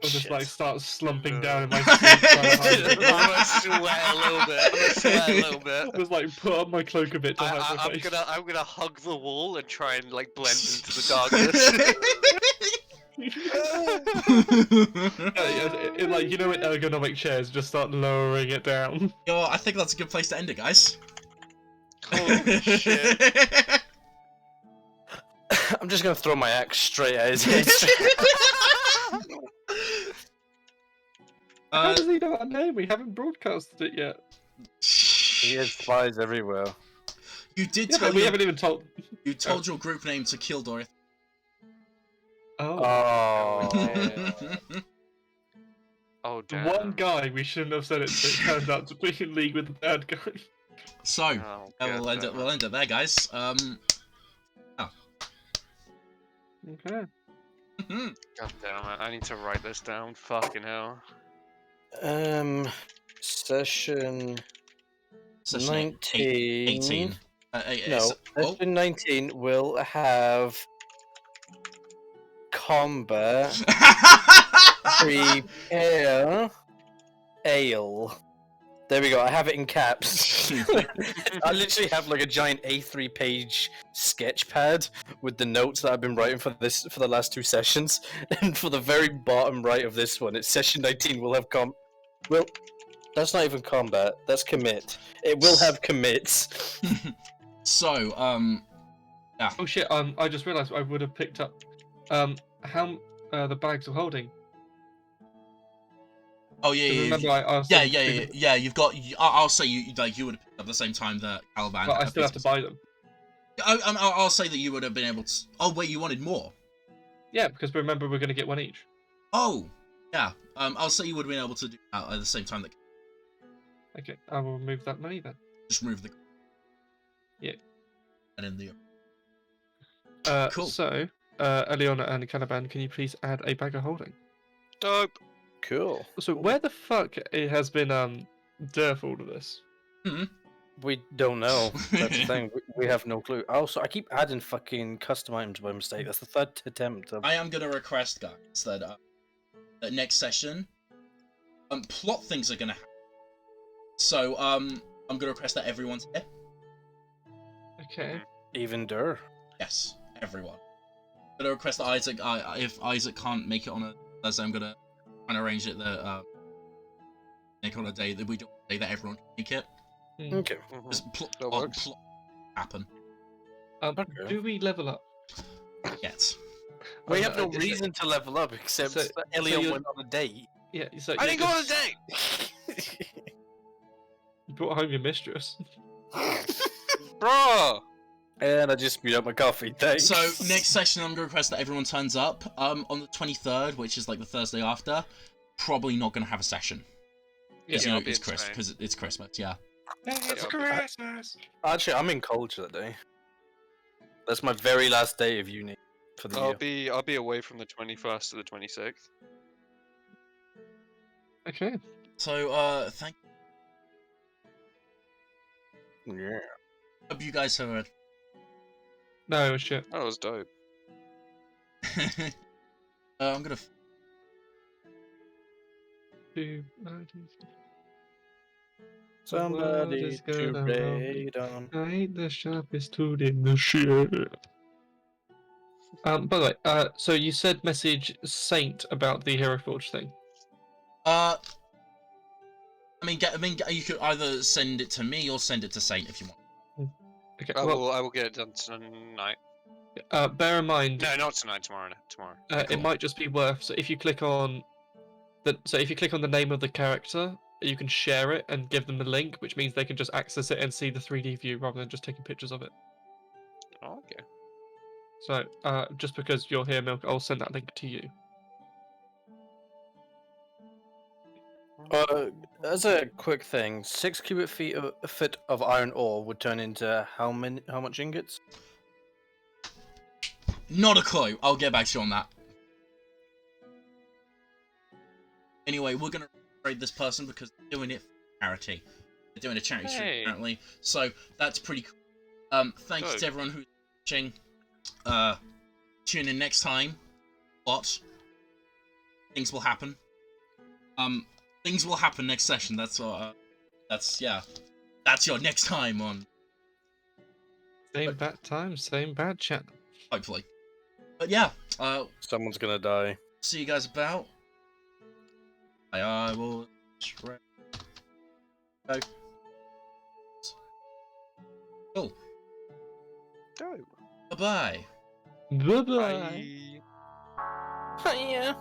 I'll just Shit. like start slumping down in my seat. I'm gonna sweat a little bit. Just like put up my cloak a bit to hide my I'm face. gonna hug the wall and try and like blend into the darkness. Like, you know, with ergonomic chairs, just start lowering it down. You know what, I think that's a good place to end it, guys. Holy shit. I'm just gonna throw my axe straight at his head. How does he know our name? We haven't broadcasted it yet. He has spies everywhere. You did Yeah, tell but we your, haven't even told. you told your group name to kill Dorothy. Oh. Oh. Oh The damn. one guy we shouldn't have said it to turned out to be in league with the bad guy. So, Oh, we'll end it there, guys. Okay. God damn it, I need to write this down. Fucking hell. Session Session 19. 18. No, session 19 will have combat. Prepare ale. There we go. I have it in caps. I literally have like a giant A3 page sketch pad with the notes that I've been writing for the last two sessions. And for the very bottom right of this one, it's session 19 will have well, that's not even combat. That's commit. It will have commits. So, Oh shit! I just realised I would have picked up how the bags are holding. oh yeah, 'Cause yeah, remember, I asked yeah, them yeah, to yeah, pick yeah. You've got. I'll say you would have picked up the same time that Caliban. them, but I still have to buy them. I'll say that you would have been able to. Oh wait, you wanted more. Yeah, because remember we're going to get one each. Oh, yeah. I'll say you would have been able to do that at the same time that. Okay, I will remove that money then. Just move the. Yeah. And in the. Cool. So, Eliona and Caliban, can you please add a bag of holding? Dope. Cool. So, where the fuck it has been Durr for all of this? We don't know. That's the thing. We have no clue. Also, I keep adding fucking custom items by mistake. That's the third attempt. I am gonna request, guys, that next session, plot things are gonna happen. So, I'm gonna request that everyone's here. Okay. Even Durr. Yes, everyone. I'm gonna request that Isaac. If Isaac can't make it on a Thursday, I'm gonna try and arrange it that make on a day that we don't say that everyone can make it. Okay. Just That works. plot happen. Okay. Do we level up? Yet. We have no Okay, reason to level up except so- that Elliot you're- went on a date. Yeah, so I yeah, didn't go on a just- date, You brought home your mistress. bro. And I just spewed up my coffee. Thanks. So next session, I'm gonna request that everyone turns up. On the 23rd, which is like the Thursday after. Probably not gonna have a session. Because Yeah, you know I'll be it's in Chris. Spain. Because it's Christmas. Yeah. It's Yeah, Christmas. Actually, I'm in college that day. That's my very last day of uni for the year. I'll be away from the 21st to the 26th. Okay. So thank. Yeah. Hope you guys have. No shit. That was dope. I'm gonna. Somebody What is to gonna raid on. I ain't the sharpest tool in the shed. By the way, so you said message Saint about the Hero Forge thing. I mean, you could either send it to me or send it to Saint if you want. Okay. I Well, will get it done tonight. bear in mind, No, not tonight. Tomorrow. Tomorrow. cool. it might just be worth. So if you click on the name of the character, you can share it and give them the link, which means they can just access it and see the 3D view rather than just taking pictures of it. Oh, okay. So, just because you're here, Milk, I'll send that link to you. As a quick thing, 6 cubic feet of iron ore would turn into how much ingots? Not a clue. I'll get back to you on that. Anyway, we're gonna raid this person because they're doing it for charity. They're doing a charity stream Hey. apparently, so that's pretty cool. Thanks Good. to everyone who's watching. Tune in next time. What? Things will happen. Things will happen next session. That's yeah. That's your next time on. Same bad time, same bad channel. Hopefully. But yeah. Someone's gonna die. See you guys about. I will. Go. Cool. Dope. Bye bye. Bye bye. Bye. Yeah.